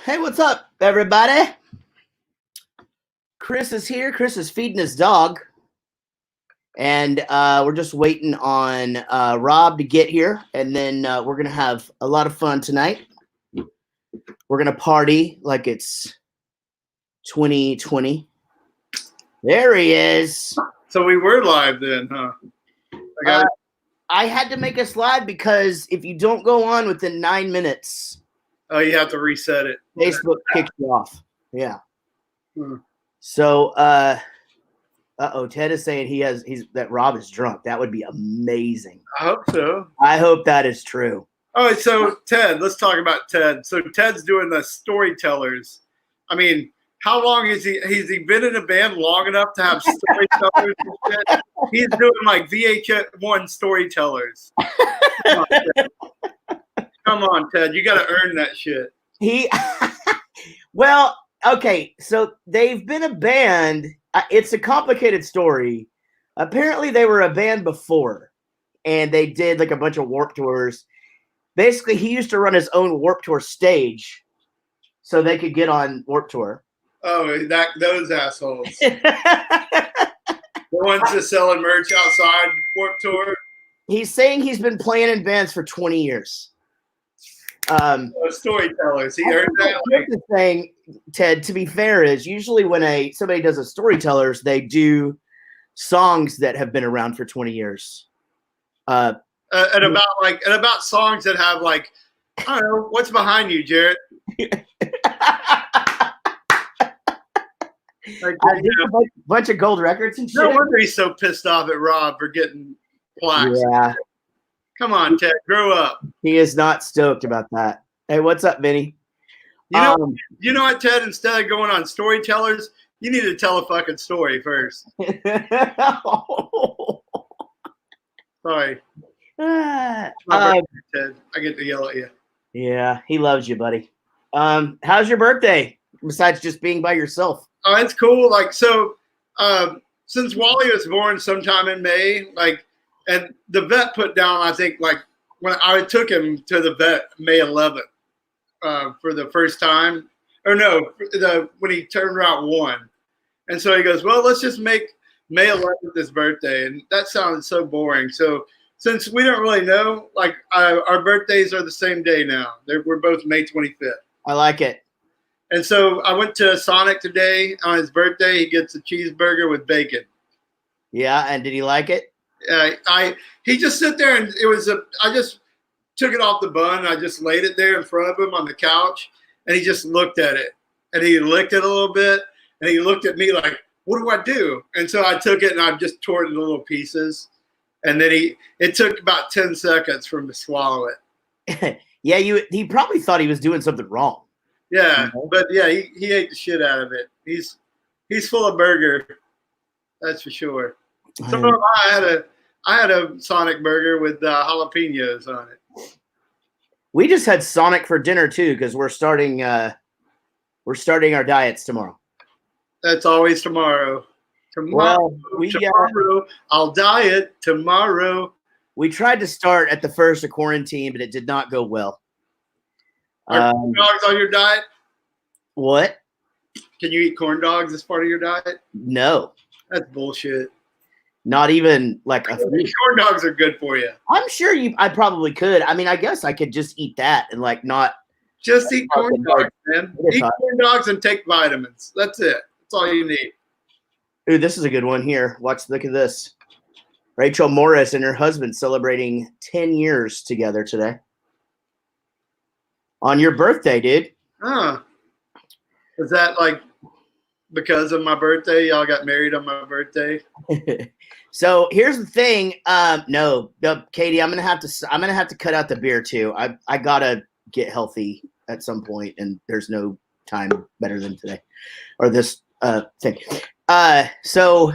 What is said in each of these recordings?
Hey, what's up, everybody? Chris is here. Chris is feeding his dog. And we're just waiting on Rob to get here. And then we're going to have a lot of fun tonight. We're going to party like it's 2020. There he is. So we were live then, huh? I had to make us live because if you don't go on within 9 minutes, you have to reset it. Facebook kicks you off. Yeah. Hmm. So, Ted is saying that Rob is drunk. That would be amazing. I hope so. I hope that is true. All right, so Ted, let's talk about Ted. So Ted's doing the storytellers. I mean, how long has he been in a band long enough to have storytellers and shit? He's doing like VH1 storytellers. Come on, Ted. You got to earn that shit. Well, okay. So they've been a band. It's a complicated story. Apparently, they were a band before, and they did like a bunch of Warped Tours. Basically, he used to run his own Warped Tour stage so they could get on Warped Tour. Oh, those assholes. The ones just selling merch outside Warped Tour. He's saying he's been playing in bands for 20 years. Storytellers. He heard that. The thing, Ted, to be fair, is usually when somebody does a storytellers, they do songs that have been around for 20 years. And about songs that have like, I don't know, what's behind you, Jarrett? A bunch of gold records and shit. No wonder he's so pissed off at Rob for getting plaques. Yeah. Come on, Ted, grow up. He is not stoked about that. Hey, what's up, Vinny? You know what, Ted? Instead of going on storytellers, you need to tell a fucking story first. Sorry. Ted, I get to yell at you. Yeah, he loves you, buddy. How's your birthday? Besides just being by yourself. Oh, it's cool. Like, so, since Wally was born sometime in May, and the vet put down, I think, like, when I took him to the vet May 11th for the first time. Or no, when he turned around 1. And so he goes, well, let's just make May 11th his birthday. And that sounded so boring. So since we don't really know, like, our birthdays are the same day now. We're both May 25th. I like it. And so I went to Sonic today on his birthday. He gets a cheeseburger with bacon. Yeah, and did he like it? He just sit there and I just took it off the bun. And I just laid it there in front of him on the couch, and he just looked at it, and he licked it a little bit, and he looked at me like, "What do I do?" And so I took it and I just tore it into little pieces, and then it took about 10 seconds for him to swallow it. Yeah, he probably thought he was doing something wrong. Yeah, but yeah, he ate the shit out of it. He's full of burger, that's for sure. So I had a Sonic burger with jalapenos on it. We just had Sonic for dinner too because we're starting our diets tomorrow. That's always tomorrow. Tomorrow, I'll diet tomorrow. We tried to start at the first of quarantine, but it did not go well. Are corn dogs on your diet? What? Can you eat corn dogs as part of your diet? No. That's bullshit. Not even like corn dogs are good for you. I'm sure I probably could. I mean, I guess I could just eat that and like not just eat corn dogs, man. Eat corn dogs and take vitamins. That's it. That's all you need. Ooh, this is a good one here. Look at this. Rachel Morris and her husband celebrating 10 years together today. On your birthday, dude. Huh. Is that like because of my birthday? Y'all got married on my birthday? So here's the thing. No, Katie, I'm gonna have to cut out the beer too. I gotta get healthy at some point, and there's no time better than today, or this thing. So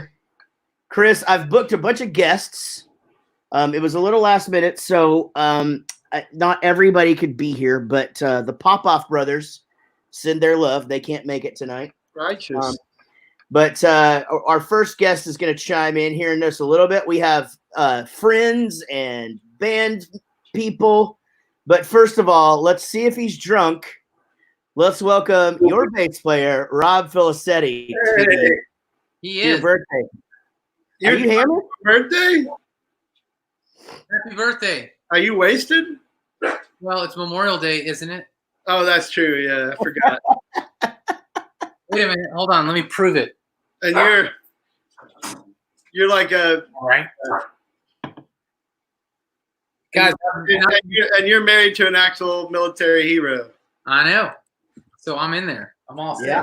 Chris, I've booked a bunch of guests. It was a little last minute, so not everybody could be here, but the Popoff brothers send their love. They can't make it tonight. Righteous. But our first guest is going to chime in here in just a little bit. We have friends and band people. But first of all, let's see if he's drunk let's welcome your bass player, Rob Filicetti, to He your is. birthday. Are Your you hammered? birthday? Happy birthday. Are you wasted? Well, it's Memorial Day, isn't it? Oh, that's true. Yeah, I forgot. Wait a minute. Hold on. Let me prove it. And you're like a All right. Guys, and you're married to an actual military hero. I know. So I'm in there. I'm all set. Yeah.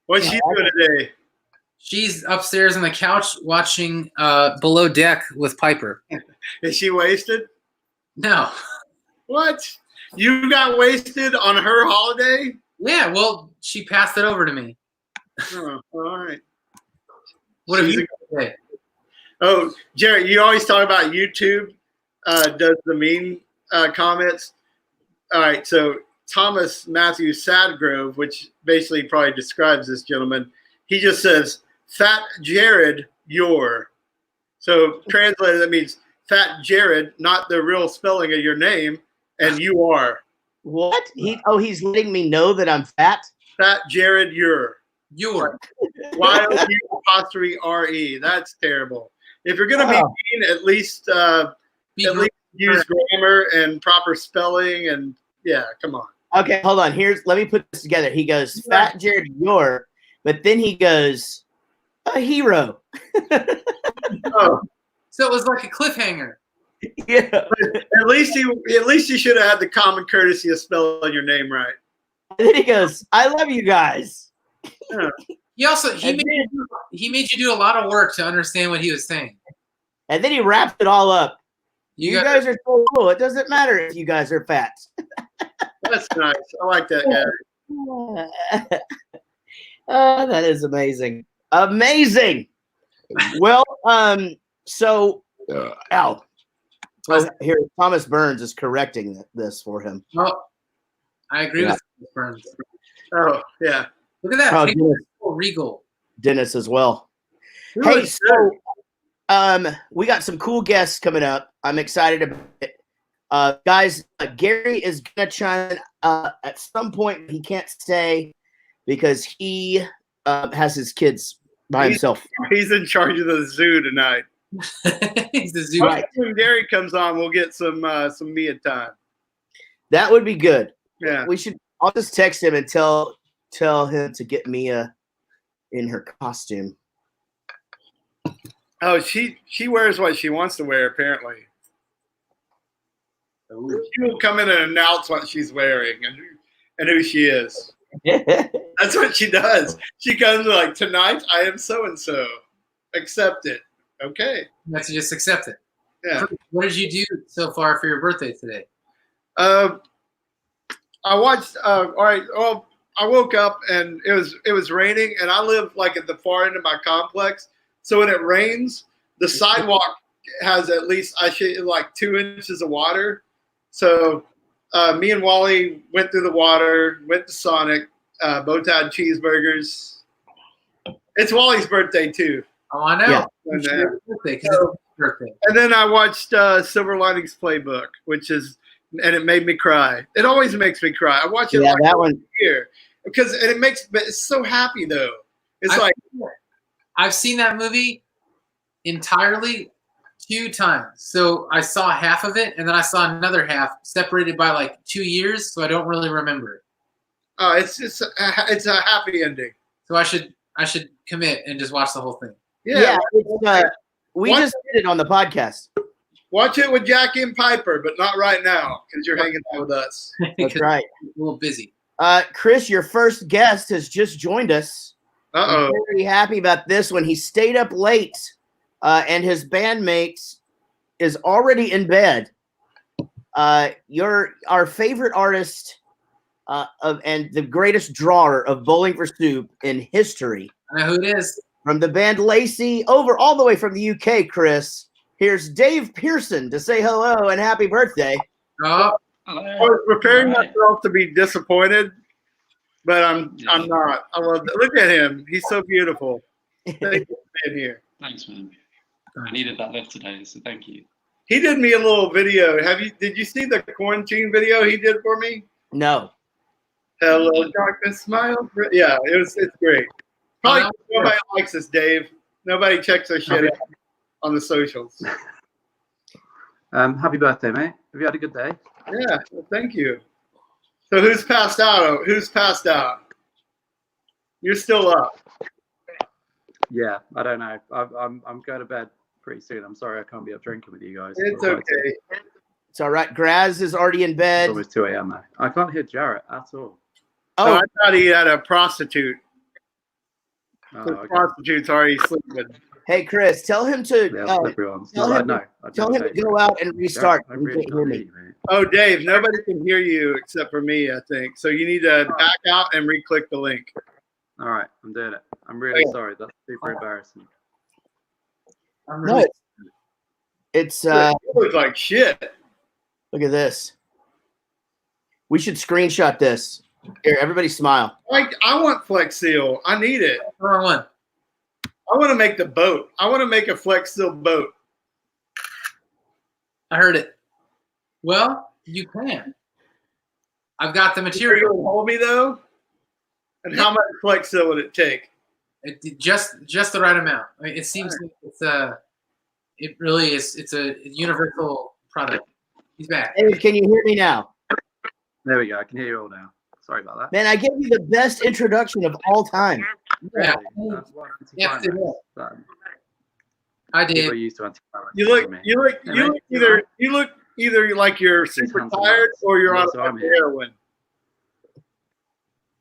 What's she doing today? She's upstairs on the couch watching Below Deck with Piper. Is she wasted? No. What? You got wasted on her holiday? Yeah, well, she passed it over to me. Oh, all right. What have She's you say? Oh, Jared, you always talk about YouTube does the mean comments. All right, so Thomas Matthew Sadgrove, which basically probably describes this gentleman, he just says, Fat Jared, you're. So translated, that means Fat Jared, not the real spelling of your name, and you are. What? He's letting me know that I'm fat? Fat Jared, you're. You're. Y-O-U-R-E. That's terrible. If you're going to be mean, at least use grammar and proper spelling. And yeah, come on. Okay, hold on. Let me put this together. He goes, Fat Jared, you're, but then he goes, a hero. Oh, So it was like a cliffhanger. Yeah. at least he should have had the common courtesy of spelling your name right. And then he goes, I love you guys. Yeah. He made you do a lot of work to understand what he was saying. And then he wrapped it all up. You got- guys are so cool. It doesn't matter if you guys are fat. That's nice. I like that guy. Oh, that is amazing. Amazing. Well, so Al. Oh, here, Thomas Burns is correcting this for him. Oh, I agree with Burns. Oh, yeah. Look at that. Oh, Pink Dennis. Regal. Dennis as well. Who Hey, is so we got some cool guests coming up. I'm excited about it. Guys, Gary is gonna chime in at some point. He can't stay because he has his kids by himself. He's in charge of the zoo tonight. He's the zoo. Right. When Gary comes on, we'll get some Mia time. That would be good. Yeah. We should. I'll just text him and tell him to get Mia in her costume. Oh, she wears what she wants to wear, apparently. She will come in and announce what she's wearing and who she is. That's what she does. She comes like, tonight I am so and so. Accept it. Okay. You have to just accept it. Yeah. What did you do so far for your birthday today? I watched. All right. Well, I woke up and it was raining, and I live like at the far end of my complex. So when it rains, the sidewalk has at least like 2 inches of water. So me and Wally went through the water, went to Sonic, both had cheeseburgers. It's Wally's birthday too. Oh, I know. Yeah. You should have a birthday 'cause it's his birthday. And then I watched Silver Linings Playbook, and it made me cry. It always makes me cry. I watch it Yeah, like that one. here because it's so happy though. It's I've seen that movie entirely 2 times. So I saw half of it, and then I saw another half separated by like 2 years, so I don't really remember it. it's a happy ending. So I should commit and just watch the whole thing. Yeah, we What? just did it on the podcast. watch it with Jackie and Piper, but not right now because you're hanging out with us. That's Because right. I'm a little busy. Chris, your first guest has just joined us. Uh I'm very happy about this one. He stayed up late, and his bandmate is already in bed. You're our favorite artist and the greatest drawer of Bowling for Soup in history. I know who it is. From the band Lacey, all the way from the UK, Chris. Here's Dave Pearson to say hello and happy birthday. Oh, I was preparing myself to be disappointed, but I'm not. I love it. Look at him. He's so beautiful. Thank you for being here. Thanks, man. I needed that lift today, so thank you. He did me a little video. Did you see the quarantine video he did for me? No. Hello, darkness, smile. Yeah, it's great. Probably nobody likes us, Dave. Nobody checks our shit out on the socials. Happy birthday, mate. Have you had a good day? Yeah, well, thank you. So who's passed out? Who's passed out? You're still up. Yeah, I don't know. I'm going to bed pretty soon. I'm sorry I can't be up drinking with you guys. It's okay. It's all right. Graz is already in It's bed. almost 2 a.m. now. I can't hear Jarrett at all. Oh, Oh, I thought he had a prostitute. Oh, The okay. prostitute's already sleeping. hey, Chris, tell him to Yeah, everyone's tell not him- like, no. tell him to go out and restart. I He really can't hear can't me. hear you, mate. Oh, Dave, nobody can hear you except for me, I think. So you need to back out and re-click the link. All right, I'm doing it. I'm really Yeah. sorry. That's super embarrassing. I'm No, really it's You look like shit. look at this. We should screenshot this. Here, everybody smile. Like, I want Flex Seal. I need it. wrong one. I want to make the boat. I want to make a Flex Seal boat. I heard it. Well, you can. I've got the Are you material. going to hold me, though? And how much Flex Seal would it take? Just the right amount. I mean, it seems like it really is. It's a universal product. He's back. Dave, can you hear me now? There we go. I can hear you all now. Sorry about that. Man, I gave you the best introduction of all time. Yeah. Really? That's one Yeah, anticlimax. I People are did. used to anticlimax. You look, for me. you look either like you're super handsome tired lads. or you're on So I'm a here. heroin.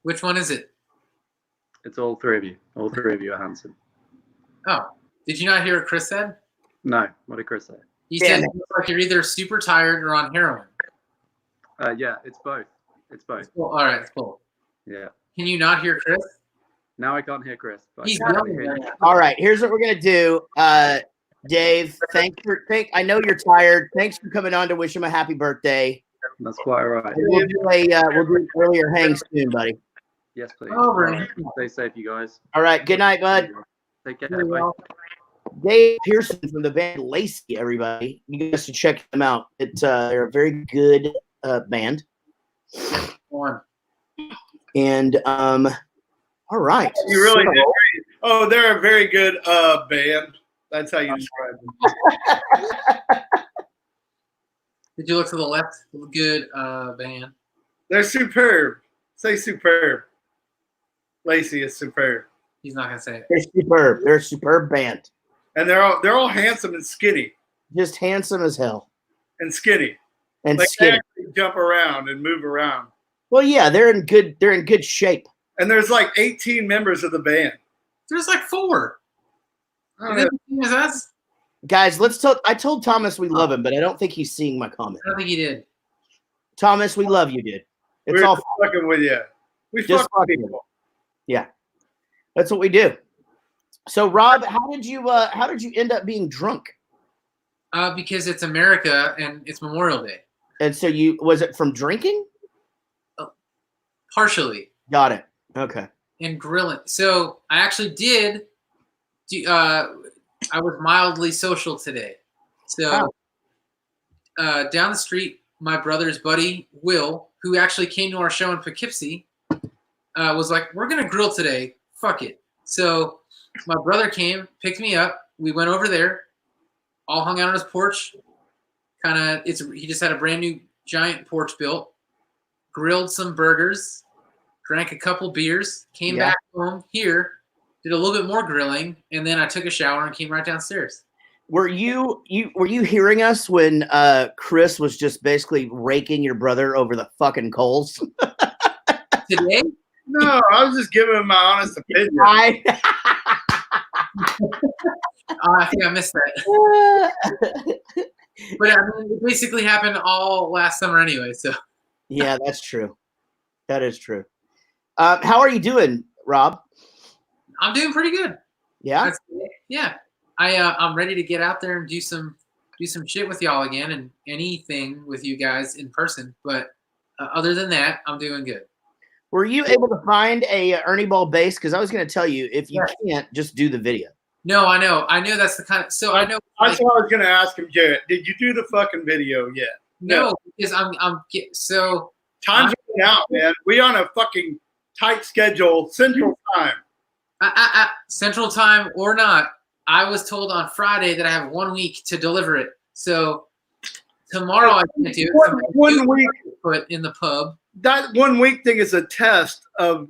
Which one is it? It's all three of you. All three of you are handsome. Oh, did you not hear what Chris said? No, what did Chris say? He Damn said it. you look like you're either super tired or on heroin. Yeah, it's both. It's both. Well, all right, cool. Yeah. Can you not hear Chris? Now I can't hear Chris. But He's I can definitely yelling hear you. right now. All right, here's what we're gonna do. Dave, I know you're tired. Thanks for coming on to wish him a happy birthday. That's quite all right. We'll do an earlier hang soon, buddy. Yes, please. Over. All right. Stay safe, you guys. All right, good night, bud. Take care. Very Bye. well. Dave Pearson from the band Lacey, everybody. You guys should check them out. They're a very good band. One. And all right. You really So- did great. Oh, they're a very good band. That's how you describe them. Did you look to the left? Good band. They're superb. Say superb. Lacey is superb. He's not gonna say it. They're superb. They're a superb band. And they're all handsome and skinny. Just handsome as hell. And skinny. And Like they skinny. actually jump around and move around. Well, yeah, they're in good shape. And there's like 18 members of the band. There's like 4. I don't know. Is that? Guys, I told Thomas we love him, but I don't think he's seeing my comment. I don't think he did. Thomas, we love you, dude. It's We're all just fucking with you. We Just fuck with fucking people. yeah. That's what we do. So Rob, how did you end up being drunk? Because it's America and it's Memorial Day. And so was it from drinking? Partially. Got it. Okay. And grilling. So I actually did I was mildly social today. So down the street, my brother's buddy, Will, who actually came to our show in Poughkeepsie, was like, we're going to grill today. Fuck it. So my brother came, picked me up. We went over there, all hung out on his porch. He just had a brand new giant porch built, grilled some burgers, drank a couple beers, came Yeah. back home here, did a little bit more grilling, and then I took a shower and came right downstairs. Were you hearing us when Chris was just basically raking your brother over the fucking coals? Today, No, I was just giving him my honest opinion. I I think I missed that. But I mean, it basically happened all last summer anyway. So Yeah, that's true. That is true. How are you doing, Rob? I'm doing pretty good. Yeah. Yeah. I'm ready to get out there and do some shit with y'all again and anything with you guys in person. But other than that, I'm doing good. Were you able to find a Ernie Ball bass? Because I was going to tell you, if you can't, just do the video. No, I know that's the kind of. So I know. That's what I was going to ask him, Jarrett. Did you do the fucking video yet? No, because I'm so Times are out, man. We on a fucking tight schedule, Central Time. Central Time or not, I was told on Friday that I have 1 week to deliver it. So tomorrow I can't do it. One week. Put in the pub. That 1 week thing is a test of.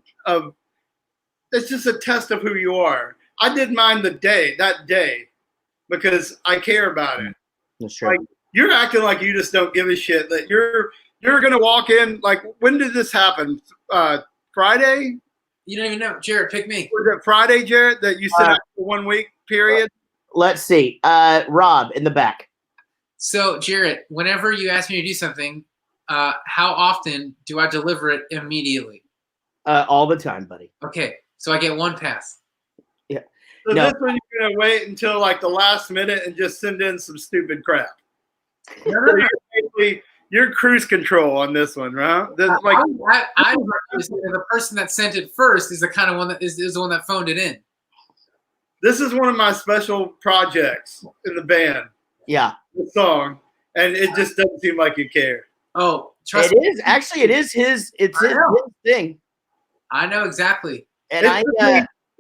It's just a test of who you are. I did mine that day, because I care about it. That's true. Like, you're acting like you just don't give a shit. That you're gonna walk in. Like, when did this happen? Friday? You don't even know. Jared, pick me. Was it Friday, Jared, that you said for 1 week period? Let's see. Rob in the back. So, Jared, whenever you ask me to do something, how often do I deliver it immediately? All the time, buddy. Okay, so I get one pass. So No. this one you're gonna wait until like the last minute and just send in some stupid crap. No, So no, no. you're cruise control on this one, right? This, like, The person that sent it first is the kind of one that is the one that phoned it in. this is one of my special projects in the band. Yeah, The song, and it just doesn't seem like you care. Oh, trust it me, is. Actually, it is his. It's I his know. thing. I know exactly. And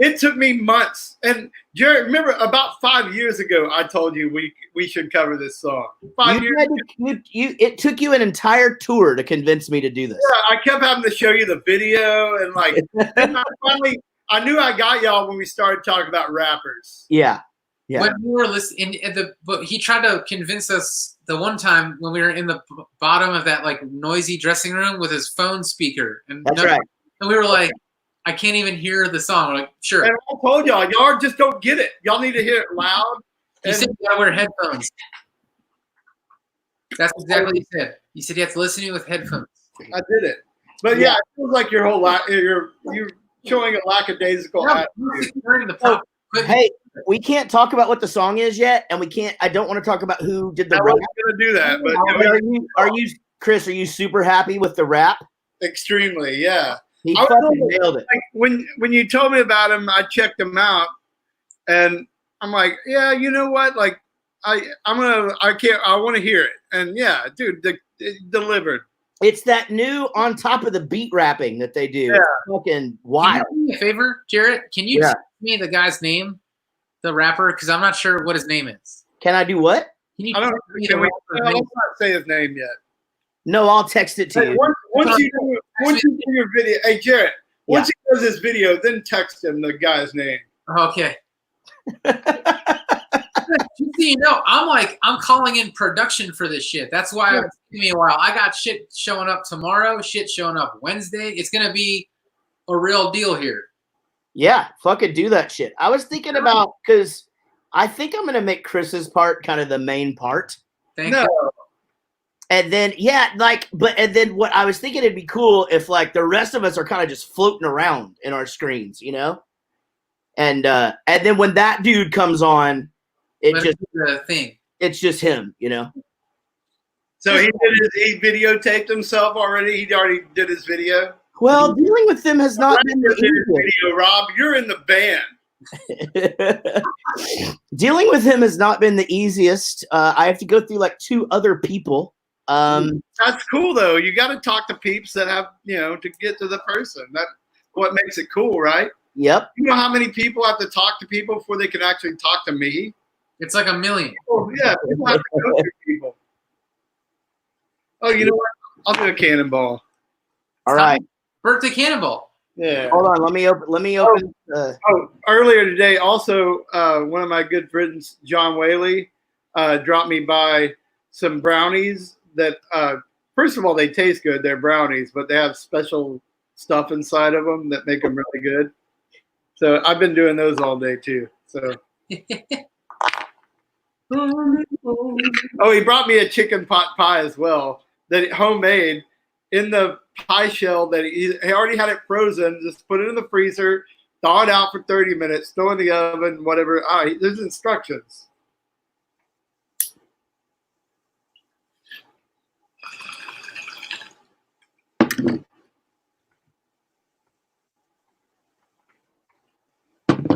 It took me months. And Jared, remember about 5 years ago, I told you we should cover this song. 5 years. it took you an entire tour to convince me to do this. I kept having to show you the video, and like, and I knew I got y'all when we started talking about rappers. Yeah. Yeah. When we were listening, but he tried to convince us the one time when we were in the bottom of that like noisy dressing room with his phone speaker, and That's right. and we were like, I can't even hear the song. We're like, sure. And I told y'all just don't get it. Y'all need to hear it loud. You said you gotta wear headphones. That's exactly what you said. You said you have to listen to it with headphones. I did it. But yeah, it feels like your whole you're showing a lackadaisical No, attitude. securing the prop. Hey, we can't talk about what the song is yet, and we can't. I don't want to talk about who did the I rap. wasn't gonna do that, but Are you, Chris? Are you super happy with the rap? extremely, yeah. He I was fucking wondering, nailed it. Like when you told me about him, I checked him out, and I'm like, yeah, you know what? Like, I want to hear it, and yeah, dude, it delivered. It's that new on top of the beat rapping that they do. Yeah. It's fucking wild. Can you do me a favor, Jarrett? Can you Yeah. tell me the guy's name, the rapper? Because I'm not sure what his name is. Can I do what? Can you I don't. tell me Can the we, rapper's let's name? not say his name yet. No, I'll text it to Hey, you. once you do your video, hey Jared, once he does his video, then text him the guy's name. Okay. Just so you know, I'm calling in production for this shit. That's why it's taking me a while. I got shit showing up tomorrow, shit showing up Wednesday. It's gonna be a real deal here. Yeah, fucking do that shit. I was thinking about, because I think I'm gonna make Chris's part kind of the main part. Thank No, you. And then and then what I was thinking, it'd be cool if like the rest of us are kind of just floating around in our screens, you know? And then when that dude comes on, Let me do the thing. it's just him, you know? so he videotaped himself already. He already did his video. Well, dealing with them has not been Did his the video, Rob. You're in the band. easiest. Dealing with him has not been the easiest. I have to go through like 2 other people. That's cool though. You got to talk to peeps that have, to get to the person. That's what makes it cool, right? Yep. You know how many people have to talk to people before they can actually talk to me? It's like a million. Oh, yeah, people have to go through people. Oh, you know what? I'll do a cannonball. All right. Birthday Cannonball. Yeah. Hold on. Let me open. Oh, earlier today, also, one of my good friends, John Whaley, dropped me by some brownies that, first of all, they taste good. They're brownies, but they have special stuff inside of them that make them really good. So I've been doing those all day too. So. Oh, he brought me a chicken pot pie as well, that homemade in the pie shell that he already had it frozen. Just put it in the freezer, thaw it out for 30 minutes, throw it in the oven, whatever. There's instructions.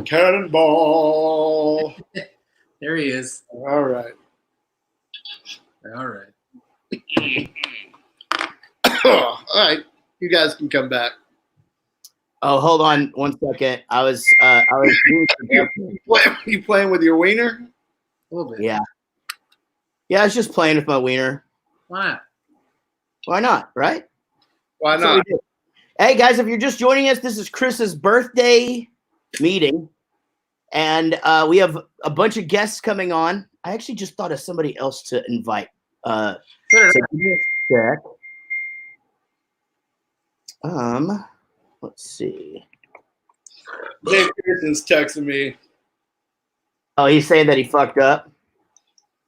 Cannonball. There he is. All right. All right. All right. You guys can come back. Oh, hold on 1 second. I was You playing with your wiener? A little bit. yeah. Yeah, I was just playing with my wiener. Why not? Why not? Right? Why That's what not? we do. Hey guys, if you're just joining us, this is Chris's birthday meeting, and we have a bunch of guests coming on. I actually just thought of somebody else to invite. So give me a sec. Let's see. Dave Pearson's texting me. Oh, he's saying that he fucked up.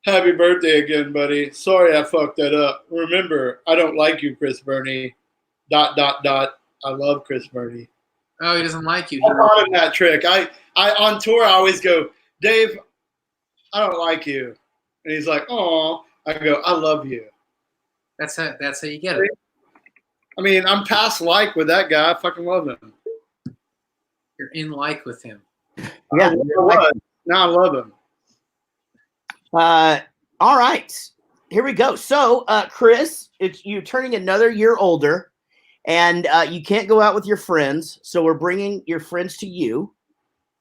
Happy birthday again, buddy. Sorry I fucked that up. Remember, I don't like you, Chris Burney. ... I love Chris Burney. Oh, he doesn't like you. I taught him that trick. I on tour I always go, Dave, I don't like you. And he's like, oh. I go, I love you. That's how you get it. I mean, I'm past like with that guy. I fucking love him. You're in like with him. Yeah. Now I love him. All right. Here we go. So, Chris, you're turning another year older, and you can't go out with your friends. So we're bringing your friends to you.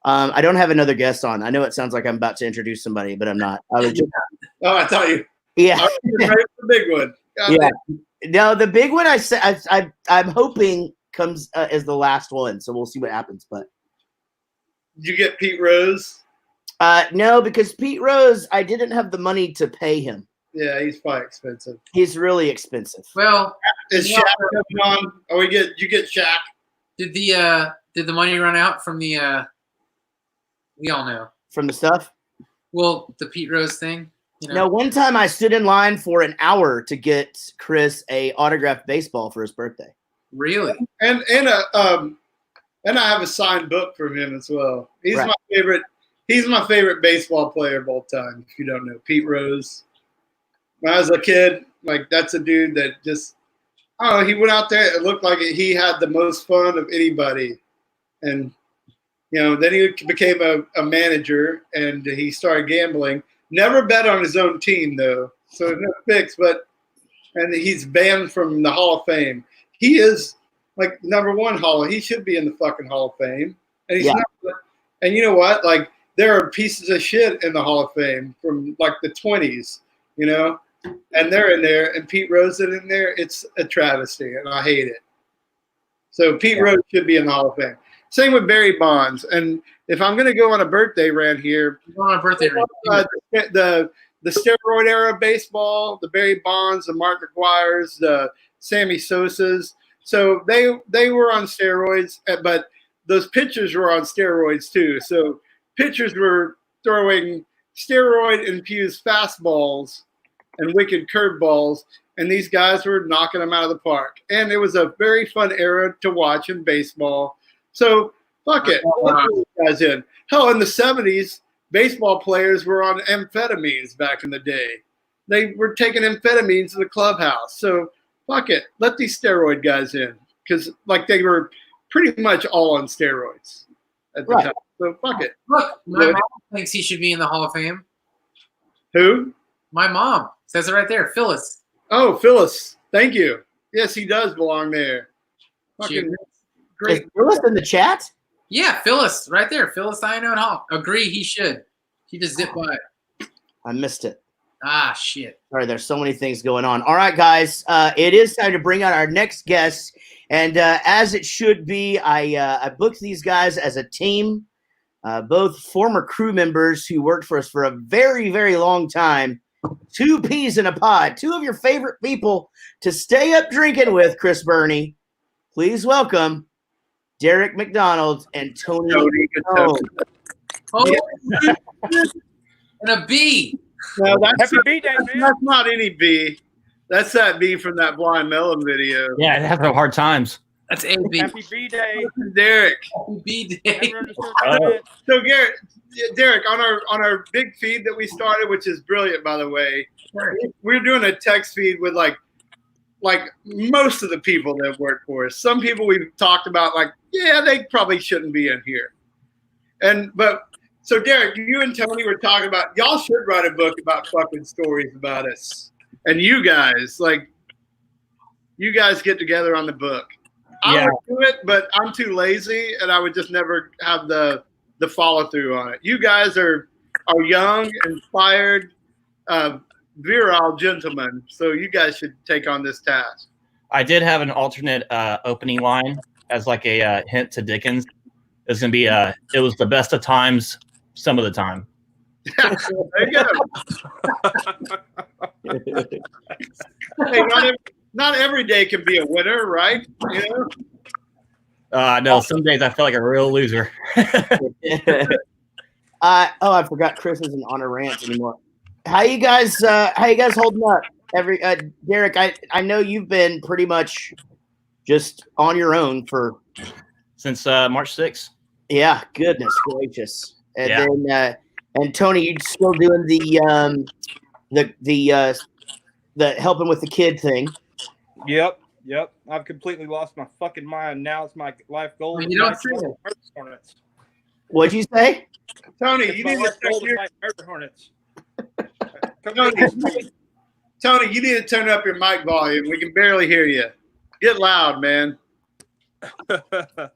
I don't have another guest on. I know it sounds like I'm about to introduce somebody, but I'm not. I was just, Oh, I thought you. yeah. I was ready for the big one. God Yeah. damn. No, the big one I'm hoping comes as the last one. So we'll see what happens. But Did you get Pete Rose? no, because Pete Rose, I didn't have the money to pay him. Yeah, he's probably expensive. He's really expensive. Well, Is Yeah. Shaq coming on? Oh, you get Shaq. did the money run out from the? We all know. From the stuff. Well, the Pete Rose thing. You know. No, one time I stood in line for an hour to get Chris a autographed baseball for his birthday. Really? And I have a signed book from him as well. He's Right. my favorite. He's my favorite baseball player of all time. If you don't know Pete Rose, when I was a kid, like that's a dude that just, I don't know. He went out there. It looked like he had the most fun of anybody, and then he became a manager and he started gambling. Never bet on his own team though, so no fix. And he's banned from the Hall of Fame. He is like #1 He should be in the fucking Hall of Fame, and he's Yeah. not. And you know what? Like there are pieces of shit in the Hall of Fame from like the 20s, and they're in there. And Pete Rose is in there. It's a travesty, and I hate it. So Pete Rose should be in the Hall of Fame. Same with Barry Bonds. And if I'm going to go on a birthday rant here, Go on a birthday ring. the steroid era of baseball, the Barry Bonds, the Mark McGuires, the Sammy Sosas. So they were on steroids, but those pitchers were on steroids too. So pitchers were throwing steroid-infused fastballs and wicked curveballs, and these guys were knocking them out of the park. And it was a very fun era to watch in baseball. So fuck it. Let's put these guys in. Hell, in the 70s, baseball players were on amphetamines back in the day. They were taking amphetamines in the clubhouse. So fuck it. Let these steroid guys in. Because like they were pretty much all on steroids at the time. So fuck it. Look, my mom thinks he should be in the Hall of Fame. Who? My mom says it right there. Phyllis. Oh, Phyllis. Thank you. Yes, he does belong there. Fucking Is great. Phyllis in the chat? Yeah, Phyllis, right there. Phyllis Ione Hall. Agree, he should. He just zipped by. I missed it. Ah, shit. Sorry, there's so many things going on. All right, guys, it is time to bring out our next guest. And as it should be, I booked these guys as a team, both former crew members who worked for us for a very, very long time. 2 peas in a pod, 2 of your favorite people to stay up drinking with, Chris Burney. Please welcome Derek McDonald and Tony. Tony. Oh, and a B. No, that's Happy B-Day, man. that's not any B. That's that B from that Blind Melon video. Yeah, it has no hard times. That's A B. Happy B-Day. Derek. B day. Never understood So Derek, on our big feed that we started, which is brilliant by the way, we're doing a text feed with like most of the people that work for us. Some people we've talked about like, yeah, they probably shouldn't be in here. So Derek, you and Tony were talking about y'all should write a book about fucking stories about us. And you guys get together on the book. I would do it, but I'm too lazy, and I would just never have the follow through on it. You guys are young, inspired, virile gentlemen, so you guys should take on this task. I did have an alternate opening line as like a hint to Dickens. It's gonna be it was the best of times, some of the time. There you go. Hey, not every day can be a winner, right? You know? No, some days I feel like a real loser. I forgot Chris isn't on a rant anymore. How you guys holding up? Derek, I know you've been pretty much just on your own for Since March 6th. yeah, goodness gracious. And Yeah. then and Tony, you still doing the helping with the kid thing. Yep. I've completely lost my fucking mind. Now it's my life goal. Well, to you don't fight say murder that. hornets. What'd you say? Tony, It's you my need to life goal turn to your, fight murder hornets. Tony, you need to turn up your mic volume. We can barely hear you. Get loud, man. I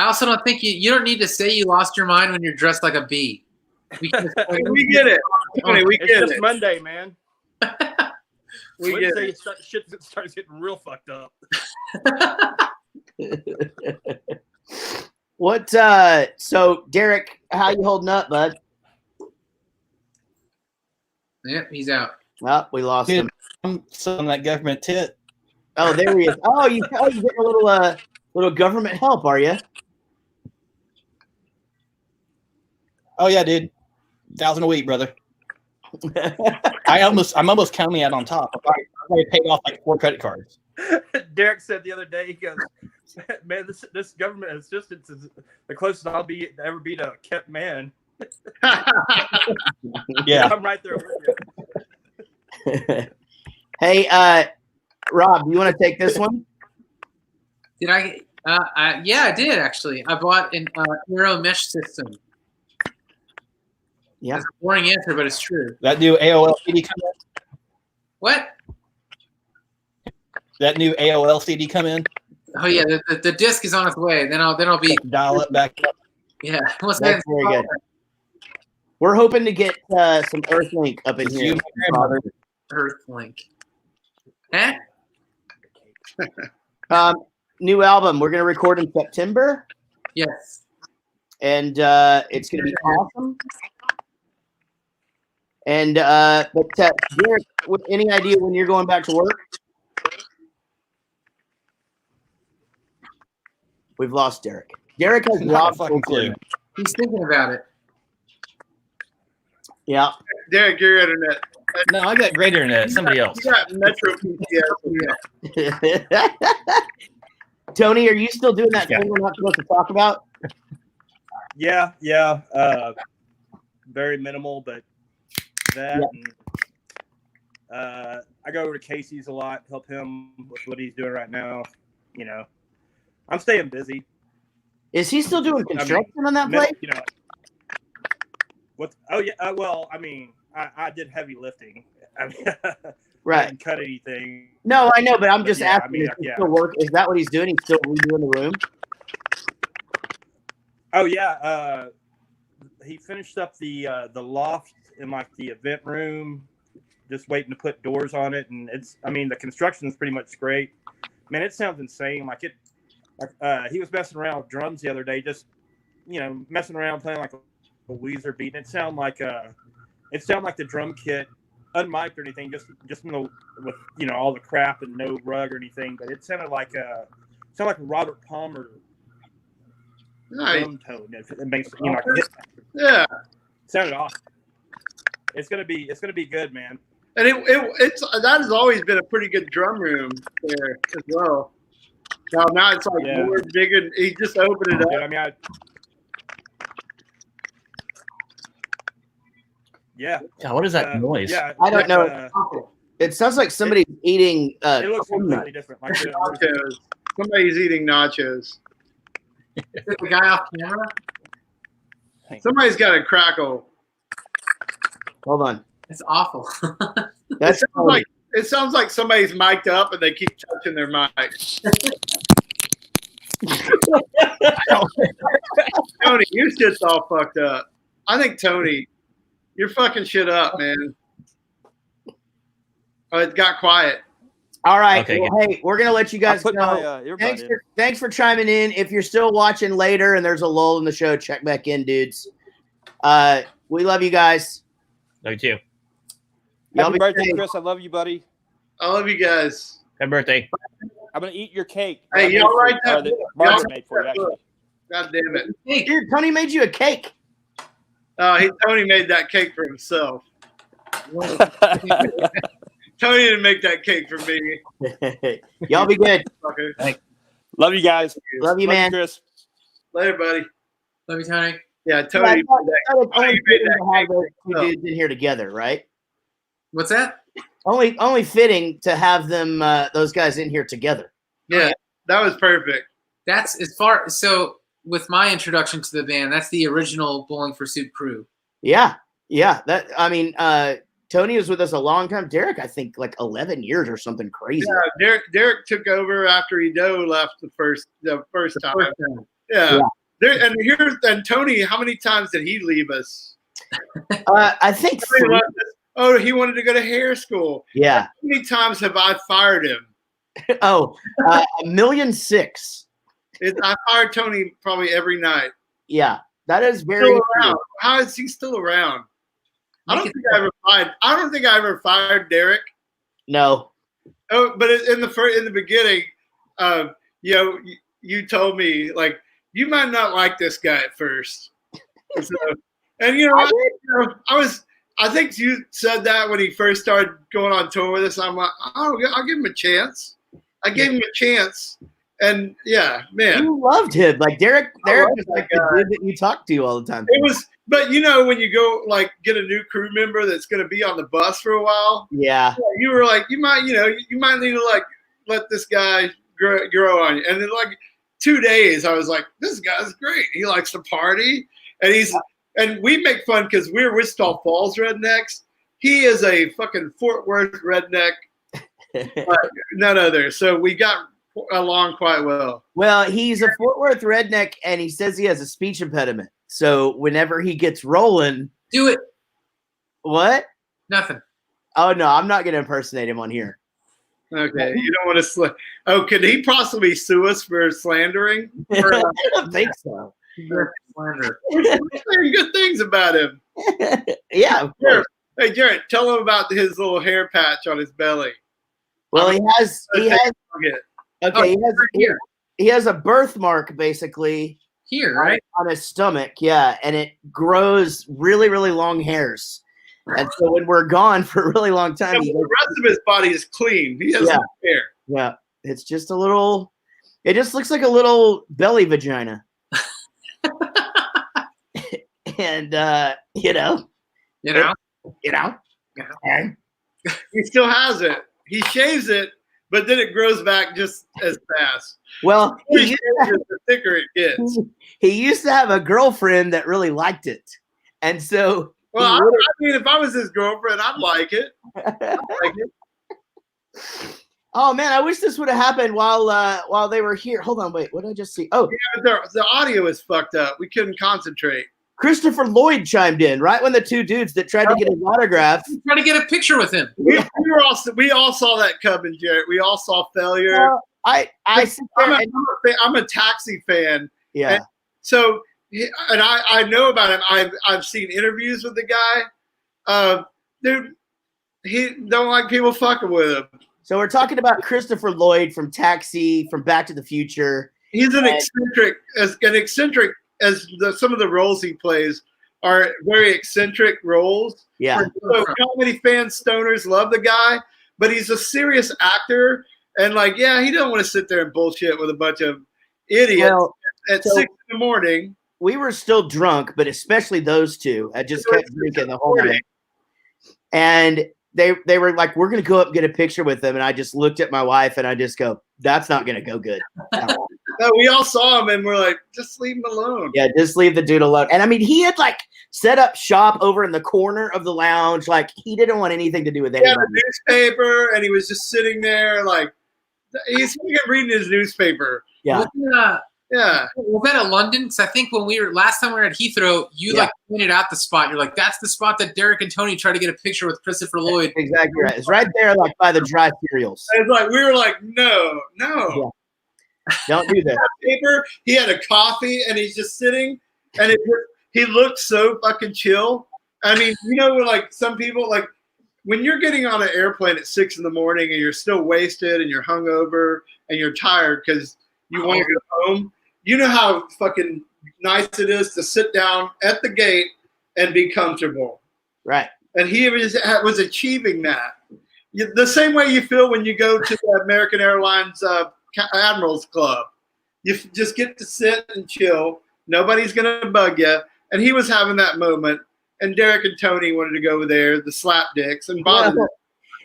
also don't think you don't need to say you lost your mind when you're dressed like a bee. We get it, Tony. We It's get just it. Monday, man. We get Wednesday, it. shit starts getting real fucked up. What so Derek, how you holding up, bud? Yeah, he's out. Well, we lost him. I'm still on that government tit. Oh, there he is. You getting a little government help, are you? Oh yeah, dude. 1,000 a week, brother. I'm almost counting out on top. I already paid off like 4 credit cards. Derek said the other day, he goes, "Man, this government assistance is the closest I'll ever be to a kept man." Yeah. I'm right there with you. Hey, Rob, you want to take this one? Did I? Yeah, I did actually. I bought an Aero mesh system. Yeah. It's a boring answer, but it's true. That new AOL CD come in? What? That new AOL CD come in? Oh yeah, the disc is on its way. Then I'll be Dial it back up. yeah. What's That's very good. We're hoping to get some Earthlink up in It's here. you, my grandmother. Earthlink. Huh? New album. We're gonna record in September, Yes. and it's gonna be awesome. And but Derek, any idea when you're going back to work? We've lost Derek. Derek has Not a lost fucking clue. He's thinking about it. Yeah. Derek, your internet. No, I got great internet. Somebody else. You got Metro PCS. Tony, are you still doing that thing we're not supposed to talk about? Yeah. Very minimal, but that. Yeah. And, I go over to Casey's a lot, help him with what he's doing right now. You know, I'm staying busy. Is he still doing construction on that place? You know, what? Oh yeah. Well, I mean, I did heavy lifting. I mean, I Right. didn't cut anything. No, I know, but I'm just Yeah, I asking. mean, Is he yeah. still work? Is that what he's doing? He's still redoing the room? Oh yeah. He finished up the loft in like the event room, just waiting to put doors on it, and the construction is pretty much great. Man, it sounds insane. Like he was messing around with drums the other day, just messing around playing like a Weezer beat, and it sounded like the drum kit, unmiked or anything, just with all the crap and no rug or anything, but it sounded like Robert Palmer Nice. drum tone. It makes Yeah. it sounded awesome. It's gonna be good, man. And it's that has always been a pretty good drum room there as well. Now it's like Yeah. more bigger. He just opened it Dude, up. I mean, yeah. God, what is that noise? Yeah, I don't know. It sounds like somebody's eating. it looks corn completely nuts. different. Like Nachos. Somebody's eating nachos. Is it the guy off camera? Somebody's got a crackle. Hold on. It's awful. That's It sounds like somebody's mic'd up and they keep touching their mic. Tony, your shit's all fucked up. I think Tony, you're fucking shit up, man. Oh, it got quiet. All right. Okay, well, hey, we're gonna let you I guys put go. my earbud in. Thanks for chiming in. If you're still watching later and there's a lull in the show, check back in, dudes. We love you guys. Love you too. Y'all Happy be birthday, safe. Chris. I love you, buddy. I love you guys. Happy birthday. I'm gonna eat your cake. Hey, that I made y'all for- write that or that book. Margaret Y'all made for you, write that actually. God damn it. Hey, Dude, Tony made you a cake. Tony made that cake for himself. Tony didn't make that cake for me. Y'all be good. Fucker. Love you guys. Love you, man. Chris. Later, buddy. love you, Tony. Yeah, Yeah, Tony. I thought it's only Tony made fitting that to have cake those for two himself. dudes in here together, right? What's that? Only fitting to have them those guys in here together. Yeah, that was perfect. That's as far. So with my introduction to the band, that's the original Bowling for Soup crew. Yeah. That I mean, Tony was with us a long time. Derek, I think like 11 years or something crazy. Yeah, Derek took over after Edo left the first time. Yeah. And Tony, how many times did he leave us? I think He left us. Oh, he wanted to go to hair school. yeah. How many times have I fired him? Oh, 1,000,006. I fired Tony probably every night. Yeah, that is very Still true. around. How is he still around? I don't think I ever fired Derek. No. Oh, but in the beginning, you told me like you might not like this guy at first. So, and I think you said that when he first started going on tour with us. I'm like, oh, I'll give him a chance. I gave him a chance, and yeah, man, You loved him. Like Derek love was that like the guy. dude that you talk to all the time. it was. But when you go like get a new crew member that's going to be on the bus for a while, Yeah. you were like, you might need to like let this guy grow on you. And then like 2 days, I was like, this guy's great. He likes to party, and we make fun because we're Wichita Falls rednecks. He is a fucking Fort Worth redneck, none other. So we got along quite well. Well, he's a Fort Worth redneck and he says he has a speech impediment. So whenever he gets rolling, Do it. what? Nothing. Oh no, I'm not gonna impersonate him on here. Okay, you don't want to Oh, could he possibly sue us for slandering? I don't think so. Slander. We're saying good things about him. Yeah, of course. Hey, Jared, tell him about his little hair patch on his belly. Well, he has Okay. he has a birthmark basically Here, right? on his stomach, yeah, and it grows really, really long hairs. And so when we're gone for a really long time, The rest of his body is clean. He has Yeah. no hair. yeah, it's just a little. It just looks like a little belly vagina. And You know. and He still has it. He shaves it, but then it grows back just as fast. well, The more he shaves it, the thicker it gets. he used to have a girlfriend that really liked it, and so Well, I mean, if I was his girlfriend, I'd like it. Like it. oh man, I wish this would have happened while they were here. Hold on, wait, what did I just see? Oh, But the audio is fucked up. We couldn't concentrate. Christopher Lloyd chimed in right when the two dudes that tried to get his autograph. Try to get a picture with him. We all saw that coming, Jared. We all saw failure. Well, I sit there and, I'm a Taxi fan. yeah. So, and I know about him. I've seen interviews with the guy. Dude, he don't like people fucking with him. So we're talking about Christopher Lloyd from Taxi, from Back to the Future. He's an eccentric as some of the roles he plays are very eccentric roles. Yeah. So comedy fans, stoners love the guy, but he's a serious actor. And like, yeah, he doesn't want to sit there and bullshit with a bunch of idiots Well, at so- 6 a.m. we were still drunk, but especially those two had just kept drinking the whole night. And they were like, we're going to go up and get a picture with them. And I just looked at my wife and I just go, that's not going to go good. No, we all saw him and we're like, just leave him alone. Yeah, just leave the dude alone. And I mean, he had like set up shop over in the corner of the lounge. Like he didn't want anything to do with He had anybody. a newspaper and he was just sitting there like he's reading his newspaper. Yeah. Yeah. Was that at London? Because I think when we were last time we were at Heathrow, you Yeah. like pointed out the spot. You're like, that's the spot that Derek and Tony tried to get a picture with Christopher Lloyd. Exactly right. It's right there, like by the dry cereals. It's like we were like, no. Don't do that. Paper. He had a coffee and he's just sitting, and he looked so fucking chill. I mean, like some people, like when you're getting on an airplane at 6 a.m. and you're still wasted and you're hungover and you're tired because you want to go home. You know how fucking nice it is to sit down at the gate and be comfortable. Right. And he was achieving that. The same way you feel when you go to the American Airlines Admirals Club. You just get to sit and chill. Nobody's going to bug you. And he was having that moment. And Derek and Tony wanted to go over there, the slap dicks, and bother them.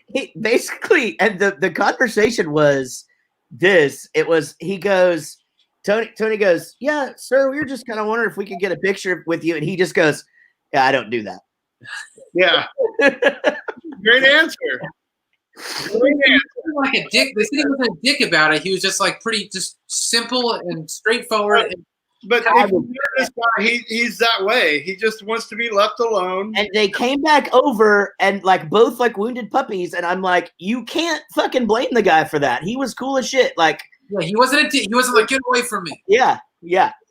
He basically, and the conversation was this. It was, he goes, Tony goes, yeah, sir, we were just kind of wondering if we could get a picture with you. And he just goes, yeah, I don't do that. Yeah. Great answer. Great answer. Like a dick. They said he wasn't a dick about it. He was just like pretty, just simple and straightforward. And But if you know this guy, he's that way. He just wants to be left alone. And they came back over and like both like wounded puppies. And I'm like, you can't fucking blame the guy for that. He was cool as shit. Like, yeah, he wasn't a dick. He wasn't like, get away from me. yeah.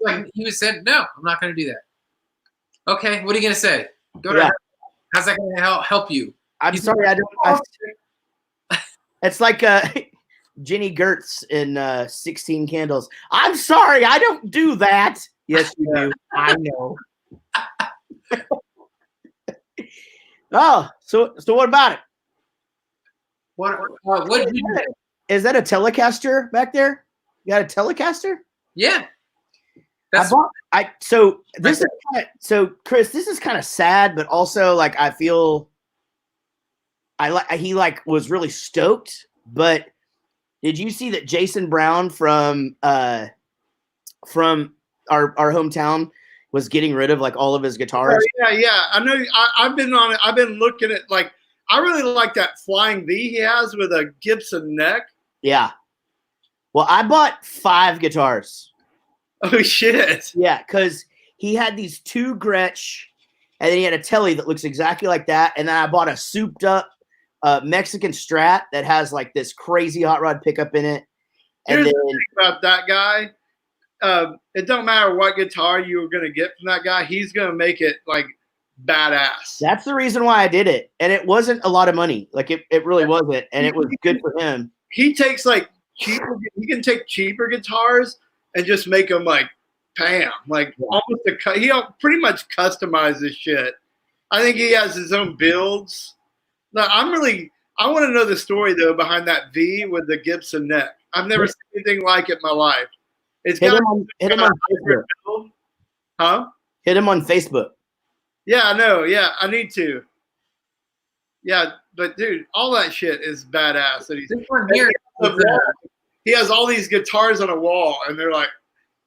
Like he was saying, no, I'm not going to do that. Okay, what are you going to say? Go to Yeah. her. How's that going to help you? I'm He's- sorry, it's like Jenny Gertz in 16 Candles. I'm sorry, I don't do that. Yes, you do. I know. Oh, so what about it? What did you do? Is that a Telecaster back there? You got a Telecaster? Yeah. That's So Chris, this is kind of sad, but also like I feel he like was really stoked. But did you see that Jason Brown from our hometown was getting rid of like all of his guitars? Yeah. I know. I've been on it. I've been looking at like. I really like that Flying V he has with a Gibson neck. Yeah. Well, I bought 5 guitars. Oh shit! Yeah, because he had these 2 Gretsch, and then he had a Telly that looks exactly like that. And then I bought a souped up Mexican Strat that has like this crazy hot rod pickup in it. And Here's then the thing about that guy. It don't matter what guitar you're gonna get from that guy. He's gonna make it like badass. that's the reason why I did it. And it wasn't a lot of money. Like it really wasn't. And it was good for him. He takes like cheaper. He can take cheaper guitars and just make them like bam, like almost he pretty much customize this shit. I think he has his own builds. No, I want to know the story though behind that V with the Gibson neck. I've never seen anything like it in my life. It's Hit got him on Facebook. build. Huh? Hit him on Facebook. Yeah, I know. Yeah, I need to. Yeah, but dude, all that shit is badass. That he's this one here. he has all these guitars on a wall, and they're like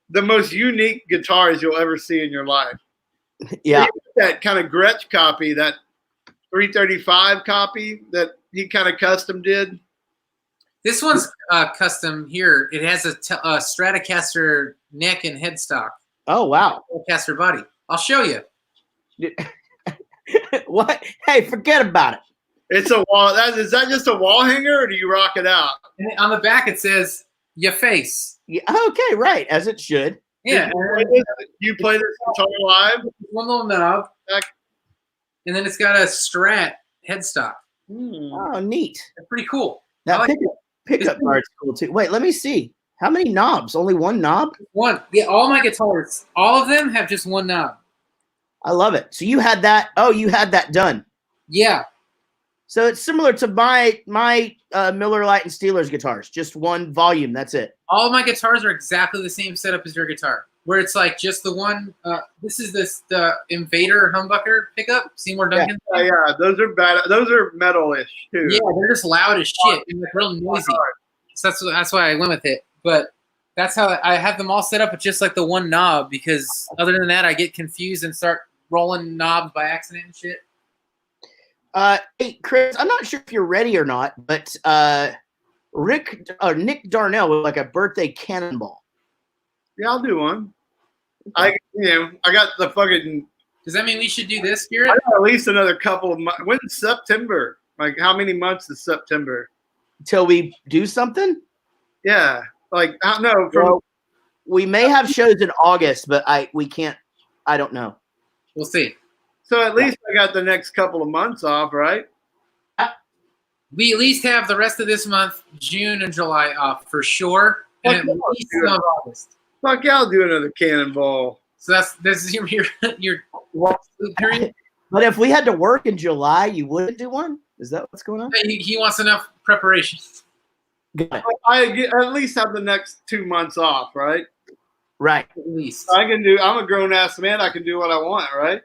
the most unique guitars you'll ever see in your life. Yeah. That kind of Gretsch copy, that 335 copy that he kind of custom did. This one's custom here. It has a Stratocaster neck and headstock. Oh wow. Stratocaster body. I'll show you. What? Hey, forget about it. It's a wall. Is that just a wall hanger, or do you rock it out? And on the back it says "Your face." Yeah, okay, right, as it should. Yeah. You play this guitar live? One little knob. Back. And then it's got a Strat headstock. Oh, neat. That's pretty cool. I That like pickup part's cool too. Wait, let me see. How many knobs? Only one knob? one. Yeah, all my guitars, all of them have just one knob. I love it. So you had that. Oh, you had that done. Yeah. So it's similar to my Miller Lite and Steelers guitars. Just one volume. That's it. All of my guitars are exactly the same setup as your guitar, where it's like just the one. This is the Invader humbucker pickup. Seymour Duncan. Yeah, those are bad. Those are metal-ish too. Yeah, they're just loud as shit and they're real noisy. So that's why I went with it. But that's how I have them all set up with just like the one knob, because other than that, I get confused and start rolling knobs by accident and shit. Hey, Chris, I'm not sure if you're ready or not, but Nick Darnell with like a birthday cannonball. Yeah, I'll do one. I got the fucking. Does that mean we should do this, I Spirit? got at least another couple of months. When's September? Like, how many months is September? Till we do something. Yeah, like I don't know. From Well, we may have shows in August, but we can't. I don't know. We'll see. so at least I got the next couple of months off, right? We at least have the rest of this month, June and July off for sure, and at Fuck yeah, least dude. some of August. Fuck yeah, I'll do another cannonball. So this is your sleep period. But if we had to work in July, you wouldn't do one? Is that what's going on? He wants enough preparation. Got it. I at least have the next 2 months off, right? Right. At least. I can do. I'm a grown ass man. I can do what I want, right?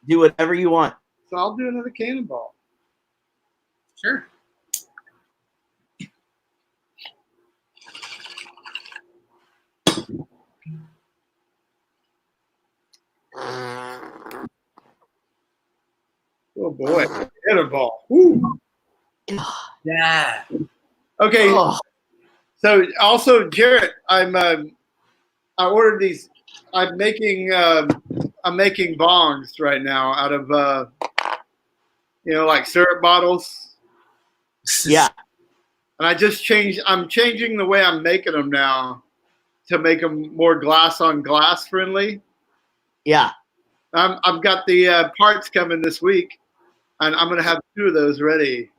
Do whatever you want. So I'll do another cannonball. Sure. Oh boy, cannonball. Woo. Yeah. Okay. Oh, So also, Jarrett, I ordered these. I'm making bongs right now out of like syrup bottles, yeah. and I just changed. I'm changing the way I'm making them now to make them more glass on glass friendly. Yeah. I've got the parts coming this week, and I'm gonna have 2 of those ready.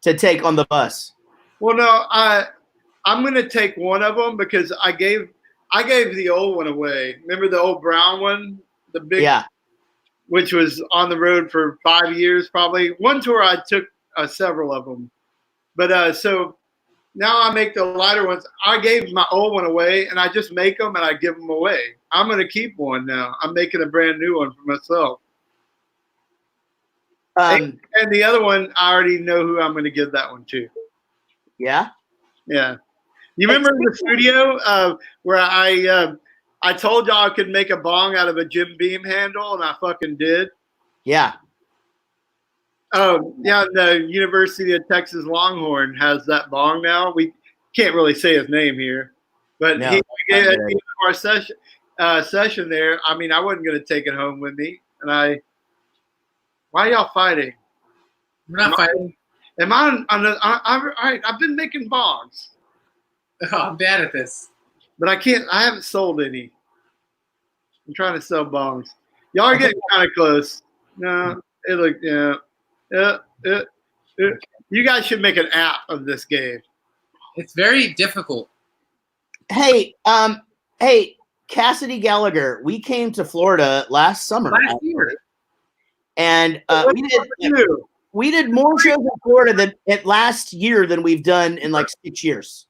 To take on the bus. Well, no, I'm gonna take one of them because I gave the old one away. Remember the old brown one, the big, Yeah. which was on the road for 5 years, probably. One tour I took several of them, but so now I make the lighter ones. I gave my old one away, and I just make them and I give them away. I'm gonna keep one now. I'm making a brand new one for myself. And the other one, I already know who I'm gonna give that one to. Yeah. Yeah. You remember in the studio where I told y'all I could make a bong out of a Jim Beam handle, and I fucking did? Yeah. Oh, yeah, the University of Texas Longhorn has that bong now. We can't really say his name here, but No, he gave not at the end of our session there. I mean, I wasn't going to take it home with me, and why y'all fighting? We're not fighting. Am I on all right, I've been making bongs, Oh, I'm bad at this. but I haven't sold any. I'm trying to sell bongs. Y'all are getting kind of close. No, you guys should make an app of this game. It's very difficult. Hey, Cassidy Gallagher, we came to Florida last summer. Last year. And What we did did you do? we did more shows in Florida last year than we've done in like 6 years.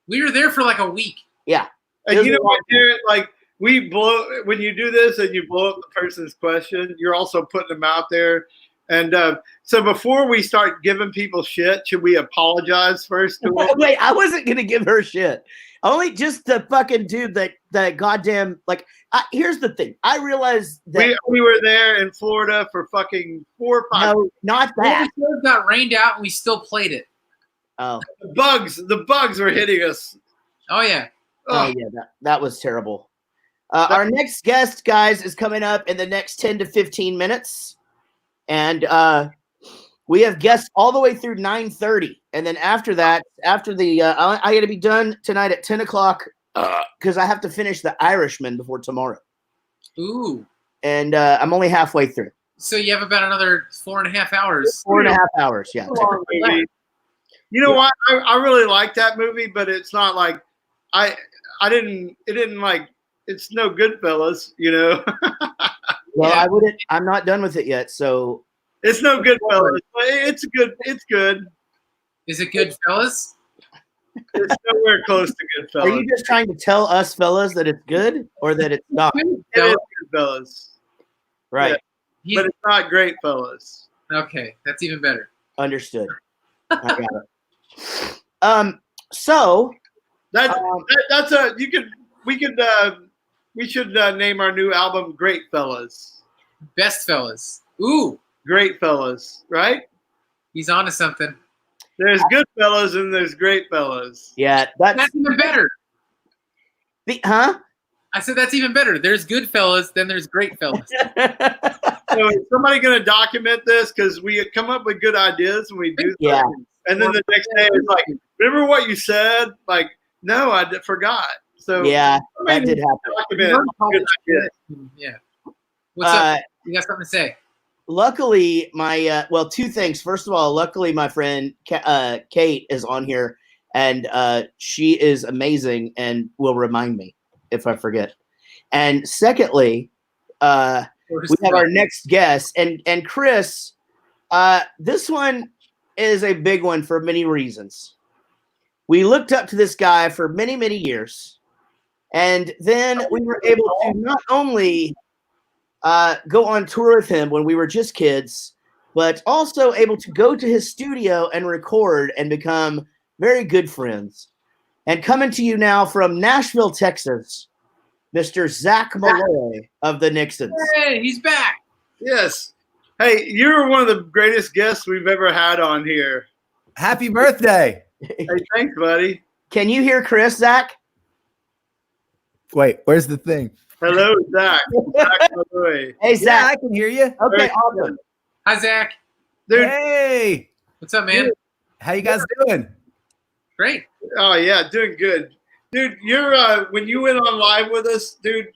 We were there for like a week. And you know what, Jared? Like when you do this and you blow up the person's question, you're also putting them out there. And so before we start giving people shit, should we apologize first to them? Wait, I wasn't gonna give her shit. Only just the fucking dude that goddamn here's the thing. I realized that We were there in Florida for fucking 4 or 5 no, not All that. the shows got rained out and we still played it. Oh, The bugs were hitting us. Oh yeah. oh yeah, that was terrible. Our next guest, guys, is coming up in the next 10 to 15 minutes. And we have guests all the way through 9:30. And then after that, after the I got to be done tonight at 10 o'clock because I have to finish The Irishman before tomorrow. Ooh. And I'm only halfway through. So you have about another 4.5 hours. 4.5 hours, yeah. Long movie. You know what? I really like that movie, but it's not like it didn't like it's no Goodfellas, you know. Well, Yeah. I'm not done with it yet. So It's no Goodfellas. It's good. It's good. Is it good, fellas? It's nowhere close to are Goodfellas. you just trying to tell us fellas that it's good or that it's not? It is Goodfellas, Right. He's- but it's not Great Fellas. okay, that's even better. Understood. I got it. So That's we should name our new album Great Fellas. Best fellas. Ooh, Great Fellas, right? he's onto something. There's good fellas and there's great fellas. yeah, That's even better. Huh? I said that's even better. There's good fellas, then there's great fellas. So is somebody going to document this? Because we come up with good ideas and we do Yeah. things. And then the next day it's like, remember what you said? Like, no, forgot. So Yeah, somebody that did needs to happen. document good ideas. Yeah. What's up? You got something to say? Luckily, my well, two things. First of all, luckily my friend Kate is on here, and she is amazing and will remind me if I forget. And secondly, we have our next guest, and Chris. This one is a big one for many reasons. We looked up to this guy for many, many years, and then we were able to not only go on tour with him when we were just kids, but also able to go to his studio and record and become very good friends. And coming to you now from Nashville, Texas, Mr. Zach Malloy of the Nixons. Hey, he's back. Yes. Hey, you're one of the greatest guests we've ever had on here. Happy birthday. Hey, thanks, buddy. Can you hear Chris, Zach? Wait, where's the thing? Hello, Zach. Zach Malloy. Hey, Yeah, Zach. I can hear you. Okay, Very awesome. Hi, Zach. Dude, Hey, What's up, man? how you guys doing? Great. oh yeah, doing good. Dude, you're when you went on live with us, dude,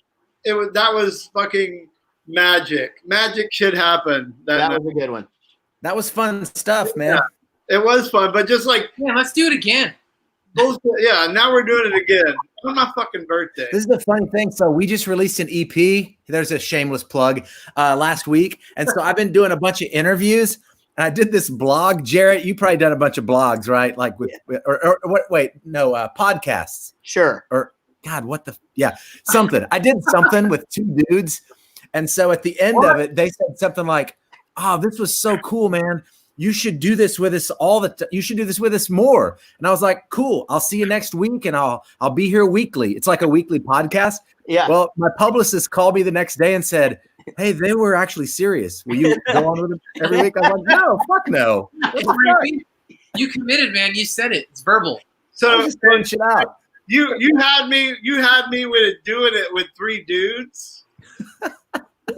that was fucking magic. Magic shit happened. That That was a good one. That was fun stuff, man. it was fun, but just like Yeah, let's do it again. bullshit. Yeah, now we're doing it again on my fucking birthday. This is the funny thing. So we just released an EP. There's a shameless plug last week. And so I've been doing a bunch of interviews. And I did this blog. Jarrett, you probably done a bunch of blogs, right? Like with or what? Wait, no, podcasts. Sure. Or God, what the? Yeah, something. I did something with two dudes. And so at the end of it, they said something like, "Oh, this was so cool, man. You should do this with us you should do this with us more." And I was like, "Cool. I'll see you next week, and I'll be here weekly." It's like a weekly podcast. Yeah. Well, my publicist called me the next day and said, "Hey, they were actually serious. Will you go on with them every week?" I was like, "No, fuck no." What the fuck? You committed, man. You said it. It's verbal. I So was just throwing shit out. you had me with doing it with three dudes.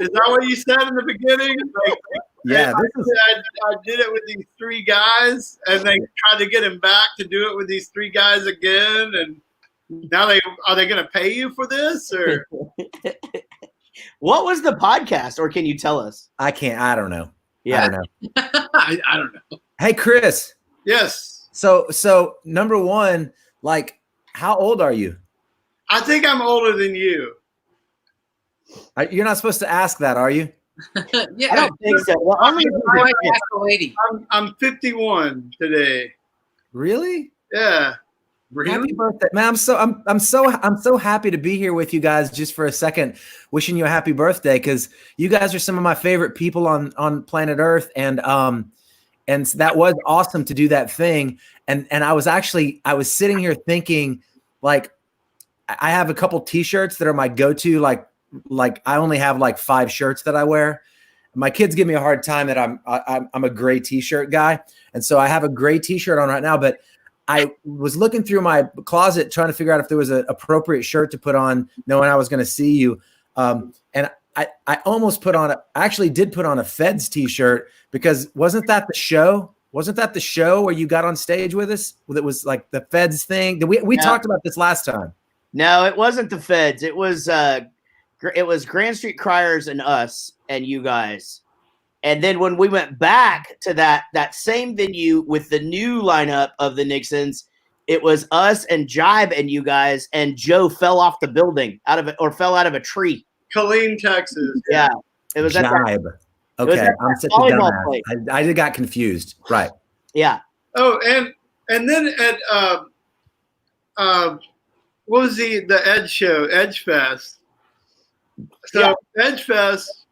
Is that what you said in the beginning? Like, Yeah, I, this is I did it with these three guys, and they tried to get him back to do it with these three guys again. And now are they going to pay you for this or? What was the podcast, or can you tell us? I don't know. Yeah. I don't know. I don't know. Hey, Chris. Yes, So number one, like, how old are you? I think I'm older than you. You're not supposed to ask that, are you? Yeah. I don't think so. Well, only I might ask the lady. I'm 51 today. Really? Yeah. Happy birthday, man! I'm so happy to be here with you guys just for a second, wishing you a happy birthday because you guys are some of my favorite people on planet Earth, and that was awesome to do that thing. And I was sitting here thinking, like, I have a couple T-shirts that are my go-to, like I only have like 5 shirts that I wear. My kids give me a hard time that I'm a gray T-shirt guy, and so I have a gray T-shirt on right now, but I was looking through my closet trying to figure out if there was an appropriate shirt to put on, knowing I was going to see you. And I almost I actually did put on a Feds T-shirt because wasn't that the show? Wasn't that the show where you got on stage with us? It was like the Feds thing. We talked about this last time. No, it wasn't the Feds. It was Grand Street Criers and us and you guys. And then when we went back to that same venue with the new lineup of the Nixons, it was us and Jibe and you guys, and Joe fell off the building fell out of a tree. Killeen, Texas. Yeah. It was at that, Jibe. Okay, at I'm such a volleyball dumbass. place. I got confused. Right. yeah. Oh, and then at what was the Edge show? Edge Fest. So Edge Fest,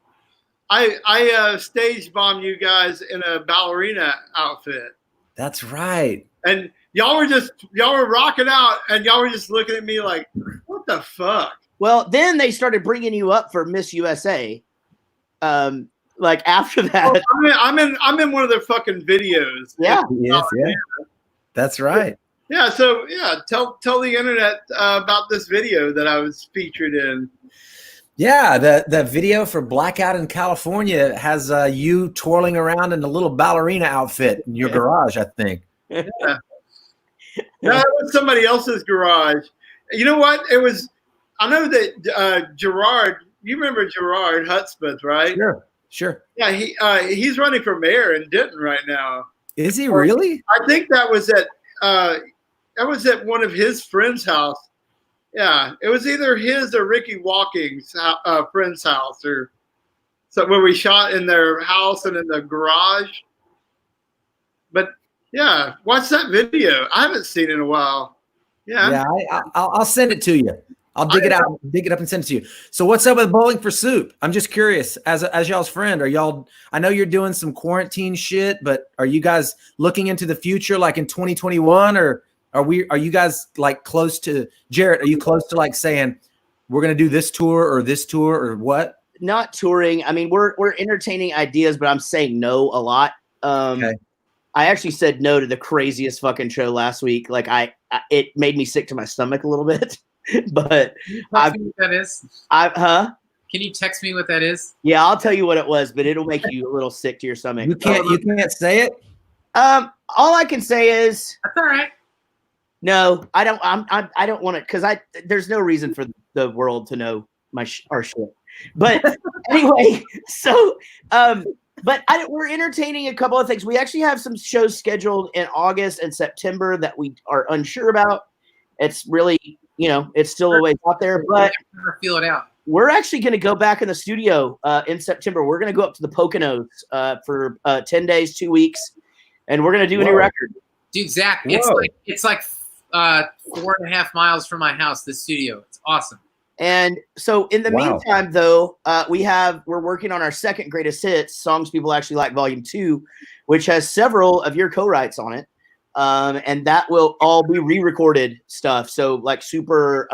I stage bombed you guys in a ballerina outfit, That's right. and y'all were rocking out, and y'all were just looking at me like, what the fuck? Well, then they started bringing you up for Miss USA. Like after that. I'm in one of their fucking videos. Yeah. Yes, yeah. That's right. Yeah. So yeah, tell the internet about this video that I was featured in. Yeah, the video for Blackout in California has you twirling around in a little ballerina outfit in your garage, I think. No, it was somebody else's garage. You know what? It was. I know that Gerard. You remember Gerard Hudspeth, right? Sure. Yeah, he's running for mayor in Denton right now. Is he really? I think that was at one of his friends' house. Yeah, it was either his or Ricky Walking's friend's house, or so where we shot in their house and in the garage. But yeah, watch that video. I haven't seen it in a while. Yeah, I'll send it to you. I'll dig it out, dig it up, and send it to you. So, what's up with Bowling for Soup? I'm just curious. As y'all's friend, are y'all? I know you're doing some quarantine shit, but are you guys looking into the future, like in 2021, or are you guys like close to Jarrett? Are you close to like saying we're gonna do this tour or what? Not touring. I mean, we're entertaining ideas, but I'm saying no a lot. Okay. I actually said no to the craziest fucking show last week. Like it made me sick to my stomach a little bit. But Text me what that is. Can you text me what that is? Yeah, I'll tell you what it was, but it'll make you a little sick to your stomach. You can't say it. All I can say is that's all right. No, I don't. I don't want it because there's no reason for the world to know our shit. But anyway, so but we're entertaining a couple of things. We actually have some shows scheduled in August and September that we are unsure about. It's really, it's still a ways out there, but feel it out. We're actually going to go back in the studio in September. We're going to go up to the Poconos for 10 days, 2 weeks, and we're going to do a new record. Dude, Zach, it's like 4.5 miles from my house, the studio. It's awesome. And so in the meantime, though, we're working on our second greatest hits, Songs People Actually Like Volume 2, which has several of your co-writes on it. And that will all be re-recorded stuff. So like super.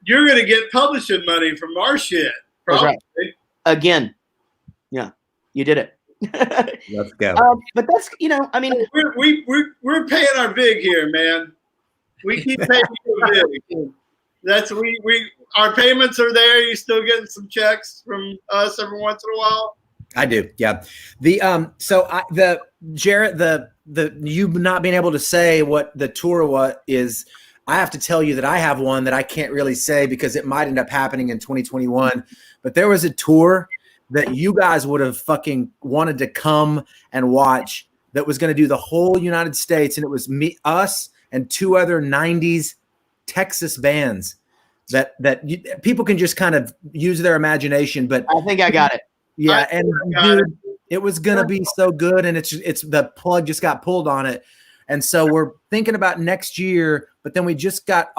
You're going to get publishing money from our shit. Probably. Right. Again. Yeah, you did it. Let's go. But that's, I mean, we're paying our big here, man. We keep paying you big. That's our payments are there. You still getting some checks from us every once in a while? I do. Yeah. Jarrett, the you not being able to say what the tour is, I have to tell you that I have one that I can't really say because it might end up happening in 2021. But there was a tour that you guys would have fucking wanted to come and watch that was going to do the whole United States, and it was us and two other 90s Texas bands that people can just kind of use their imagination. But I think I got it. Yeah, and dude, it was gonna be so good, and it's the plug just got pulled on it, and so we're thinking about next year. But then we just got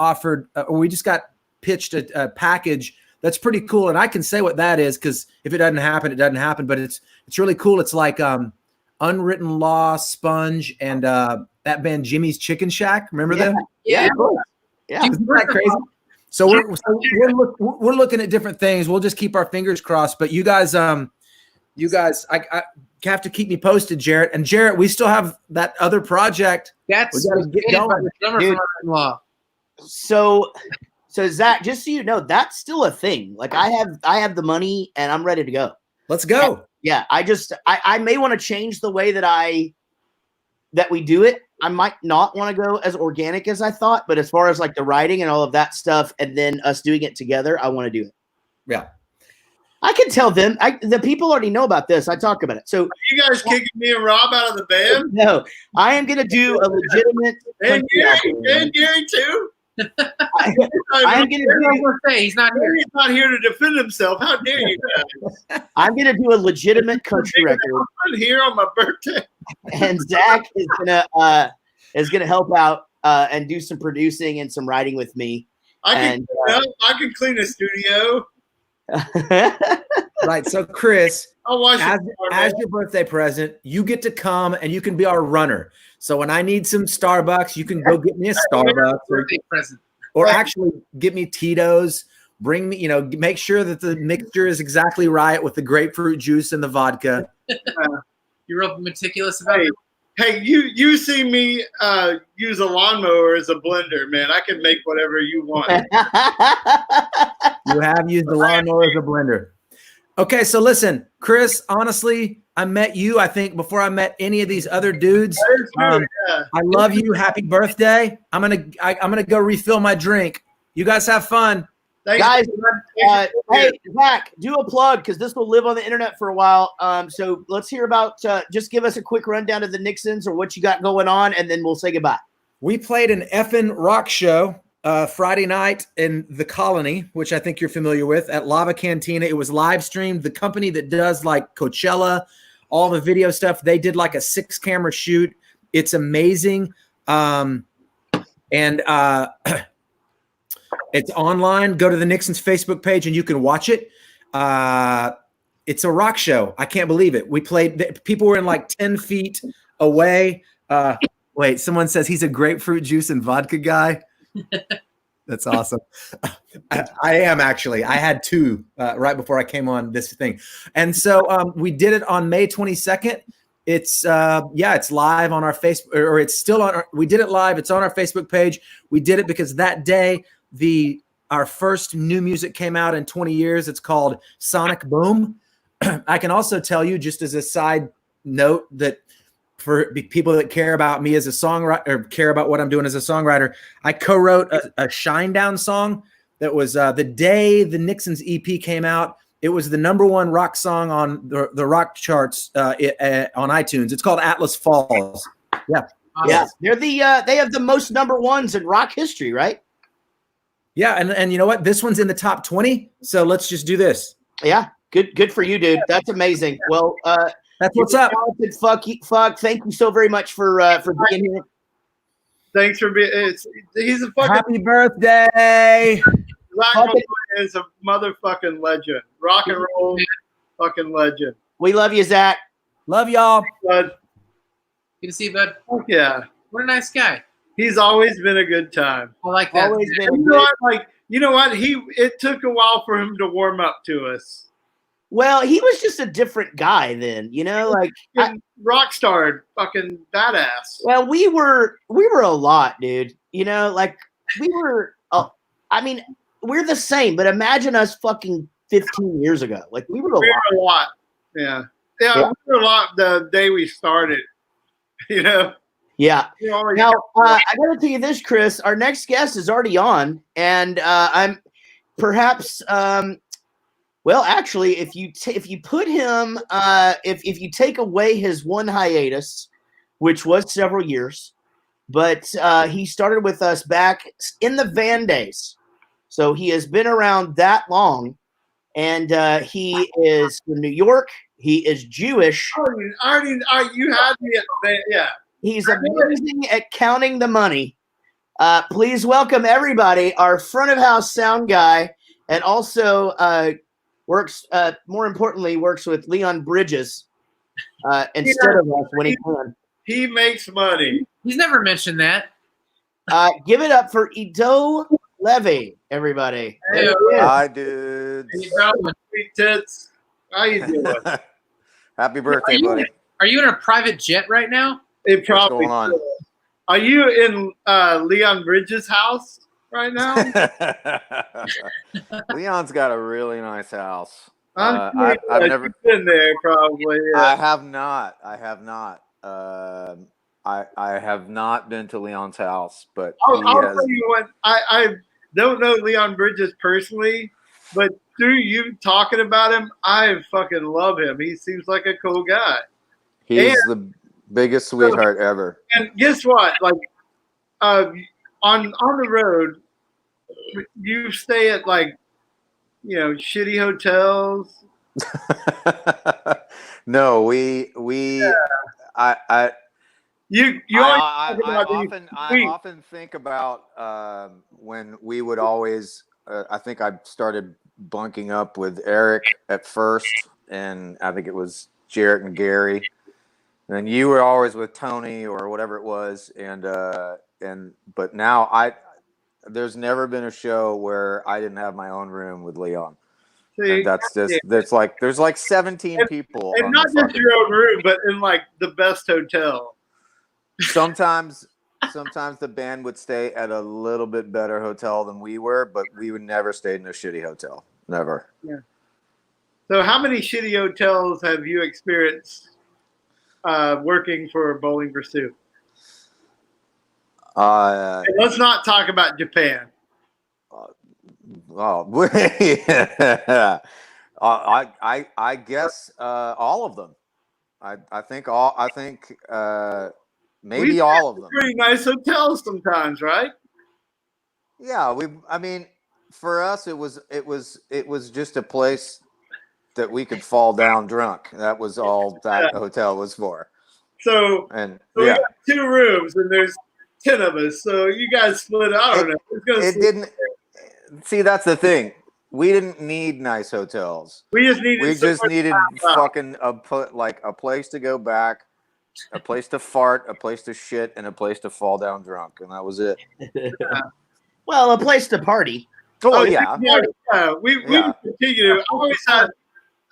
pitched a package that's pretty cool, and I can say what that is because if it doesn't happen, it doesn't happen. But it's really cool. It's like Unwritten Law, Sponge, and that band Jimmy's Chicken Shack. Remember them? Yeah. Yeah. Isn't that crazy? So we're looking at different things. We'll just keep our fingers crossed. But you guys, I have to keep me posted, Jarrett. And Jarrett, we still have that other project. That's we gotta get going. Dude. So Zach, just so you know, that's still a thing. Like I have the money and I'm ready to go. Let's go. And, yeah, I may want to change the way that we do it. I might not want to go as organic as I thought, but as far as like the writing and all of that stuff, and then us doing it together, I want to do it. Yeah. I can tell them. The people already know about this. I talk about it. So are you guys kicking me and Rob out of the band? No, I am going to do a legitimate. And Gary too. I am going to do. He's not here. He's not here to defend himself. How dare you guys? I'm going to do a legitimate country record. I'm here on my birthday. And Zach is gonna help out and do some producing and some writing with me. I can clean a studio. Right. So Chris, I'll watch as your birthday present, you get to come and you can be our runner. So when I need some Starbucks, you can go get me a Starbucks Birthday present. or actually get me Tito's. Bring me, make sure that the mixture is exactly right with the grapefruit juice and the vodka. You're real meticulous about it. Hey, you see me use a lawnmower as a blender, man. I can make whatever you want. You have used the lawnmower as a blender. Okay, so listen, Chris, honestly, I met you, I think, before I met any of these other dudes. That is true, yeah. I love you. Happy birthday. I'm gonna go refill my drink. You guys have fun. Thanks, Guys, man. hey, Zach, do a plug because this will live on the internet for a while. So let's hear about, just give us a quick rundown of the Nixons or what you got going on, and then we'll say goodbye. We played an effing rock show Friday night in the Colony, which I think you're familiar with, at Lava Cantina. It was live streamed. The company that does like Coachella, all the video stuff, they did like a 6-camera shoot. It's amazing. It's online. Go to the Nixons Facebook page and you can watch it. It's a rock show. I can't believe it. We played, people were in like 10 feet away. Wait, someone says he's a grapefruit juice and vodka guy. That's awesome. I am actually. I had 2 right before I came on this thing. And so we did it on May 22nd. It's it's live on our Facebook, or it's still on we did it live. It's on our Facebook page. We did it because that day our first new music came out in 20 years. It's called Sonic Boom. I can also tell you, just as a side note, that for people that care about me as a songwriter or care about what I'm doing as a songwriter, I co-wrote a Shinedown song that was the day the Nixons EP came out. It was the #1 rock song on the rock charts on iTunes. It's called Atlas Falls. Yeah. Yeah, they're they have the most #1s in rock history, right? Yeah, and you know what? This one's in the top 20. So let's just do this. Yeah, good for you, dude. That's amazing. Well, that's what's up. Fuck. Thank you so very much for being here. Thanks for being. He's a fucking happy birthday. Zach is a motherfucking legend. Rock and roll, fucking legend. We love you, Zach. Love y'all. Bud. Good to see you, bud. Fuck yeah. What a nice guy. He's always been a good time. I like that. Always been. You know what? It took a while for him to warm up to us. Well, he was just a different guy then, like rock star, fucking badass. Well, we were a lot, dude. We were. I mean, we're the same, but imagine us fucking 15 years ago. Like we were a lot. Yeah. We were a lot the day we started. Yeah. Now, I got to tell you this, Chris. Our next guest is already on, and I'm perhaps. Well, actually, if you put him, if you take away his one hiatus, which was several years, but he started with us back in the Van days, so he has been around that long, and he is from New York. He is Jewish. You had me at yeah. He's amazing at counting the money. Please welcome everybody, our front of house sound guy, and also works with Leon Bridges instead of us when he can. He makes money. He's never mentioned that. Give it up for Ido Levy, everybody. Hey, hi, dudes. Sweet tits. How you doing? Happy birthday, buddy. Are you in a private jet right now? It probably. What's going on? Are you in Leon Bridges' house right now? Leon's got a really nice house. I've never been there, probably. Yeah. I have not. I have not been to Leon's house, but I'll tell you what. I don't know Leon Bridges personally, but through you talking about him, I fucking love him. He seems like a cool guy. He's the biggest sweetheart ever. And guess what? Like, on the road, you stay at shitty hotels. No, I often think about when we would always. I think I started bunking up with Eric at first, and I think it was Jarrett and Gary. And then you were always with Tony or whatever it was, but now there's never been a show where I didn't have my own room with Leon. See, and there's like 17 people. And not just your own room, but in like the best hotel. sometimes the band would stay at a little bit better hotel than we were, but we would never stay in a shitty hotel. Never. So how many shitty hotels have you experienced working for Bowling for Soup? And let's not talk about Japan. Oh, I guess all of them. I think maybe all of them. Pretty nice hotels sometimes, right? Yeah, I mean, for us, it was just a place that we could fall down drunk. That was all that hotel was for. So we yeah, got 2 rooms, and there's 10 of us. So you guys split. I don't know. it didn't. See, that's the thing. We didn't need nice hotels. We just needed fucking a place to go back, a place to fart, a place to shit, and a place to fall down drunk, and that was it. Well, a place to party. Oh yeah. We continue. I always had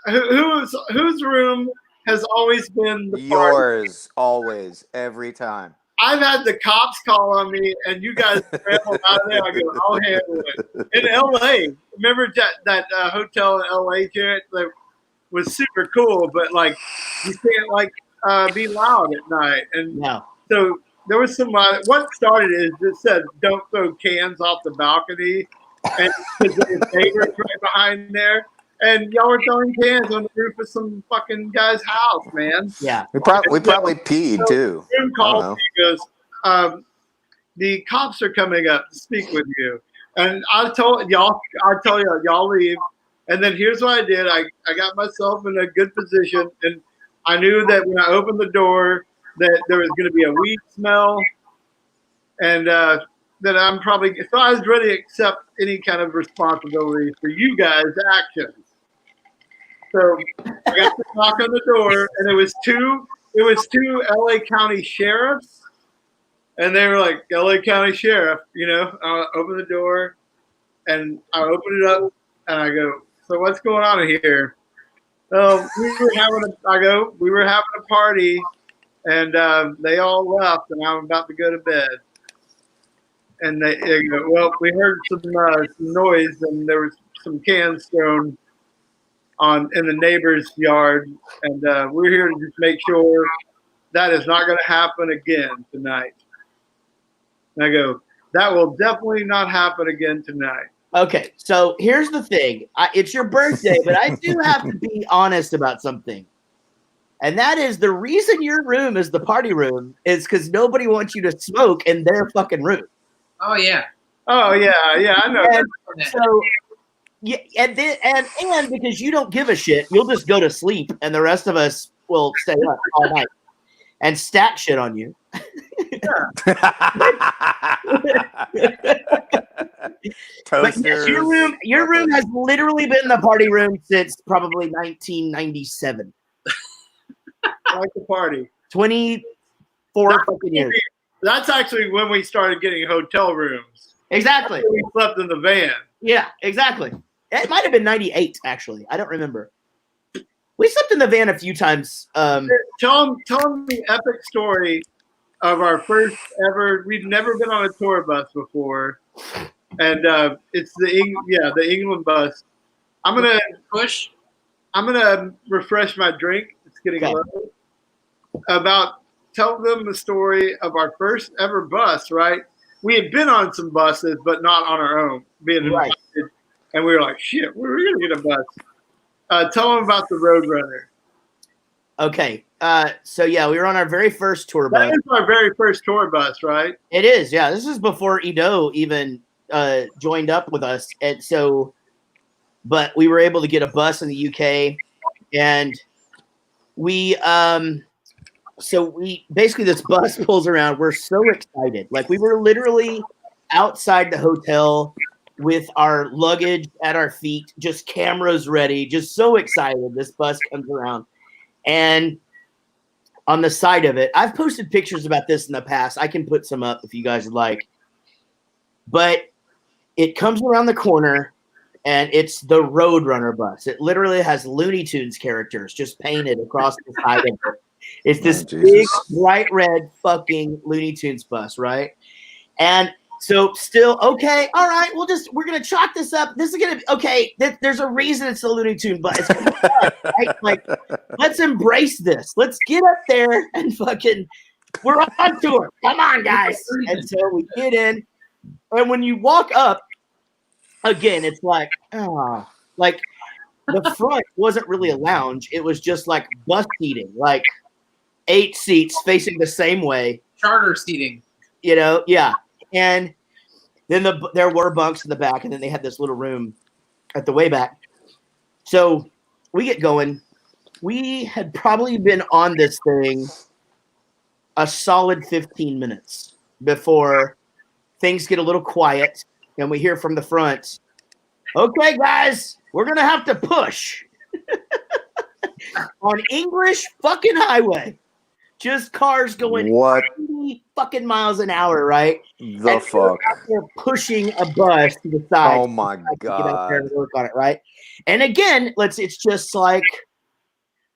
whose room has always been the party? Yours, always, every time. I've had the cops call on me, and you guys travel out of there. I go, I'll handle it. In L.A., remember that hotel in L.A., Jarrett, that was super cool, but like you can't be loud at night. And so there was somebody. What started is it said, "Don't throw cans off the balcony," and there's neighbors right behind there. And y'all were throwing cans on the roof of some fucking guy's house, man. Yeah. We probably peed too. Jim called me and goes, the cops are coming up to speak with you. And I told y'all leave. And then here's what I did. I got myself in a good position, and I knew that when I opened the door that there was going to be a weed smell, and that I'm probably, so I was ready to accept any kind of responsibility for you guys' actions. So I got to knock on the door, and it was two LA County sheriffs, and they were like, LA County Sheriff, I opened the door, and I opened it up, and I go, so what's going on here? Oh, we were having a party, and they all left, and I'm about to go to bed. And they go, well, we heard some noise, and there was some cans thrown in the neighbor's yard, and we're here to just make sure that is not going to happen again tonight. And I go, that will definitely not happen again tonight. Okay, so here's the thing. It's your birthday, but I do have to be honest about something. And that is the reason your room is the party room is because nobody wants you to smoke in their fucking room. Oh, yeah. Oh, yeah, I know. And so, yeah, and because you don't give a shit, you'll just go to sleep, and the rest of us will stay up all night and stack shit on you. But yes, your room has literally been the party room since probably 1997. I like the party. 24 fucking years. That's actually when we started getting hotel rooms. Exactly. We slept in the van. Yeah, exactly. It might have been 98, actually. I don't remember. We slept in the van a few times. Tell them the epic story of our first ever. We've never been on a tour bus before, and it's the England bus. I'm gonna refresh my drink. It's getting low. Tell them the story of our first ever bus. Right, we had been on some buses, but not on our own. Being invited, and we were like, "Shit, we're gonna get a bus." Tell them about the Roadrunner. Okay. So yeah, we were on our very first tour bus. That is our very first tour bus, right? It is, yeah. This is before Ido even joined up with us. And so, but we were able to get a bus in the UK, and we basically this bus pulls around. We're so excited. Like we were literally outside the hotel with our luggage at our feet, just cameras ready, just so excited. This bus comes around, and on the side of it, I've posted pictures about this in the past. I can put some up if you guys would like. But it comes around the corner, and it's the Roadrunner bus. It literally has Looney Tunes characters just painted across the side of it. It's this Oh, big, Jesus. bright red fucking Looney Tunes bus, right? And so still, okay, all right, we're going to chalk this up. This is going to be, okay, there's a reason it's the Looney Tune bus. It's gonna be fun, right? Like, let's embrace this. Let's get up there and fucking, we're on tour. Come on, guys. And so we get in. And when you walk up, again, it's like, like the front wasn't really a lounge. It was just like bus seating, like 8 seats facing the same way. Charter seating. You know, yeah. And then there were bunks in the back, and then they had this little room at the way back. So we get going. We had probably been on this thing a solid 15 minutes before things get a little quiet, and we hear from the front, okay, guys, we're going to have to push on English fucking highway. Just cars going What 80 fucking miles an hour, right? the And fuck? they're pushing a bus to the side. Oh my to get out there god! and work on it, right? And again, it's just like,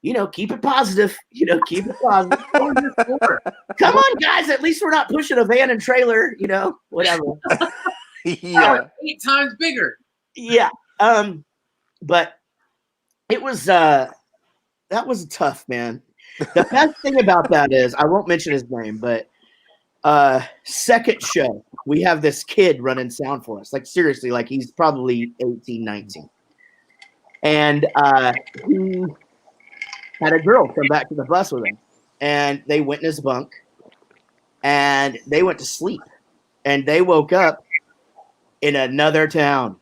you know, keep it positive. You know, keep it positive. Come on, guys. At least we're not pushing a van and trailer. You know, whatever. Yeah. 8 times bigger. Yeah. But it was that was tough, man. The best thing about that is I won't mention his name, but second show we have this kid running sound for us. Like seriously, like he's probably 18, 19. And he had a girl come back to the bus with him, and they went in his bunk and they went to sleep, and they woke up in another town.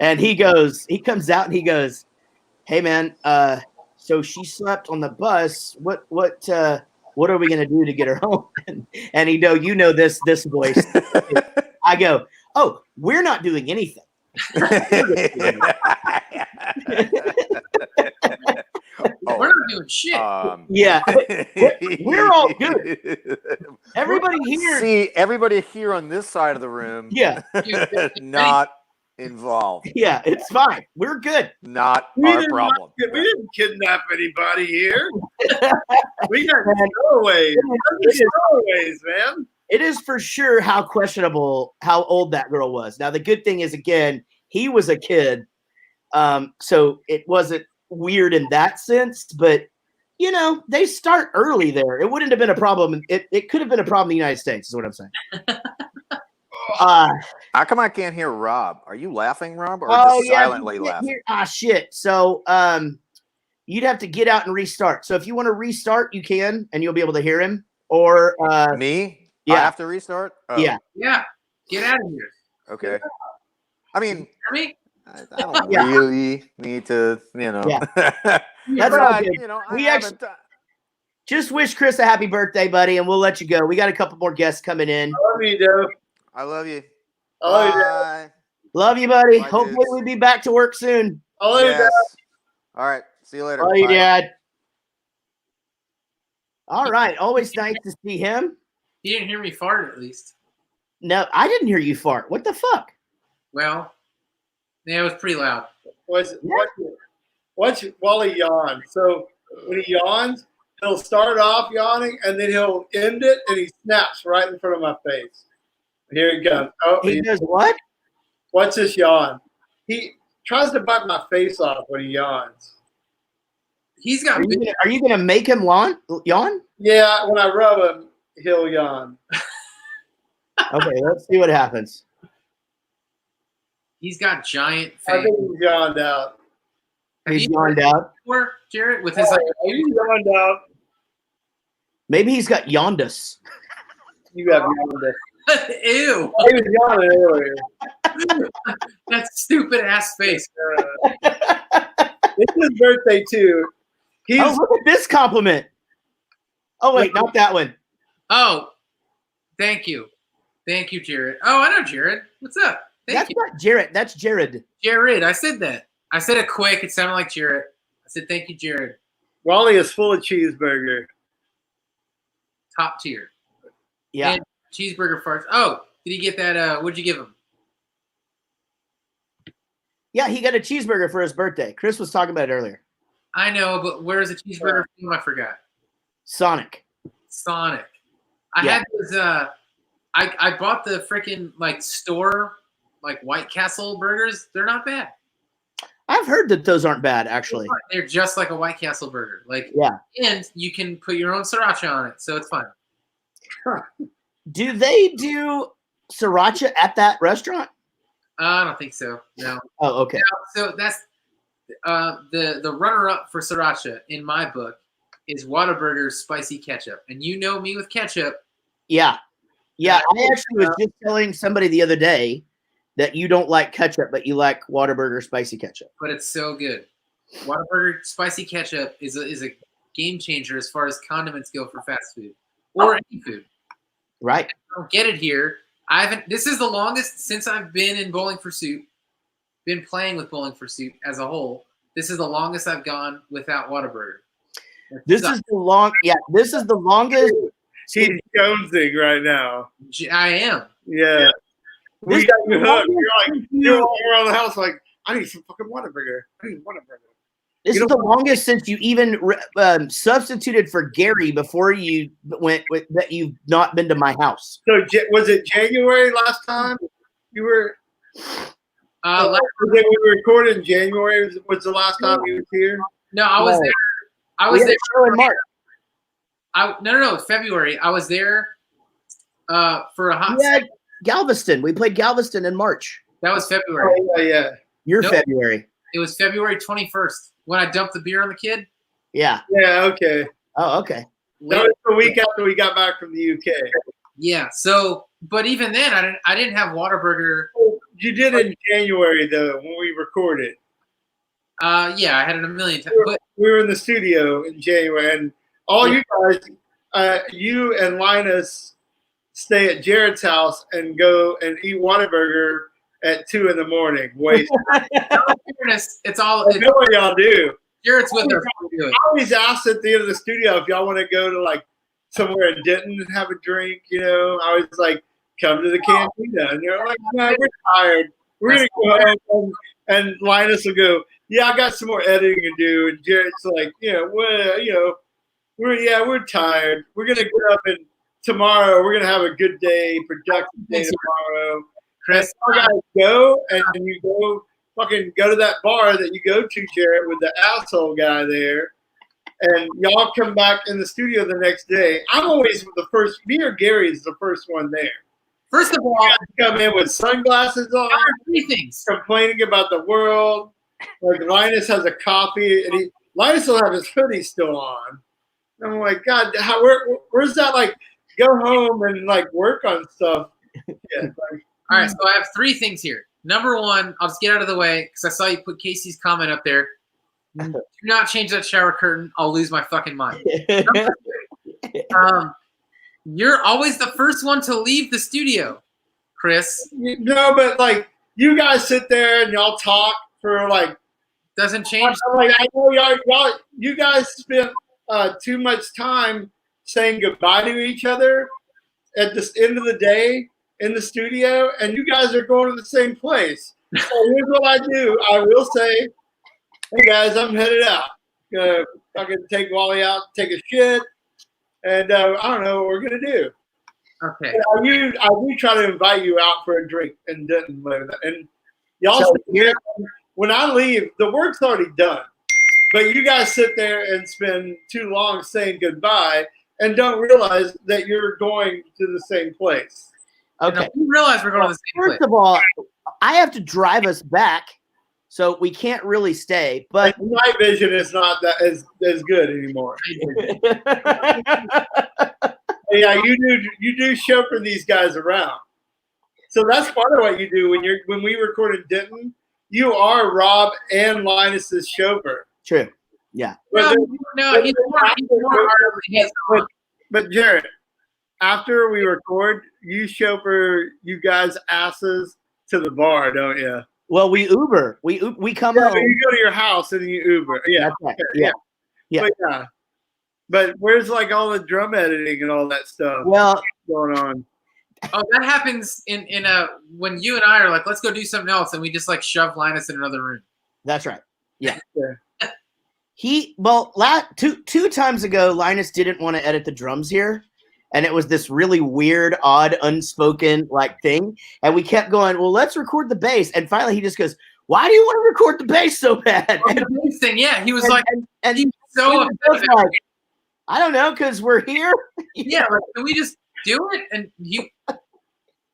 And he comes out and he goes, hey man, so she slept on the bus. What are we gonna do to get her home? And he you know this voice. I go, oh, we're not doing anything. We're not doing shit. Yeah, we're all good. Everybody here. See, everybody here on this side of the room. Yeah, not involved. Yeah, it's fine. We're good. Not We our didn't problem. We didn't kidnap anybody here. We got stowaways. Man. It is for sure how questionable how old that girl was. Now the good thing is, again, he was a kid, so it wasn't weird in that sense. But you know, they start early there. It wouldn't have been a problem. It could have been a problem in the United States, is what I'm saying. How come I can't hear Rob? Are you laughing, Rob, or just silently laughing? Shit. So you'd have to get out and restart. So if you want to restart, you can, and you'll be able to hear him. Or me? Yeah. I have to restart? Oh. Yeah. Yeah. Get out of here. Okay. I mean, Me? I don't really need to, you know. Yeah. That's all good. You know, We actually just wish Chris a happy birthday, buddy, and we'll let you go. We got a couple more guests coming in. I love you, Dave. I love you. I love you, Bye. Love you, buddy. Bye, Hopefully dudes. we'll be back to work soon. I love you, Yes. All right. See you later. Love you, Bye. Dad. All right. Always nice to see him. He didn't hear me fart, at least. No, I didn't hear you fart. What the fuck? Well, yeah, it was pretty loud. Watch Wally yawn. So when he yawns, he'll start off yawning and then he'll end it and he snaps right in front of my face. Here it comes. Oh, He does what? Watch this yawn. He tries to bite my face off when he yawns. He's got. Are you gonna make him yawn? Yeah, when I rub him, he'll yawn. Okay, let's see what happens. He's got giant I face. think he's yawned out. He's yawned out. Before, Jarrett, with his He's yawned out. Maybe he's got yondus. You have yawned out. Ew. He was yawning earlier. That stupid ass face. It's his birthday too. He's Oh, look at this compliment. Oh wait, not that one. Oh, thank you. Thank you, Jared. Oh, I know Jared. What's up? Thank That's you. not Jared. That's Jared. Jared, I said that. I said it quick. It sounded like Jared. I said, thank you, Jared. Wally is full of cheeseburger. Top tier. Yeah. And cheeseburger farts. Oh, did he get that? What'd you give him? Yeah, he got a cheeseburger for his birthday. Chris was talking about it earlier. I know, but where's the cheeseburger from? I forgot. Sonic. Sonic. I Yeah. had those. I bought the freaking like store like White Castle burgers. They're not bad. I've heard that those aren't bad, actually. They're just like a White Castle burger. Like, Yeah. and you can put your own sriracha on it, so it's fine. Do they do sriracha at that restaurant? I don't think so. No. Oh, okay. So that's the runner-up for sriracha in my book is Whataburger's spicy ketchup, and you know me with ketchup. Yeah. Yeah, I actually was just telling somebody the other day that you don't like ketchup, but you like Whataburger spicy ketchup. But it's so good. Whataburger spicy ketchup is a game changer as far as condiments go for fast food or any food. Right. I don't get it here. I haven't. This is the longest since I've been in Bowling for Soup. Been playing with Bowling for Soup as a whole. This is the longest I've gone without Whataburger. This is the longest. He's jonesing right now. I am. Yeah. We got you hooked. You're all around the house like, I need some fucking Whataburger. I need Whataburger. This is the longest since you even substituted for Gary before you went with that. You've not been to my house. So was it January last time you were? Was it we recorded in January? Was the last time you was here? No, I was there. I was We had there a show in March. No, February. I was there for a hot. Yeah, Galveston. We played Galveston in March. That was February. Oh, yeah. Your Nope. February. It was February 21st when I dumped the beer on the kid. Yeah. Yeah. Okay. Oh, okay. That was the week after we got back from the UK. Yeah. So, but even then, I didn't have Whataburger. You did in January though when we recorded. Yeah, I had it a million times. But We were in the studio in January, and all you guys, you and Linus, stay at Jared's house and go and eat Whataburger at 2 in the morning. Wait, it's all. I know what y'all do. Jared's with us. I always ask at the end of the studio if y'all want to go to like somewhere in Denton and have a drink. You know, I was like, come to the Cantina, and you're like, no, we're tired. We're gonna go home. And Linus will go, yeah, I got some more editing to do. And Jared's like, we're tired. We're gonna get up and tomorrow we're gonna have a good day, productive day tomorrow. Chris, you guys go and you go fucking go to that bar that you go to, Jared, with the asshole guy there. And y'all come back in the studio the next day. I'm always the first. Me or Gary is the first one there. First of all, you guys come in with sunglasses on, three things, complaining about the world. Like Linus has a coffee, and Linus will have his hoodie still on. And I'm like, God, where's that? Like, go home and like work on stuff. Yeah. Like, all right, so I have three things here. Number one, I'll just get out of the way because I saw you put Casey's comment up there. Do not change that shower curtain. I'll lose my fucking mind. You're always the first one to leave the studio, Chris. No, but like you guys sit there and y'all talk for like doesn't change. Like I know y'all you guys spent too much time saying goodbye to each other at the end of the day in the studio, and you guys are going to the same place. So here's what I do. I will say, hey guys, I'm headed out. Gonna fucking take Wally out, take a shit, and I don't know what we're gonna do. Okay. I do try to invite you out for a drink and didn't live that. And y'all, when I leave, the work's already done. But you guys sit there and spend too long saying goodbye and don't realize that you're going to the same place. Okay. You realize we're going to the same place. First of all, I have to drive us back, so we can't really stay. But night vision is not that as good anymore. Yeah, you do chauffeur these guys around. So that's part of what you do when we recorded Denton. You are Rob and Linus's chauffeur. True. Yeah. But Jared, after we record, you chauffeur you guys asses to the bar, don't you? Well, we Uber. We come home. You go to your house and you Uber. Yeah. That's right. Yeah. But where's like all the drum editing and all that stuff? Well, going on. Oh, that happens in when you and I are like, let's go do something else, and we just like shove Linus in another room. That's right. Yeah. Two times ago, Linus didn't want to edit the drums here. And it was this really weird, odd, unspoken like thing. And we kept going, well, let's record the bass. And finally he just goes, why do you want to record the bass so bad? Oh, the bass thing, yeah. He was like, and he was so he was upset. like, I don't know, because we're here. Yeah, like, can we just do it? And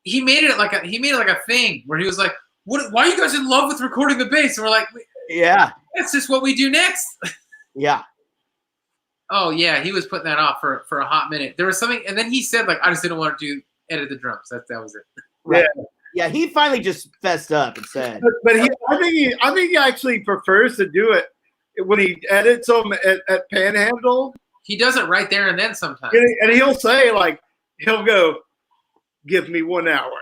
he made it like a thing where he was like, "What? Why are you guys in love with recording the bass?" And we're like, Yeah. "That's just what we do next." Yeah. Oh yeah, he was putting that off for a hot minute. There was something, and then he said like, "I just didn't want to edit the drums." That was it. Right. Yeah, he finally just fessed up and said. But I think he actually prefers to do it when he edits them at Panhandle. He does it right there and then sometimes. And he'll say, like, he'll go, give me 1 hour.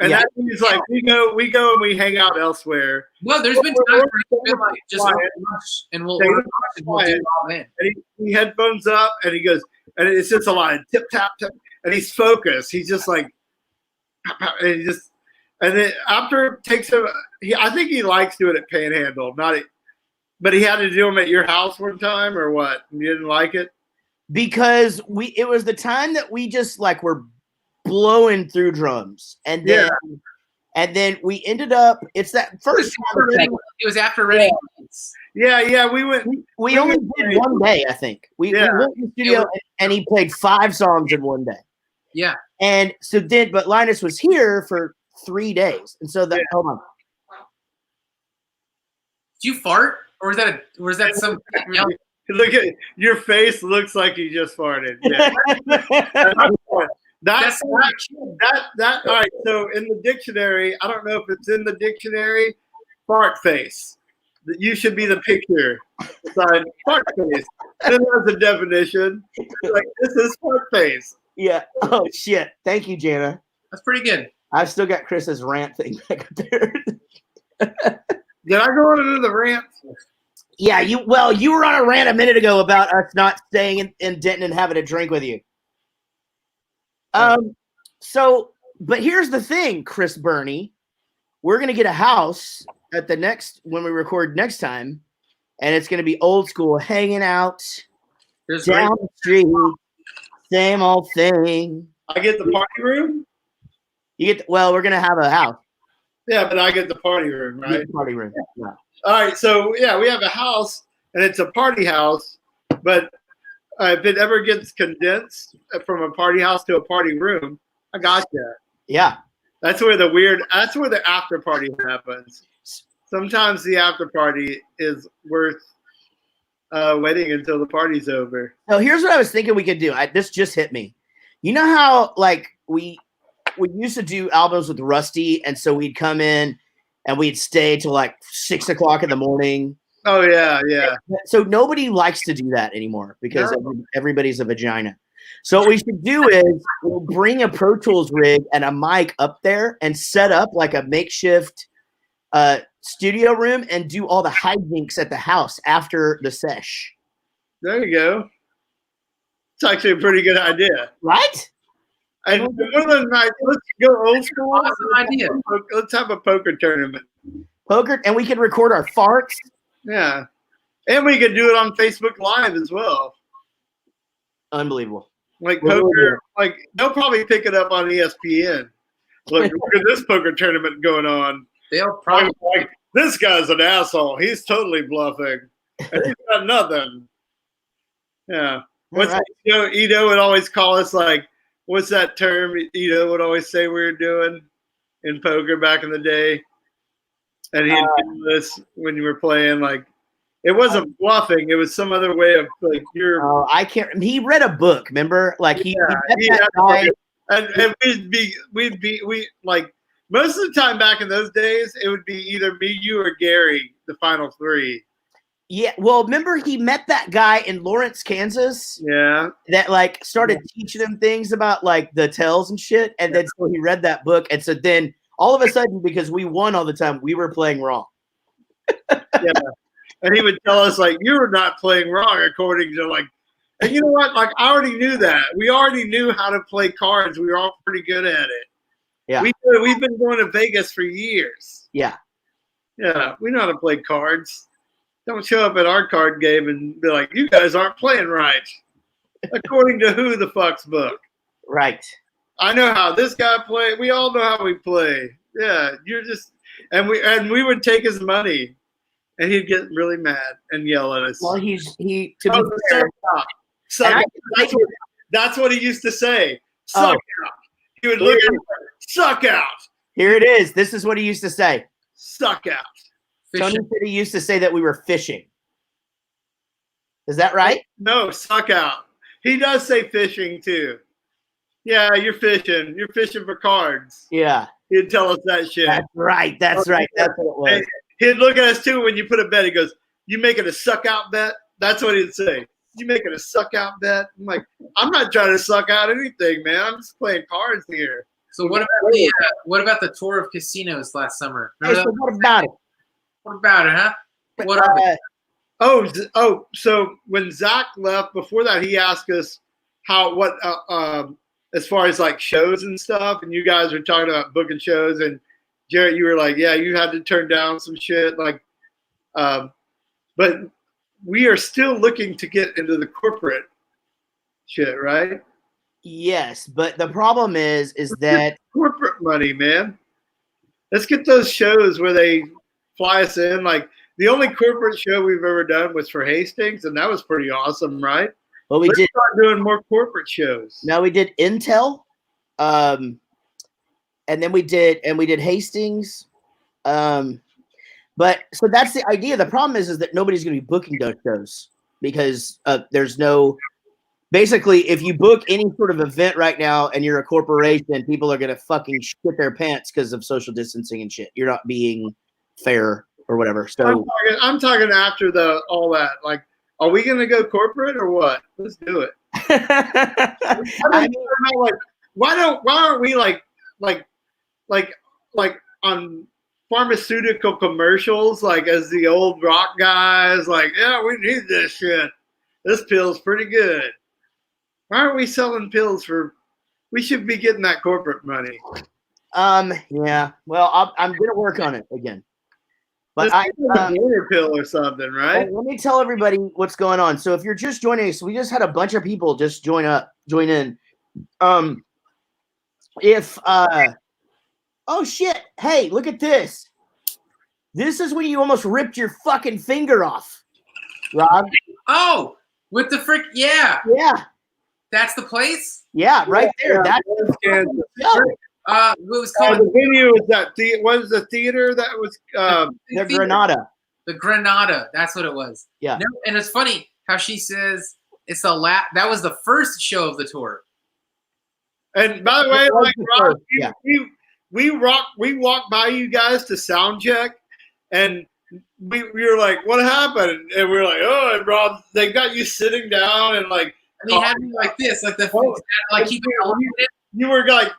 And Yeah. that means, like, we go and we hang out elsewhere. No, there's been times where he's been like, just rush, and we'll do it all in. And he headphones up, and he goes, and it's just a lot of tip, tap, tap. And he's focused. He's just like, and then after it takes him, I think he likes doing it Panhandle. But he had to do them at your house one time, or what? You didn't like it? Because it was the time that we just like were blowing through drums, and then we ended up. It's that first time. It was after Reading. Yeah, we went. We only did one day, I think. We went to the studio and he played 5 songs in one day. Yeah, and so but Linus was here for 3 days, and so hold on. Did you fart, or was that some? Look at your face. Looks like you just farted. Yeah. That. All right. So in the dictionary, I don't know if it's in the dictionary. Fart face. You should be the picture beside fart face. Then there's a definition. Like, this is fart face. Yeah. Oh shit. Thank you, Jana. That's pretty good. I've still got Chris's rant thing back up there. Did I go into the rant? Yeah, you were on a rant a minute ago about us not staying in Denton and having a drink with you. But here's the thing, Chris Burney. We're gonna get a house at when we record next time, and it's gonna be old school, hanging out down the street, same old thing. I get the party room. We're gonna have a house. Yeah, but I get the party room, You get right? the party room. Yeah. All right, so yeah, we have a house, and it's a party house. But if it ever gets condensed from a party house to a party room, I got you. Yeah, that's where the after party happens. Sometimes the after party is worth waiting until the party's over. So here's what I was thinking we could do. This just hit me. You know how like we used to do albums with Rusty, and so we'd come in and we'd stay till like 6 o'clock in the morning. Oh yeah. So nobody likes to do that anymore because everybody's a vagina. So what we should do is we'll bring a Pro Tools rig and a mic up there and set up like a makeshift studio room and do all the hijinks at the house after the sesh. There you go. It's actually a pretty good idea, right? And one of those nights, let's go old school. Awesome idea. Let's have a poker tournament. And we can record our farts. Yeah, and we could do it on Facebook Live as well. Unbelievable. Like poker, like they'll probably pick it up on ESPN. Look at this poker tournament going on. They'll probably like this guy's an asshole. He's totally bluffing. And he's got nothing. Yeah. What's Ito would always call us like, what's that term Ito would always say we were doing in poker back in the day? And he'd do this when you were playing, like, it wasn't bluffing. It was some other way of like you're. I can't. He read a book. Remember, like he and we'd be like most of the time back in those days, it would be either me, you, or Gary, the final 3. Yeah. Well, remember he met that guy in Lawrence, Kansas. Yeah. That like started teaching him things about like the tells and shit, and then so he read that book, and so then all of a sudden, because we won all the time, we were playing wrong. Yeah. And he would tell us, like, you were not playing wrong according to, like, and you know what? Like, I already knew that. We already knew how to play cards. We were all pretty good at it. Yeah. We've been going to Vegas for years. Yeah. Yeah. We know how to play cards. Don't show up at our card game and be like, you guys aren't playing right. According to who the fuck's book. Right. I know how this guy play. We all know how we play. Yeah, you're just and we would take his money, and he'd get really mad and yell at us. Well, he to be Oh, fair, suck and out. That's what he used to say. Suck out. He would look at me, suck out. here it is. This is what he used to say. Suck out. Tony Fishing. said he used to say that we were fishing. Is that right? No, suck out. He does say fishing too. Yeah, you're fishing. You're fishing for cards. Yeah. He'd tell us that shit. That's right. That's right. That's what it was. He'd look at us too when you put a bet. He goes, "You making a suck out bet?" That's what he'd say. You making a suck out bet? I'm like, I'm not trying to suck out anything, man. I'm just playing cards here. So what about the tour of casinos last summer? Hey, Remember so that? what about it? What about it, huh? What of it? So when Zach left, before that, he asked us as far as like shows and stuff, and you guys were talking about booking shows, and Jarrett, you were like, yeah, you had to turn down some shit, like, but we are still looking to get into the corporate shit, right? Yes, but the problem is that Corporate money, man. Let's get those shows where they fly us in. Like the only corporate show we've ever done was for Hastings, and that was pretty awesome, right? well, we Let's did. start doing more corporate shows. No, we did Intel, and then we did Hastings, but so that's the idea. The problem is that nobody's going to be booking those shows because there's no. Basically, if you book any sort of event right now and you're a corporation, people are going to fucking shit their pants because of social distancing and shit. You're not being fair or whatever. So I'm talking after all that. Like, are we going to go corporate or what? Let's do it. I mean, Like, why aren't we like on pharmaceutical commercials, like as the old rock guys, like, yeah, we need this shit. This pill's pretty good. Why aren't we selling pills we should be getting that corporate money. yeah. Well, I'm going to work on it again. But Just a winter pill or something, right? let me tell everybody what's going on. So if you're just joining us, we just had a bunch of people just join in. Oh shit. Hey, look at this. This is when you almost ripped your fucking finger off, Rob. Oh, with the frick, yeah, Yeah. that's the place. Yeah, right there. Yeah, That's Kansas. What was called The venue is that what is the theater that was the Granada. The Granada. That's what it was. Yeah. No, and it's funny how she says it's that was the first show of the tour. and by the way, It was like the Rob, first, yeah. we walked by you guys to sound check, and we were like, what happened? And we were like, oh, and Rob, they got you sitting down and like And he had me like this, like the like he you were like,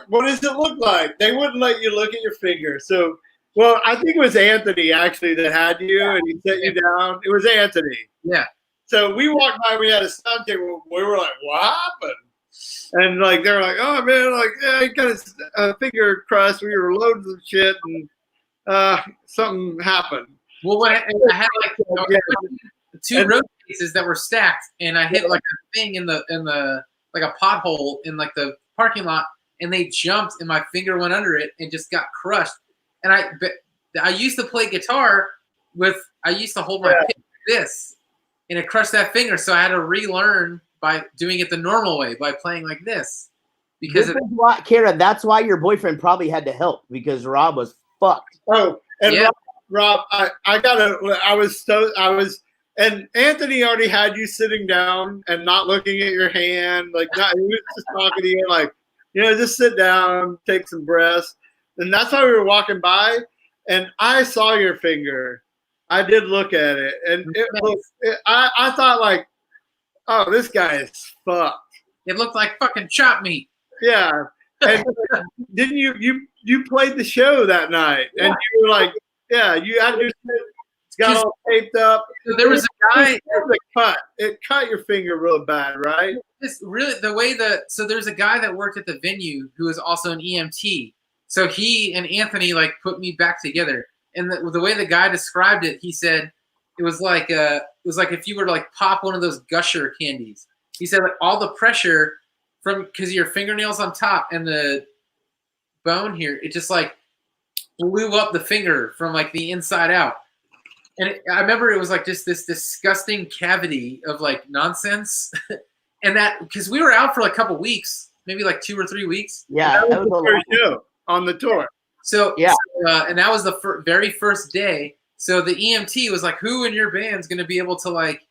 what does it look like? They wouldn't let you look at your finger. So, well, I think it was Anthony actually that had you, and he set you down. It was Anthony. Yeah. So we walked by, we had a sound check. We were like, what happened? And like, they're like, oh man, like, yeah, he got his finger crushed. We were loading some shit, and something happened. Well, what I had like two road cases that were stacked, and I hit like a thing in the like a pothole in like the parking lot, and they jumped, and my finger went under it and just got crushed. And I used to play guitar I used to hold my pick like this, and it crushed that finger, so I had to relearn by doing it the normal way by playing like this. Because This is why, Kara, that's why your boyfriend probably had to help because Rob was fucked. Oh, and Yeah. Rob, and Anthony already had you sitting down and not looking at your hand. Like, he was just talking to you, like, just sit down, take some breaths. And that's why we were walking by, and I saw your finger. I did look at it, and I thought, like, oh, this guy is fucked. it looked like fucking chop meat. Yeah. And didn't you played the show that night, and you were like, yeah, you had your it's got all taped up. So there was a guy. It cut your finger real bad, right? This really so there's a guy that worked at the venue who is also an EMT. So he and Anthony like put me back together. And the way the guy described it, he said, it was like if you were to like pop one of those Gusher candies. He said like all the pressure from because your fingernails on top and the bone here, it just like blew up the finger from like the inside out. And I remember it was like just this disgusting cavity of like nonsense. And that because we were out for like a couple weeks, maybe like 2 or 3 weeks. Yeah, That that was was the a first show on the tour. So Yeah. and that was the very first day. So the EMT was like, "Who in your band's going to be able to like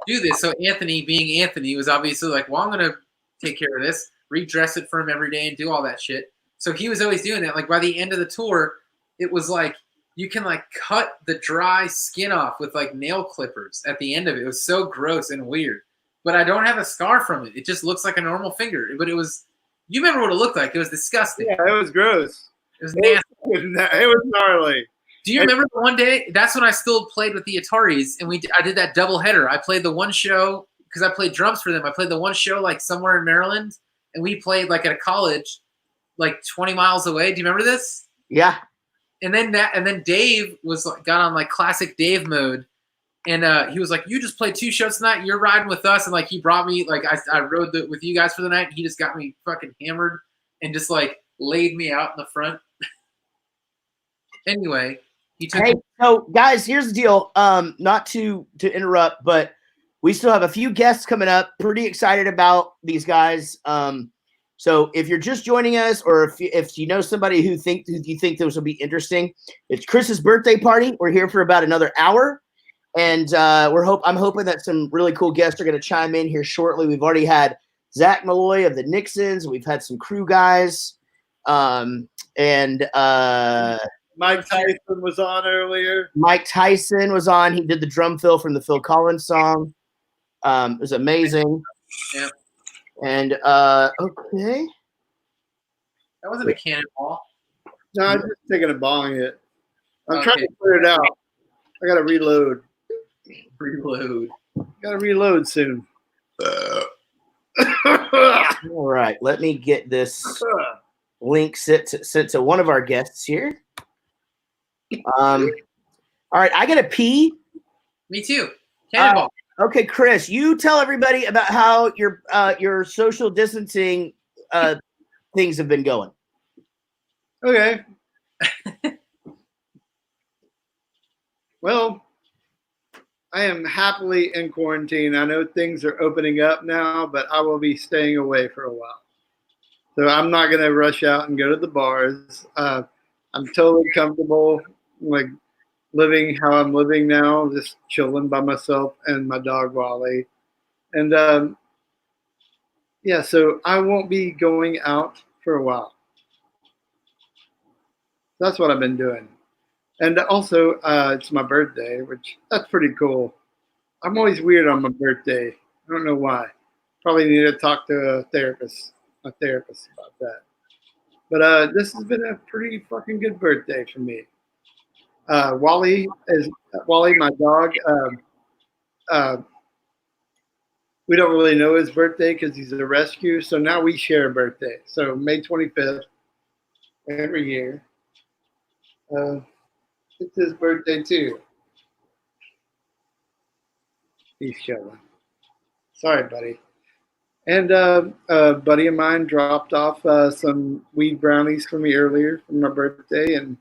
do this?" So Anthony, being Anthony, was obviously like, "Well, I'm going to take care of this, redress it for him every day, and do all that shit." So he was always doing that. Like by the end of the tour, it was like you can like cut the dry skin off with like nail clippers at the end of it. It was so gross and weird. But I don't have a scar from it. It just looks like a normal finger. But it was. You remember what it looked like? It was disgusting. Yeah, it was gross. It was nasty. It was gnarly. Do you remember the one day? That's when I still played with the Ataris, and I did that double header. I played the one show because I played drums for them. I played the one show like somewhere in Maryland, and we played like at a college, like 20 miles away. Do you remember this? Yeah. And then Dave got on like classic Dave mode, and he was like, "You just played 2 shows tonight. You're riding with us." And like he brought me like I rode with you guys for the night. And he just got me fucking hammered and just like laid me out in the front. Anyway. Hey, so guys, here's the deal. Not to interrupt, but we still have a few guests coming up. Pretty excited about these guys. So if you're just joining us, or if you know somebody who you think this will be interesting, it's Chris's birthday party. We're here for about another hour, and I'm hoping that some really cool guests are going to chime in here shortly. We've already had Zach Malloy of the Nixons. We've had some crew guys, and Mike Tyson was on earlier. Mike Tyson was on. He did the drum fill from the Phil Collins song. It was amazing. Yeah. And okay. That wasn't a cannonball. No, I'm just taking a bong hit. I'm trying to clear it out. I got to reload. Got to reload soon. All right. Let me get this link sent to one of our guests here. All right, I gotta pee. Me too. Cannonball. Okay, Chris, you tell everybody about how your social distancing things have been going. Okay. Well, I am happily in quarantine. I know things are opening up now, but I will be staying away for a while. So I'm not going to rush out and go to the bars. I'm totally comfortable, like living how I'm living now, just chilling by myself and my dog Wally. And yeah, so I won't be going out for a while. That's what I've been doing. And also, it's my birthday, which that's pretty cool. I'm always weird on my birthday. I don't know why. Probably need to talk to a therapist about that. But this has been a pretty fucking good birthday for me. Wally, my dog. We don't really know his birthday because he's a rescue. So now we share a birthday. So May 25th every year. It's his birthday too. He's chilling. Sorry, buddy. And a buddy of mine dropped off some weed brownies for me earlier for my birthday, and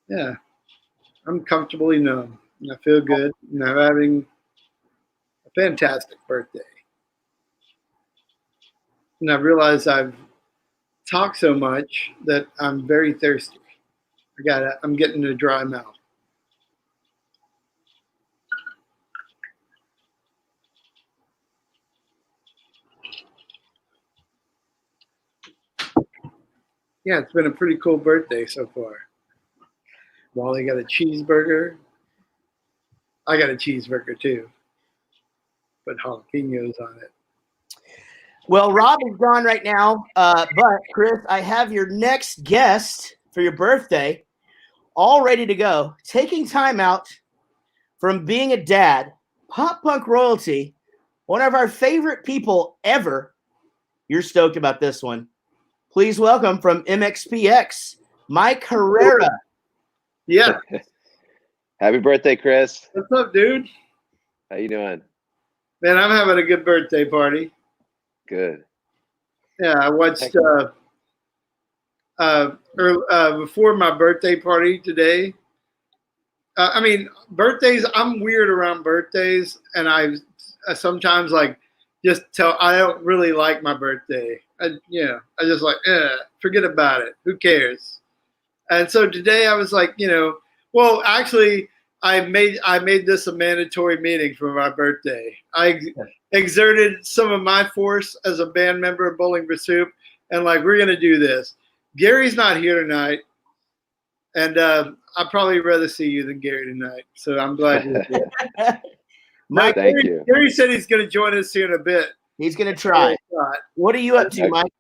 yeah, I'm comfortably numb. And I feel good. And I'm having a fantastic birthday. And I realize I've talked so much that I'm very thirsty. I'm getting a dry mouth. Yeah, it's been a pretty cool birthday so far. Wally got a cheeseburger. I got a cheeseburger too. Put jalapenos on it. Well, Rob is gone right now, but Chris, I have your next guest for your birthday all ready to go. Taking time out from being a dad, pop punk royalty, one of our favorite people ever. You're stoked about this one. Please welcome from MXPX, Mike Herrera. Yeah. Happy birthday, Chris. What's up, dude? How you doing? Man, I'm having a good birthday party. Good. Yeah, I watched Thank you. before my birthday party today. I mean, birthdays. I'm weird around birthdays, and I sometimes like just tell. I don't really like my birthday. I just like, forget about it. Who cares? And so today I was like, well, actually, I made this a mandatory meeting for my birthday. I exerted some of my force as a band member of Bowling for Soup, and like, we're gonna do this. Gary's not here tonight, and I'd probably rather see you than Gary tonight. So I'm glad you're here. Mike, Thank you. Gary said he's going to join us here in a bit. He's going to try. What are you up to, Mike?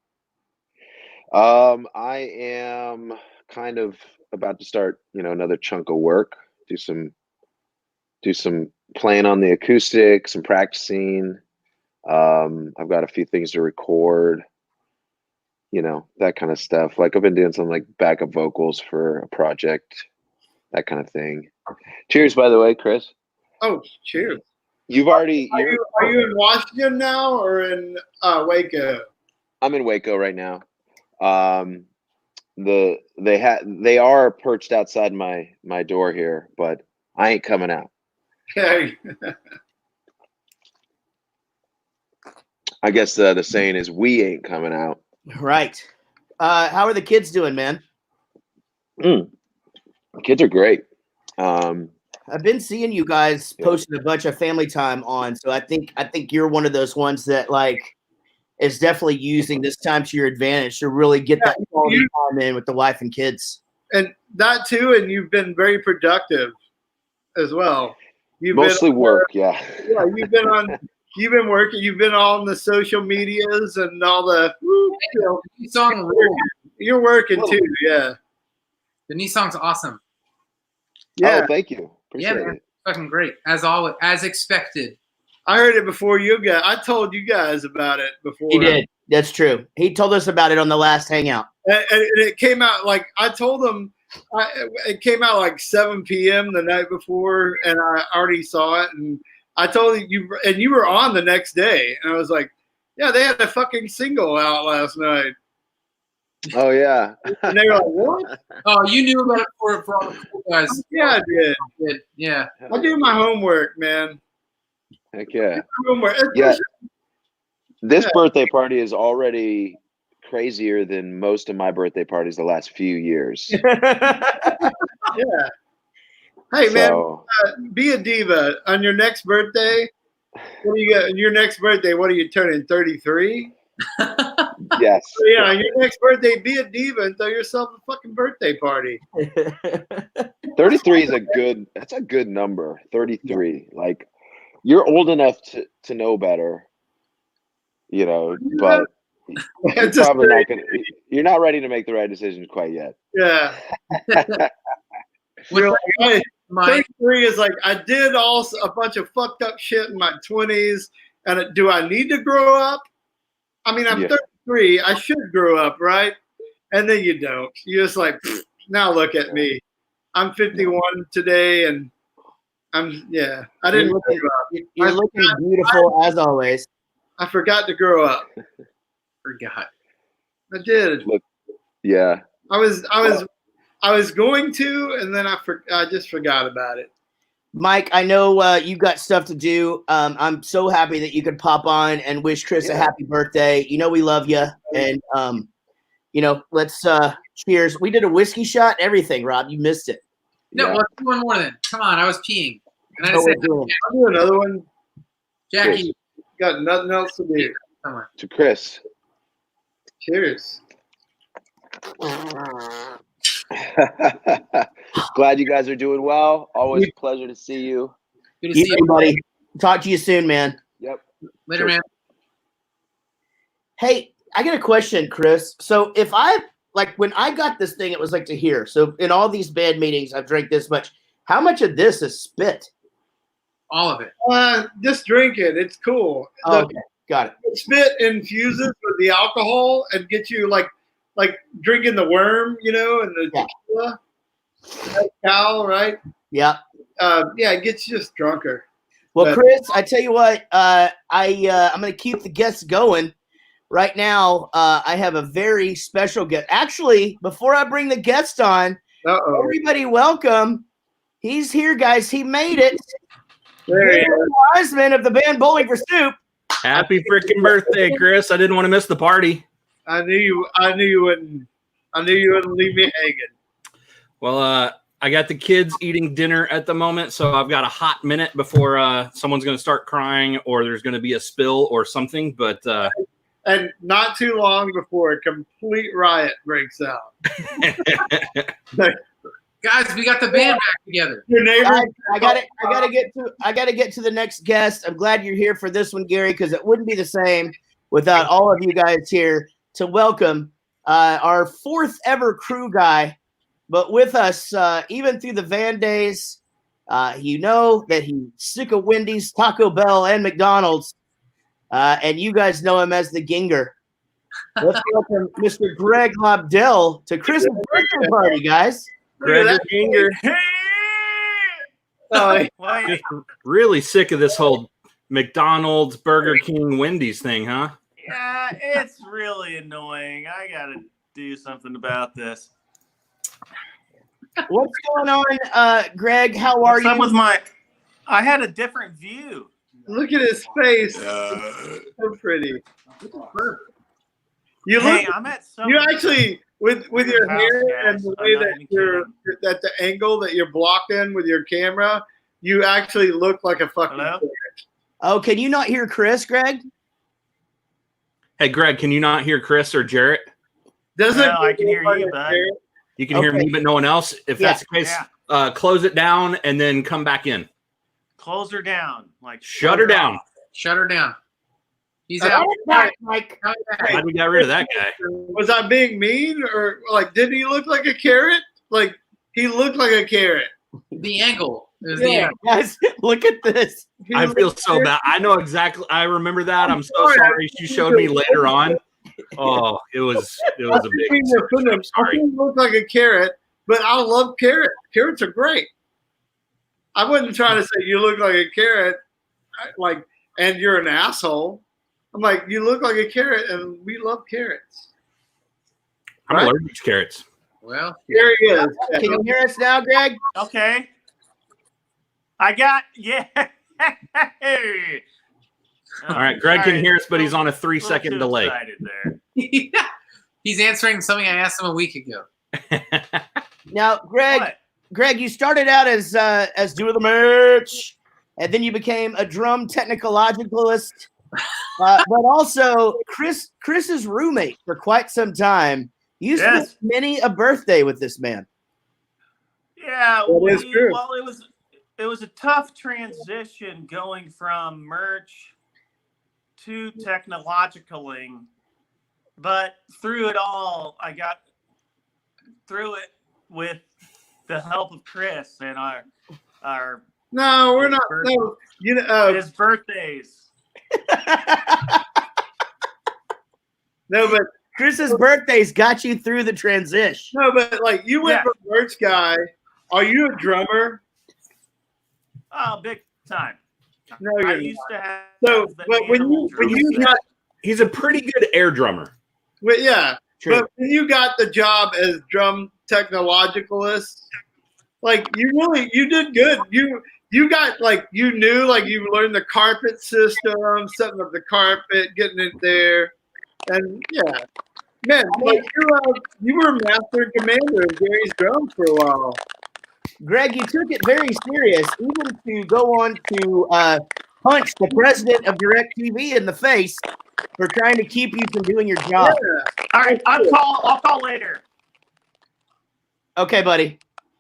I am kind of about to start, another chunk of work. Do some playing on the acoustic, some practicing. I've got a few things to record. That kind of stuff. Like I've been doing some like backup vocals for a project, that kind of thing. Cheers, by the way, Chris. Oh, cheers. You've already. Are you in Washington now or in Waco? I'm in Waco right now. They are perched outside my door here, but I ain't coming out. Okay. I guess the saying is we ain't coming out. Right. How are the kids doing, man? Kids are great. I've been seeing you guys posting a bunch of family time on, so I think you're one of those ones that like is definitely using this time to your advantage to really get that quality time in with the wife and kids. And that too, and you've been very productive as well. Mostly work, yeah. Yeah, you've been working. You've been on the social medias and all the. You're working too, yeah. The new song's awesome. Yeah, oh, thank you. Appreciate it. Fucking great, as always, as expected. I heard it before you guys. I told you guys about it before. He did. That's true. He told us about it on the last hangout. And it came out like I told him. It came out like 7 p.m. the night before, and I already saw it. And I told you, and you were on the next day, and I was like, "Yeah, they had a fucking single out last night." Oh yeah. And they were like, "What?" Oh, you knew about it for all the cool guys. Yeah, I did. Yeah. I do my homework, man. Heck yeah. Homework. Yeah. This birthday party is already crazier than most of my birthday parties the last few years. Yeah. Hey, So- man, be a diva on your next birthday. What do you get? Your next birthday, what are you turning? 33? Yes. So, yeah, on your next birthday, be a diva and throw yourself a fucking birthday party. 33 is that's a good number. 33. Like you're old enough to know better, but you're probably not you're not ready to make the right decisions quite yet. Yeah. You're like, hey, 33 is like, I did a bunch of fucked up shit in my 20s. And do I need to grow up? I mean, I'm 33. I should grow up, right? And then you don't. You're just like, now look at me. I'm 51 today, and I didn't grow up. You're looking beautiful as always. I forgot to grow up. Forgot. I did. Look, yeah. I was going to, and then I just forgot about it. Mike, I know you've got stuff to do. I'm so happy that you could pop on and wish Chris a happy birthday. We love you, and let's cheers. We did a whiskey shot, everything. Rob, you missed it. No, let's do one more then. Come on, I was peeing, and I just said, I'll do another one. Jackie, got nothing else to do. To Chris. Cheers. Glad you guys are doing well. Always a pleasure to see you. Good to see you, buddy. Talk to you soon, man. Yep. Later, man. Hey, I got a question, Chris. So if when I got this thing, it was like to here. So in all these band meetings, I've drank this much. How much of this is spit? All of it. Just drink it. It's cool. Oh, okay. Got it. Spit infuses with the alcohol and gets you like drinking the worm, and the tequila. Cal, right? Yeah. Yeah, it gets you just drunker. Well, But- Chris, I tell you what, I'm going to keep the guests going. Right now, I have a very special guest. Actually, before I bring the guest on, Uh-oh. everybody welcome. He's here, guys. He made it. There he Gary is. Wiseman of the band Bowling for Soup. Happy freaking birthday, Chris. I didn't want to miss the party. I knew you wouldn't leave me hanging. Well, I got the kids eating dinner at the moment, so I've got a hot minute before someone's going to start crying or there's going to be a spill or something. But And not too long before a complete riot breaks out. Guys, we got the band back together. Your neighbor. I gotta get to the next guest. I'm glad you're here for this one, Gary, because it wouldn't be the same without all of you guys here to welcome our fourth ever crew guy, but with us even through the van days. You know that he's sick of Wendy's, Taco Bell, and McDonald's, and you guys know him as the Ginger. Let's welcome Mr. Greg Lobdell to Chris's birthday party, guys. Gregor Ginger. Oh, Just really sick of this whole McDonald's, Burger King, Wendy's thing, huh? Yeah, it's really annoying. I gotta do something about this. What's going on, Greg? How are What's you? up with my? I had a different view. look at his face. So pretty. You Hey, look. I'm at some. You actually with your House, hair guys. and the I'm way not that even you're at the angle that you're blocking with your camera, you actually look like a fucking. Hello? Oh, can you not hear Chris, Greg? Hey, Greg, can you not hear Chris or Jarrett? Doesn't No, I can hear look you, like a bud. carrot? You can hear Okay. me, but no one else. If that's the case, close it down and then come back in. Close her down. Like Shut her down. Shut her down. He's Uh, out. Mike. How we got rid of that guy? Was I being mean or like? Didn't he look like a carrot? Like he looked like a carrot. The angle. It was the Yeah. angle. Guys, look at this. He I looked feel like a so carrot. bad. I know exactly. I remember that. I'm so sorry. sorry. You showed me later on. Oh, it was a I big. didn't mean to offend him. I'm sorry. I think he looked like a carrot, but I love carrots. Carrots are great. I wasn't trying to say you look like a carrot, and you're an asshole. I'm like, you look like a carrot, and we love carrots. I'm Right? allergic to carrots. Well, Here he is. Can you hear us now, Greg? Okay. I got All right, Greg can hear us, but he's on a 3-second delay. Excited there. he's answering something I asked him a week ago. Now, Greg, What? Greg, you started out as doing the merch, and then you became a drum technologicalist, but also Chris's roommate for quite some time. You spent Yes. many a birthday with this man. Yeah, That is true. well, it was a tough transition going from merch to technologicaling, but through it all, I got through it with the help of Chris and our No, we're not. No, you know, his birthdays. no, but Chris's birthdays got you through the transition. no, but like you went Yeah. from merch guy. Are you a drummer? Oh, big time. No, I you're used not. to have. So, the but when animal you drum got, He's a pretty good air drummer. well, yeah, True. but when you got the job as drum technologicalist, like you did good. You got like you knew like you learned the carpet system, setting up the carpet, getting it there, and yeah, man, like you were master and commander of Gary's drums for a while. Greg, you took it very serious, even to go on to punch the president of DirecTV in the face for trying to keep you from doing your job. All right, I'll call later. Okay, buddy.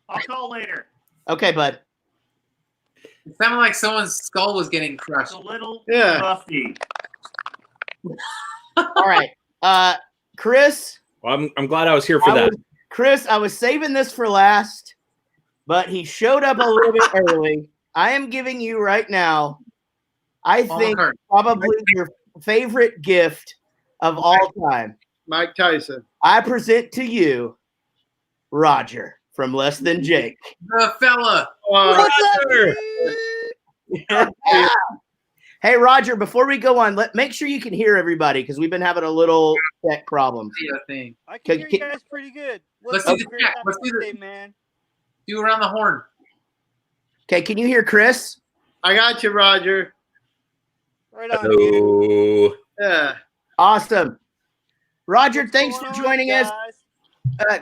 I'll call later. Okay, bud. It sounded like someone's skull was getting crushed. It's a little Yeah. buffy. All right. Chris, Well, I'm glad I was here for that. Chris, I was saving this for last, but he showed up a little bit early. I am giving you right now, I think, probably your favorite gift of all time. Mike Tyson. I present to you Roger from Less Than Jake. The fella. Hey, Roger, before we go on, make sure you can hear everybody because we've been having a little tech problem. Thing. I can hear you guys pretty good. Let's do the chat. Let's do the man. Do around the horn. Okay, can you hear Chris? I got you, Roger. Right on. Hello. Yeah. Awesome. Roger, thanks for joining us.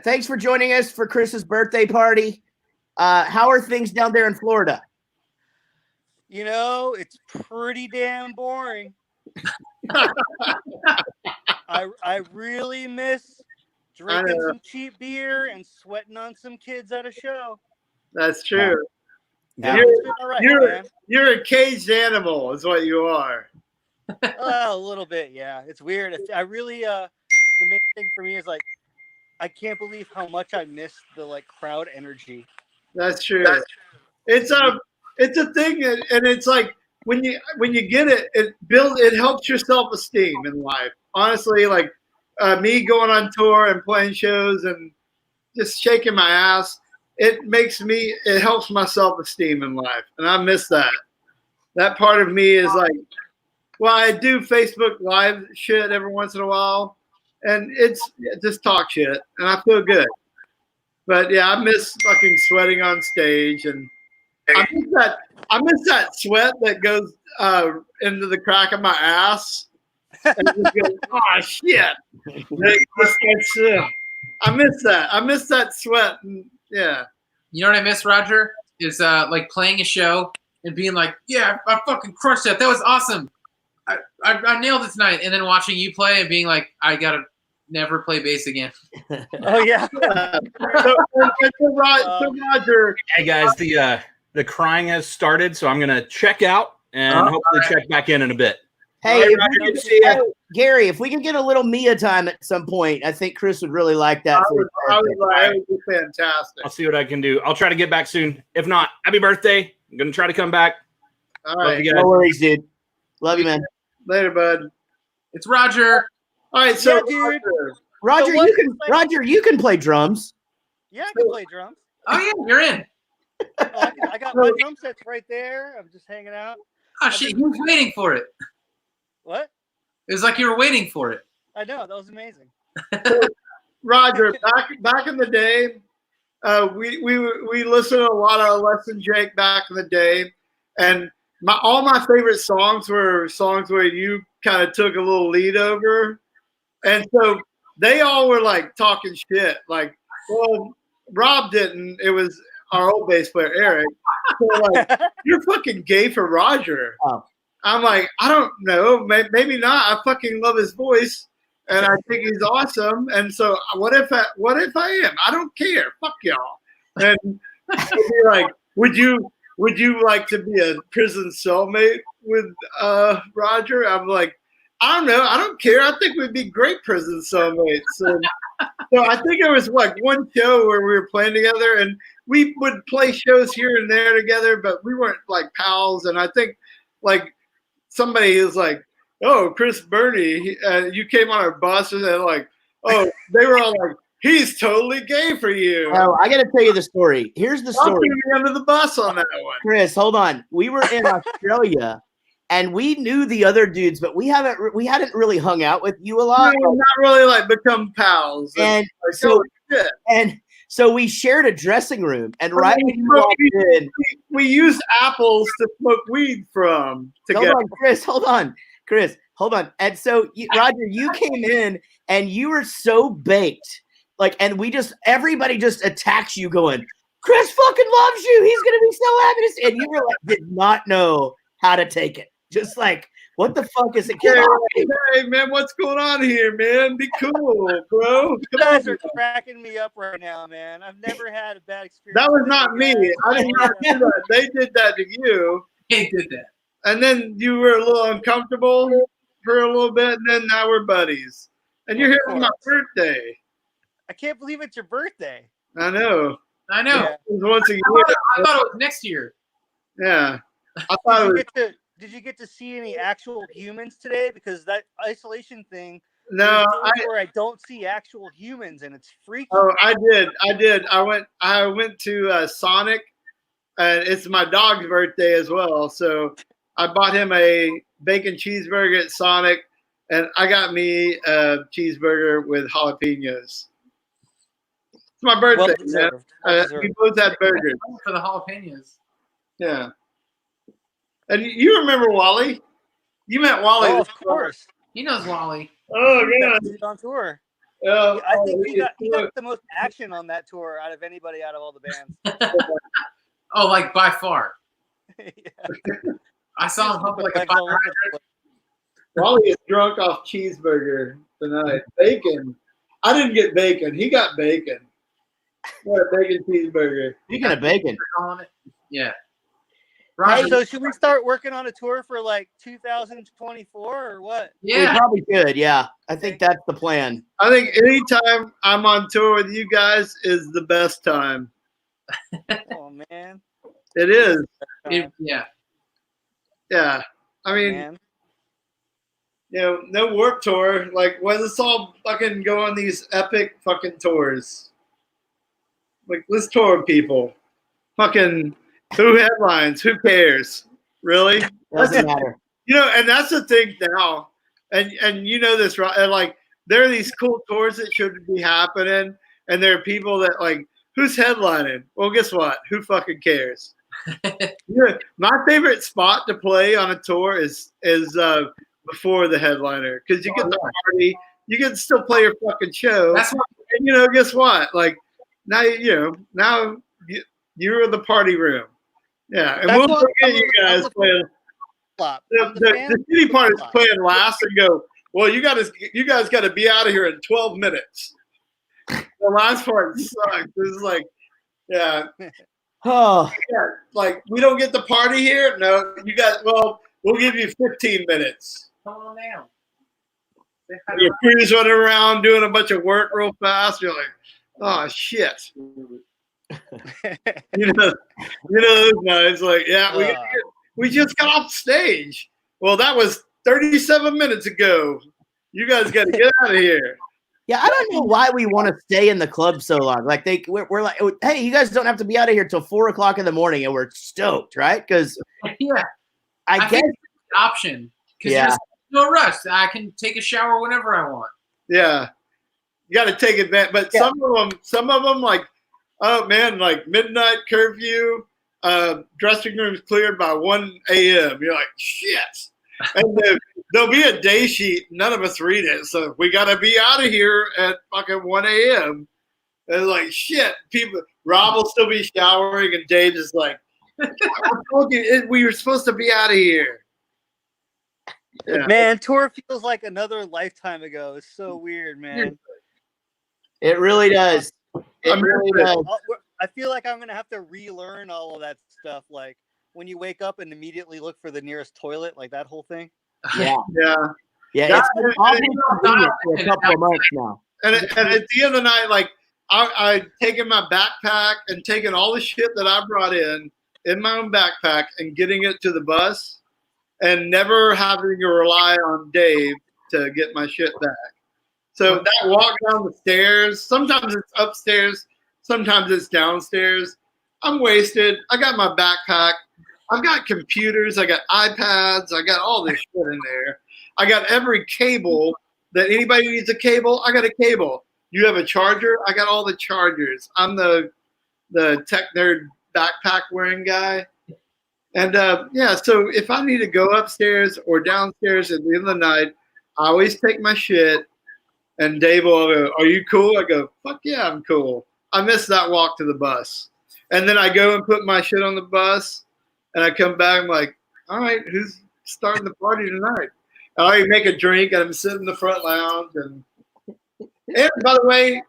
Thanks for joining us for Chris's birthday party. How are things down there in Florida? You know, it's pretty damn boring. I really miss drinking some cheap beer and sweating on some kids at a show. That's true. Yeah. You're a caged animal, is what you are. A little bit, yeah. It's weird. I really, the main thing for me is like, I can't believe how much I miss the like crowd energy. That's true. It's a thing, and it's like when you get it, it helps your self-esteem in life. Honestly, like me going on tour and playing shows and just shaking my ass, it helps my self-esteem in life, and I miss that. That part of me is like, well, I do Facebook Live shit every once in a while, and it's just talk shit, and I feel good. But yeah, I miss fucking sweating on stage, and I miss that sweat that goes into the crack of my ass. And just goes, oh shit! I miss that. I miss that sweat. And, yeah. You know what I miss, Roger? Is like playing a show and being like, "Yeah, I fucking crushed that. That was awesome. I nailed it tonight." And then watching you play and being like, "I gotta never play bass again." Oh yeah. So Roger. Hey guys, the crying has started, so I'm gonna check out and hopefully check back in a bit. Hey, Roger, if good to see ya. Gary, if we can get a little Mia time at some point, I think Chris would really like that. That would be fantastic. I'll see what I can do. I'll try to get back soon. If not, happy birthday. I'm gonna try to come back. All right. Love you guys. No worries, dude. Love you, man. Later, bud. It's Roger. All right, so dude. Roger, So you can play drums. Yeah, I can play drums. Oh yeah, you're in. I got my drum sets right there. I'm just hanging out. Oh shit, you was waiting for it. What? It was like you were waiting for it. I know, that was amazing. Roger, back in the day, we listened to a lot of Less Than Jake back in the day, and all my favorite songs were songs where you kind of took a little lead over, and so they all were like talking shit. Like, well, Rob didn't. It was our old bass player Eric. So like, you're fucking gay for Roger. Oh. I'm like, I don't know, maybe not. I fucking love his voice, and I think he's awesome. And so, what if I am? I don't care. Fuck y'all. And he'd be like, would you like to be a prison cellmate with Roger? I'm like, I don't know. I don't care. I think we'd be great prison cellmates. So I think it was like one show where we were playing together, and we would play shows here and there together, but we weren't like pals. And I think like somebody is like, oh, Chris Burney, you came on our bus, and they're like, oh, they were all like, he's totally gay for you. Oh, I got to tell you the story. Here's the I'll story. put me under the bus on that one. Chris, hold on. We were in Australia, and we knew the other dudes, but we hadn't really hung out with you a lot. No, not really like become pals. And like, so shit. So we shared a dressing room, and right when you walked in, we used apples to smoke weed from together. Hold on, Chris, hold on. And so, Roger, you came in, and you were so baked, like, and everybody just attacks you, going, Chris fucking loves you. He's gonna be so happy to see. And you were like, did not know how to take it, just like, what the fuck is it? Hey man, what's going on here, man? Be cool, bro. You guys are cracking me up right now, man. I've never had a bad experience. That was not me. I did not do that. They did that to you. They did that. And then you were a little uncomfortable for a little bit, and then now we're buddies. And you're here for my birthday. I can't believe it's your birthday. I know. I know. It was once a year. I thought it was next year. Yeah. I thought it was. Did you get to see any actual humans today? Because that isolation thing No, where I don't see actual humans, and it's freaky. Oh, I did. I went to Sonic, and it's my dog's birthday as well. So I bought him a bacon cheeseburger at Sonic, and I got me a cheeseburger with jalapenos. It's my birthday, Well man. deserved. Well We deserved. both had burgers. For the jalapenos. Yeah. And you remember Wally? You met Wally. Oh, of course. He knows Wally. Oh, That yeah. dude on tour. Oh, I think he got the most action on that tour out of anybody out of all the bands. Oh, like by far. Yeah. I saw him hump like a Legs all over the place. Wally is drunk off cheeseburger tonight. Bacon. I didn't get bacon. He got bacon. What a bacon cheeseburger. Speaking of bacon, on it. Yeah. Hey, so should we start working on a tour for like 2024 or what? we probably could. Yeah, I think that's the plan. I think anytime I'm on tour with you guys is the best time. Oh man. It is. Yeah. Yeah. I mean, Man. you know, no Warped Tour. Like, let's all fucking go on these epic fucking tours. Like, let's tour with people. Fucking, who headlines? Who cares? Really? Doesn't matter. You know, and that's the thing now. And you know this, right? And like, there are these cool tours that should be happening, and there are people that like, who's headlining? Well, guess what? Who fucking cares? Yeah, my favorite spot to play on a tour is before the headliner, because you get the party, you can still play your fucking show. That's what, And you know, guess what? Like now you're the party room. Yeah, and That's we'll what- forget you I'm guys the playing. flop. The city part is playing last and go, well, you guys got to be out of here in 12 minutes. The last part sucks. It's like, yeah. Oh, Yeah, like we don't get the party here. No, you guys. Well, we'll give you 15 minutes. come on down. Your crew's running around doing a bunch of work real fast. You're like, oh shit. you know those nights. Like, yeah, we just got off stage. Well, that was 37 minutes ago. You guys got to get out of here. yeah. I don't know why we want to stay in the club so long. Like we're like, hey, you guys don't have to be out of here till 4 o'clock in the morning, and we're stoked, right? Because Yeah. I guess think it's an option. Because Yeah. there's no rush. I can take a shower whenever I want. Yeah, you got to take advantage. But some of them, like, oh man, like midnight curfew, dressing rooms cleared by 1 a.m. You're like, shit. And then there'll be a day sheet. None of us read it, so we got to be out of here at fucking 1 a.m. And like, shit, Rob will still be showering, and Dave is like, I told you we were supposed to be out of here. Yeah. Man, tour feels like another lifetime ago. It's so weird, man. it really does. It really does. I feel like I'm gonna have to relearn all of that stuff. Like when you wake up and immediately look for the nearest toilet, like that whole thing. Yeah, Yeah. yeah. It's been awfully convenient for a couple of months now. And at the end of the night, like I taking my backpack and taking all the shit that I brought in my own backpack and getting it to the bus, and never having to rely on Dave to get my shit back. So that walk down the stairs, sometimes it's upstairs, sometimes it's downstairs. I'm wasted. I got my backpack. I've got computers. I got iPads. I got all this shit in there. I got every cable that anybody needs a cable. I got a cable. You have a charger. I got all the chargers. I'm the tech nerd backpack wearing guy. And yeah, so if I need to go upstairs or downstairs at the end of the night, I always take my shit. And Dave will go, "Are you cool?" I go, "Fuck yeah, I'm cool." I miss that walk to the bus. And then I go and put my shit on the bus, and I come back. I'm like, "All right, who's starting the party tonight?" I make a drink, and I'm sitting in the front lounge. And by the way,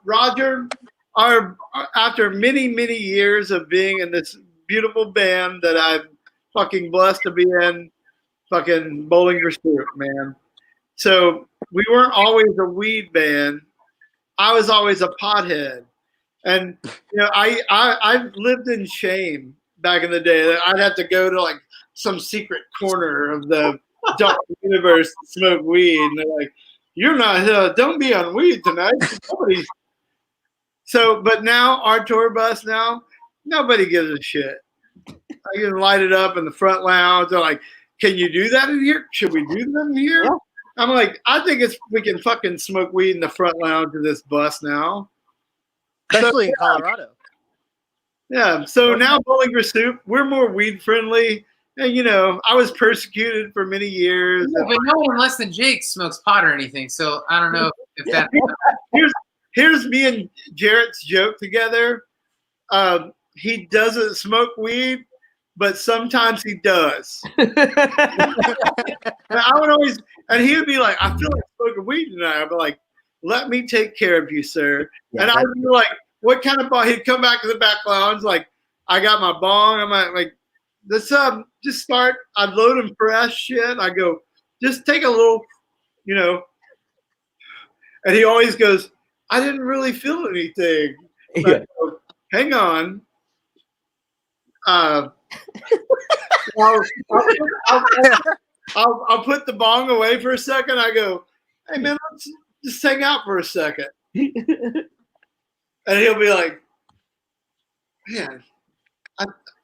Roger, after many years of being in this beautiful band that I'm fucking blessed to be in, fucking Bollinger Stewart, man. So we weren't always a weed band. I was always a pothead. And you know, I lived in shame back in the day. I'd have to go to like some secret corner of the dark universe to smoke weed, and they're like, you're not. Don't be on weed tonight. Nobody's. So, but now our tour bus now, nobody gives a shit. I can light it up in the front lounge. They're like, "Can you do that in here? Should we do that in here?" Yeah. I'm like, "I think we can fucking smoke weed in the front lounge of this bus now." Especially in Colorado. Yeah. So now Bowling for Soup, we're more weed friendly. And you know, I was persecuted for many years. Yeah, but no one less than Jake smokes pot or anything. So I don't know if that. Here's me and Jarrett's joke together. He doesn't smoke weed, but sometimes he does. And I would always, and he would be like, "I feel like smoking weed tonight." I'd be like, "Let me take care of you, sir." Yeah, and I would be like, "What kind of bong?" He'd come back to the back lounge, like, "I got my bong." I'm like, "Let's just start." I'd load him fresh shit. I go, "Just take a little, you know." And he always goes, "I didn't really feel anything." Yeah. Go, "Hang on." I'll put the bong away for a second. I go, "Hey man, let's just hang out for a second." And he'll be like, "Man,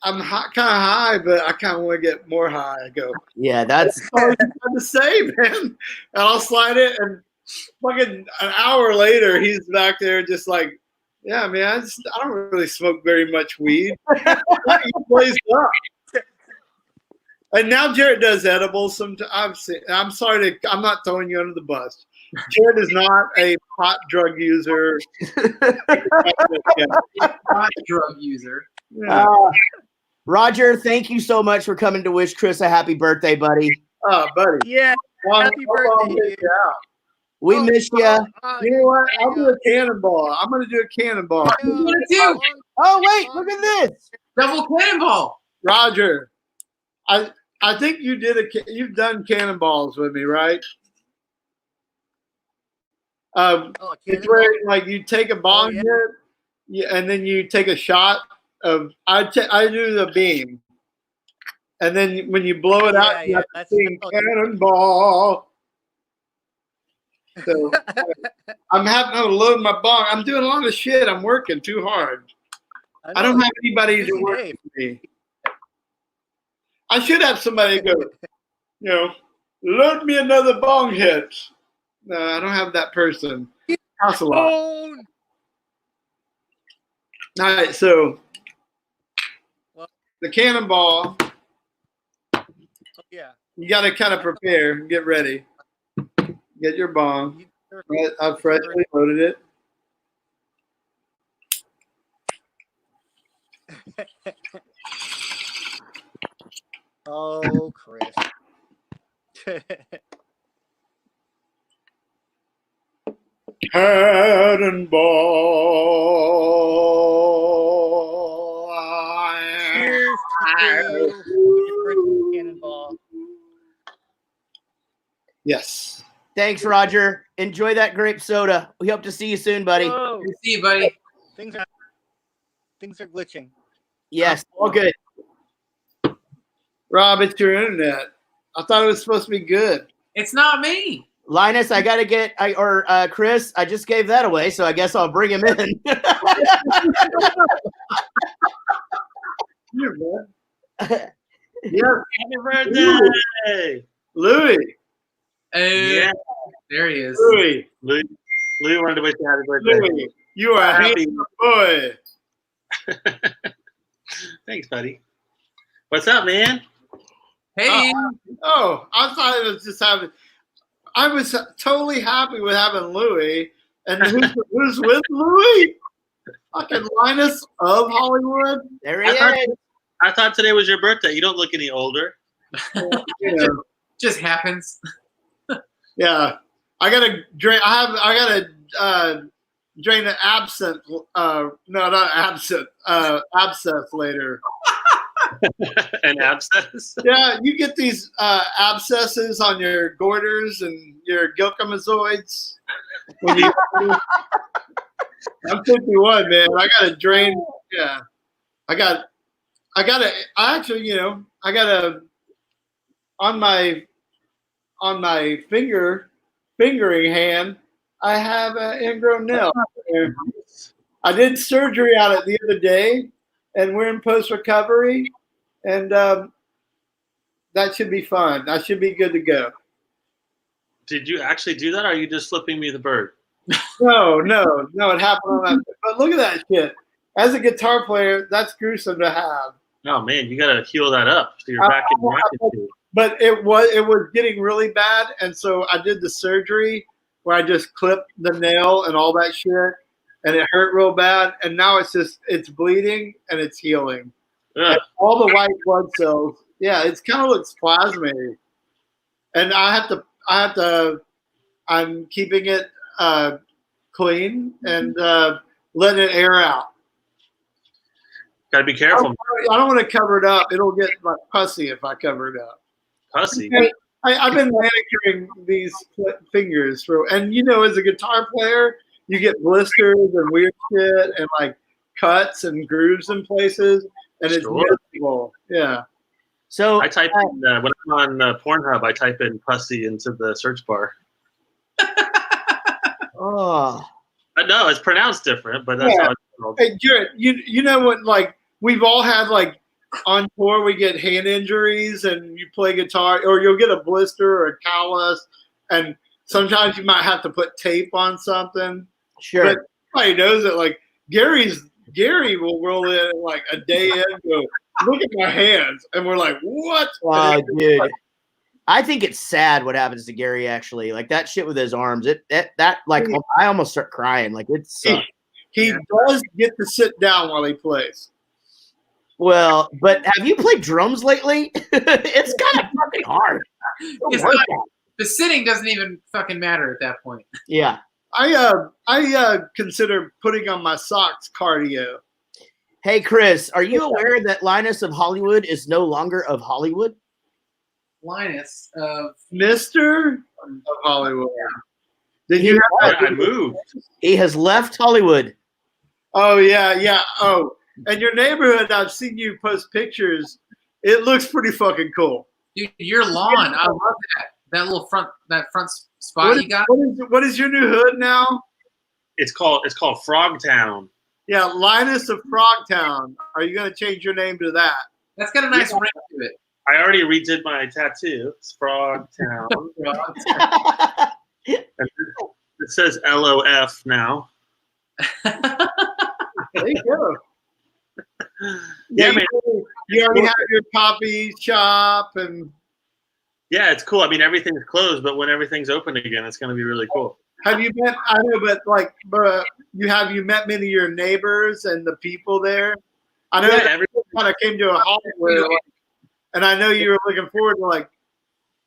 I'm kind of high, but I kind of want to get more high." I go, Yeah, that's all you have to say, man. And I'll slide it, and fucking an hour later, he's back there just like, "Yeah, man, I don't really smoke very much weed." He plays up. And now Jarrett does edibles. Sometimes I'm sorry I'm not throwing you under the bus. Jarrett is not a pot drug user. Pot drug user. Yeah. Roger, thank you so much for coming to wish Chris a happy birthday, buddy. Oh, buddy. Yeah. Happy birthday, dude. We miss you. You know what? I'll do a cannonball. I'm going to do a cannonball. Oh, wait, look at this. Double cannonball. Roger, I think you've done cannonballs with me, right? It's where like you take a bong hit, and then you take a shot of. I do the beam, and then when you blow it out, you have to sing cannonball. So I'm having to load my bong. I'm doing a lot of shit. I'm working too hard. I don't have anybody to work with me. I should have somebody go, you know, load me another bong hit. No, I don't have that person. Costs a lot. All right, so the cannonball. Yeah. You got to kind of prepare, get ready, get your bong. Right, I've freshly loaded it. Oh, Chris. Cannonball. Cheers to your birthday cannonball. Yes. Thanks, Roger. Enjoy that grape soda. We hope to see you soon, buddy. Whoa. See you, buddy. Things are glitching. Yes, all good. Rob, it's your internet. I thought it was supposed to be good. It's not me. Linus, I gotta get Chris. I just gave that away, so I guess I'll bring him in. Here, man. Happy birthday, Louis. Hey, Yeah. there he is. Louis. Louis wanted to wish you happy birthday. Louis, you are a Happy. handsome boy. Thanks, buddy. What's up, man? Hey. I thought it was just having. I was totally happy with having Louis, and who's with Louis? Fucking Linus of Hollywood. There he is. I thought today was your birthday. You don't look any older. You know, Just happens. yeah, I gotta drain. I gotta drain an absinthe. No, not absinthe. Abscess later. An abscess? Yeah, you get these abscesses on your goiters and your gilcomazoids. I'm 51, man. I got to drain. Yeah, I got on my finger fingering hand, I have an ingrown nail. I did surgery on it the other day, and we're in post recovery, and that should be fun. I should be good to go. Did you actually do that, or are you just flipping me the bird? No, it happened on that. But look at that shit. As a guitar player, that's gruesome to have. Oh man, you gotta heal that up so you're back in rocket. But it was getting really bad, and so I did the surgery where I just clipped the nail and all that shit, and it hurt real bad. And now it's bleeding and it's healing. And all the white blood cells, yeah, it's kind of looks plasmy. And I'm keeping it clean and letting it air out. Gotta be careful. I don't want to cover it up. It'll get like pussy if I cover it up. Pussy. I've been manicuring these fingers and as a guitar player, you get blisters and weird shit and like cuts and grooves in places, and it's miserable. Yeah. So I type in when I'm on Pornhub, I type in pussy into the search bar. Oh. No, it's pronounced different, but that's how it's called. Hey, Jared, you know what? Like we've all had like on tour, we get hand injuries, and you play guitar, or you'll get a blister or a callus, and sometimes you might have to put tape on something. Sure. But everybody knows it. Like Gary will roll in like a day in, and go, look at my hands, and we're like, what? Oh, dude. I think it's sad what happens to Gary. Actually, like that shit with his arms. I almost start crying. Like it sucks. He does get to sit down while he plays. Well, but have you played drums lately? It's kind of fucking hard. The sitting doesn't even fucking matter at that point. Yeah. I consider putting on my socks cardio. Hey, Chris, are you aware that Linus of Hollywood is no longer of Hollywood? Linus of Mr. of Hollywood. Did you have I moved. He has left Hollywood. Oh yeah. Oh, and your neighborhood, I've seen you post pictures. It looks pretty fucking cool. Dude, your lawn, I love that. That little front spot you got. What is your new hood now? It's called Frogtown. Yeah, Linus of Frogtown. Are you gonna change your name to that? That's got a nice ring to it. I already redid my tattoo. It's Frogtown. It says LOF now. There you go. Yeah, man. You already have your poppy shop and. Yeah, it's cool. I mean, everything's closed, but when everything's open again, it's going to be really cool. Have you met? I know, but you met many of your neighbors and the people there? I know everyone kind of came to a halt where, and I know you were looking forward to like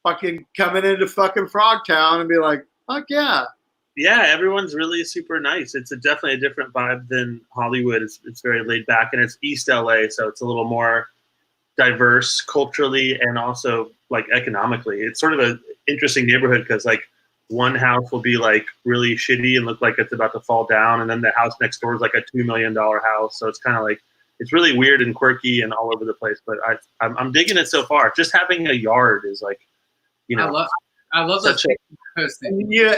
fucking coming into fucking Frogtown and be like, fuck yeah. Yeah, everyone's really super nice. It's definitely a different vibe than Hollywood. It's very laid back, and it's East LA, so it's a little more diverse culturally and also like economically. It's sort of an interesting neighborhood because like one house will be like really shitty and look like it's about to fall down, and then the house next door is like a $2 million house. So it's kind of like it's really weird and quirky and all over the place. But I'm digging it so far. Just having a yard is like, I love that. And you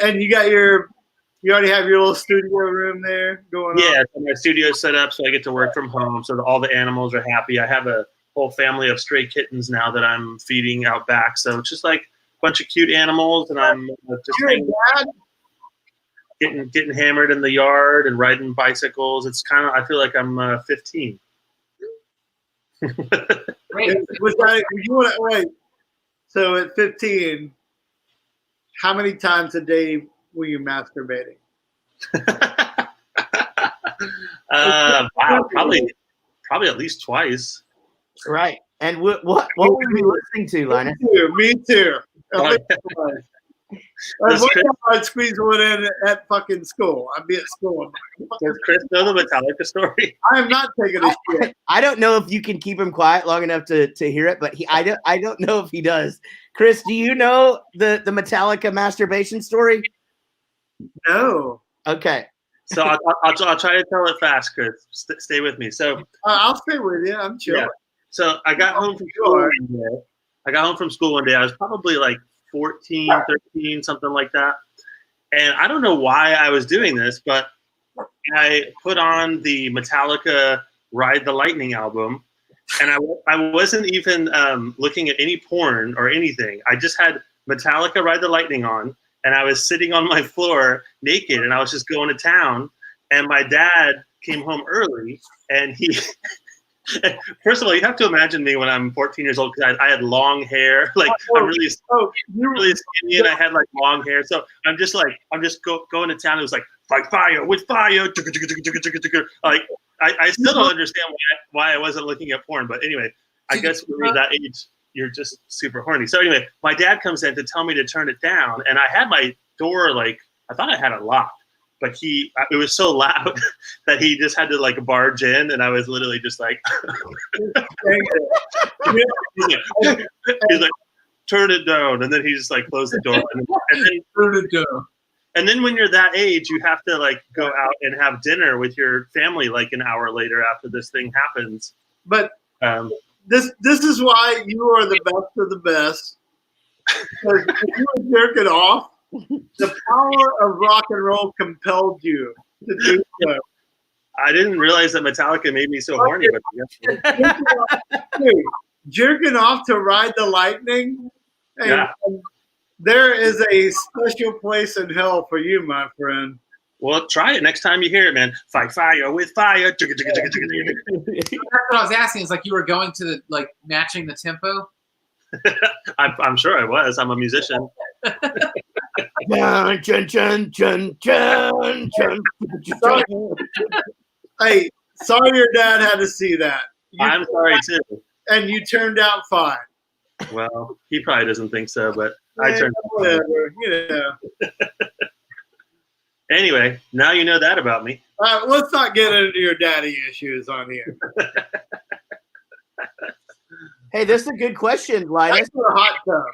already have your little studio room there going on. Yeah, so my studio's set up so I get to work from home. So that all the animals are happy. I have a whole family of stray kittens now that I'm feeding out back. So it's just like a bunch of cute animals, and I'm just getting hammered in the yard and riding bicycles. It's kind of, I feel like I'm 15. Wait. So at 15, how many times a day were you masturbating? Wow, probably at least twice. Right. And what were you listening to, Linus? Me too. I'd squeeze one in at fucking school. I'd be at school. Does Chris know the Metallica story? I am not taking a shit. I don't know if you can keep him quiet long enough to hear it, but I don't know if he does. Chris, do you know the Metallica masturbation story? No. Okay. So I'll try to tell it fast, Chris. Stay with me. So I'll stay with you. I'm chill. Yeah. So I got home from school one day. I was probably like 14, 13, something like that. And I don't know why I was doing this, but I put on the Metallica Ride the Lightning album, and I wasn't even looking at any porn or anything. I just had Metallica Ride the Lightning on, and I was sitting on my floor naked, and I was just going to town. And my dad came home early, and he first of all, you have to imagine me when I'm 14 years old, because I had long hair. Like I'm really skinny, and I had like long hair. So I'm just going to town. It was like fire with fire. Like I still don't understand why I wasn't looking at porn. But anyway, I guess when you're that age, you're just super horny. So anyway, my dad comes in to tell me to turn it down, and I had my door I thought I had it locked. But it was so loud that he just had to like barge in, and I was literally just like, he's like, turn it down, and then he just like closed the door, and then turn it down. And then when you're that age, you have to like go out and have dinner with your family like an hour later after this thing happens. But this is why you are the best of the best. Because if you were jerking off, the power of rock and roll compelled you to do so. I didn't realize that Metallica made me so horny. But Dude, jerking off to Ride the Lightning, and there is a special place in hell for you, my friend. Well, try it next time you hear it, man. Fight fire with fire. That's what I was asking. Is like you were going to the matching the tempo. I'm sure I was. I'm a musician. Chun, chun, chun, chun, chun, chun, chun. Hey, sorry your dad had to see that. I'm sorry too. And you turned out fine. Well, he probably doesn't think so, but I turned out fine. Whatever, you know. Anyway, now you know that about me. Let's not get into your daddy issues on here. Hey, this is a good question, Linus. Thanks for a hot tub.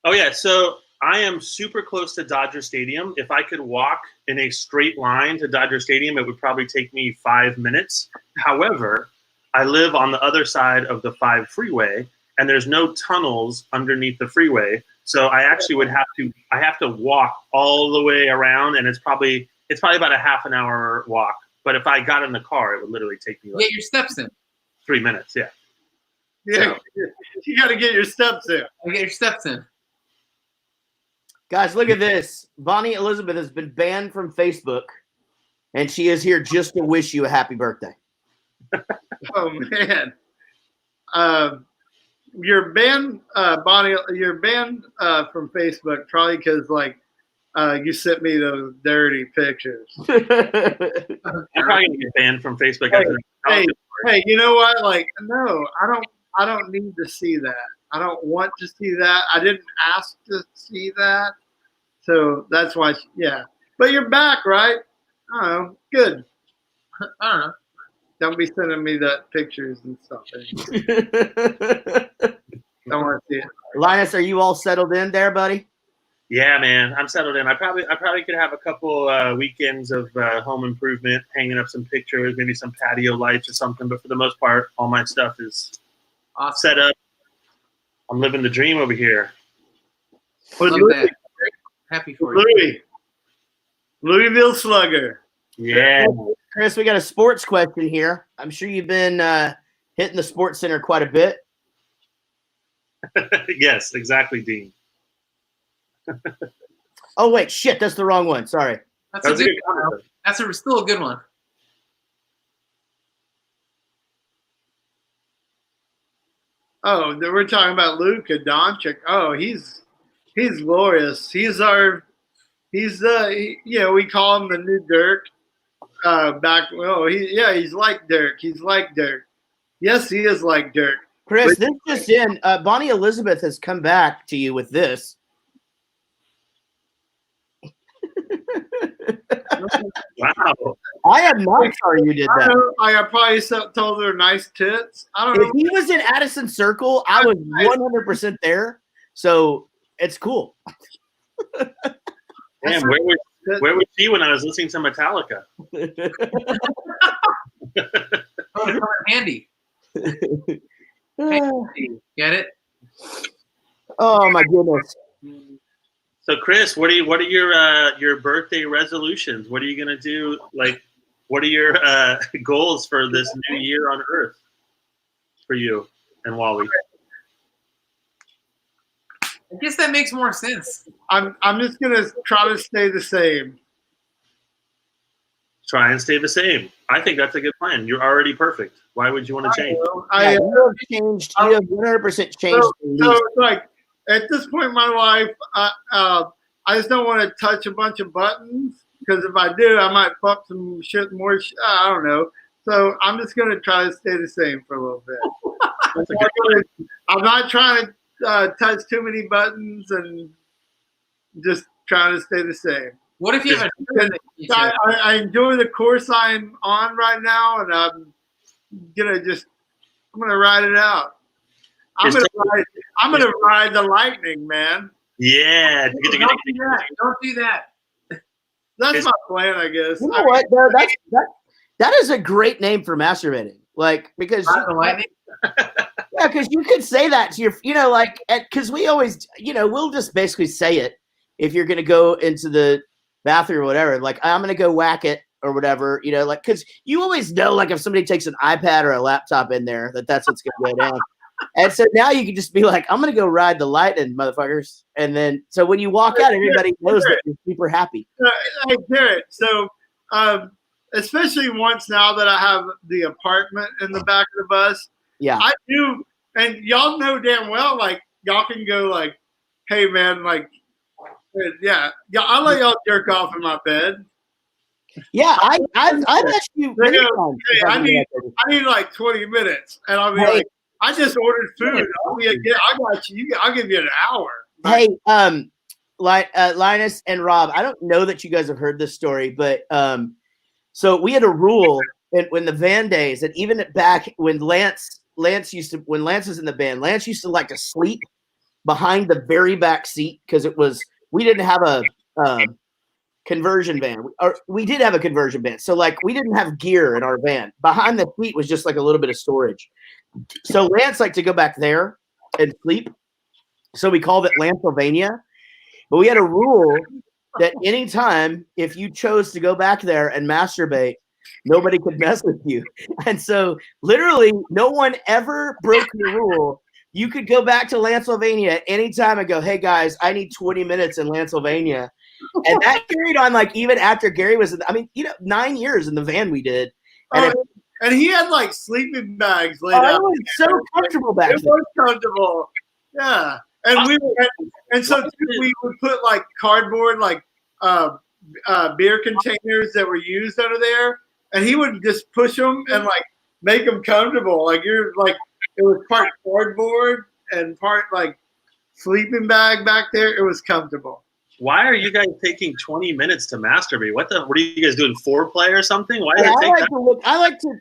Oh yeah, so I am super close to Dodger Stadium. If I could walk in a straight line to Dodger Stadium, it would probably take me 5 minutes. However, I live on the other side of the 5 freeway, and there's no tunnels underneath the freeway. So I actually have to walk all the way around, and it's probably about a half an hour walk. But if I got in the car, it would literally take me Get your steps in. 3 minutes. Yeah. Yeah, you got to get your steps in. Get your steps in. Guys, look at this. Bonnie Elizabeth has been banned from Facebook, and she is here just to wish you a happy birthday. Oh man, you're banned, Bonnie. You're banned from Facebook probably because you sent me those dirty pictures. I'm probably gonna get banned from Facebook. Hey, you know what? No, I don't need to see that. I don't want to see that. I didn't ask to see that. So that's why, yeah. But you're back, right? I don't know. Good. I don't know. Don't be sending me that pictures and stuff. Don't want to see it. Linus, are you all settled in there, buddy? Yeah, man, I'm settled in. I probably could have a couple weekends of home improvement, hanging up some pictures, maybe some patio lights or something. But for the most part, all my stuff is set up. I'm living the dream over here. Happy for you. Louisville Slugger. Yeah. Chris, we got a sports question here. I'm sure you've been hitting the Sports Center quite a bit. Yes, exactly, Dean. Oh, wait, shit, that's the wrong one. Sorry. That's a good one. That's still a good one. Oh, we're talking about Luka Doncic. Oh, he's glorious. We call him the new Dirk. He's like Dirk. He's like Dirk. Yes, he is like Dirk. Chris, this just in. Bonnie Elizabeth has come back to you with this. Wow. I am not sorry you did that. I probably told her nice tits. I don't know. If he was in Addison Circle, I was 100% there. So it's cool. Damn, where was she when I was listening to Metallica? Handy. Get it? Oh my goodness. So Chris, what are your birthday resolutions? What are you gonna do? Like, what are your goals for this new year on Earth for you and Wally? I guess that makes more sense. I'm just gonna try to stay the same. Try and stay the same. I think that's a good plan. You're already perfect. Why would you want to change? Yeah, you have changed. You have 100% changed. So it's like at this point in my life, I just don't want to touch a bunch of buttons because if I do, I might fuck some shit more. I don't know. So I'm just gonna try to stay the same for a little bit. I'm not trying to touch too many buttons and just trying to stay the same. What if you have I enjoy the course I'm on right now, and I'm gonna ride it out. I'm gonna ride the lightning, man. Yeah. Don't do that. Don't do that. That's my plan, I guess. You know what? No, that is a great name for masturbating. Like because yeah, because you could say that to your, because we always, we'll just basically say it if you're gonna go into the bathroom or whatever. Like I'm gonna go whack it or whatever, because you always know, like if somebody takes an iPad or a laptop in there, that's what's gonna go down. And so now you can just be like, I'm gonna go ride the lightning, motherfuckers. And then so when you walk out, everybody knows that you're super happy. I hear it. So especially once now that I have the apartment in the back of the bus. Yeah. I do, and y'all know damn well, like y'all can go like, hey man, like yeah, I'll let y'all jerk off in my bed. Yeah, I've asked you many times. Hey, I need like 20 minutes, and I'll be like, I just ordered food. I got you. I'll give you an hour. Hey, Linus and Rob, I don't know that you guys have heard this story, but so we had a rule when the van days, and even back when Lance was in the band, Lance used to like to sleep behind the very back seat because we didn't have a conversion van, or we did have a conversion van. So like we didn't have gear in our van. Behind the seat was just like a little bit of storage. So Lance liked to go back there and sleep. So we called it Lanceovania. But we had a rule that anytime if you chose to go back there and masturbate, nobody could mess with you. And so literally no one ever broke the rule. You could go back to Lanceovania at any time and go, hey guys, I need 20 minutes in Lanceovania. And that carried on like even after Gary was 9 years in the van we did. And he had like sleeping bags laid out. It was so comfortable back then. It was comfortable. Yeah. And so we would put like cardboard, like beer containers that were used under there, and he would just push them and like make them comfortable. Like it was part cardboard and part like sleeping bag back there. It was comfortable. Why are you guys taking 20 minutes to masturbate? What are you guys doing, foreplay or something? Why? I like to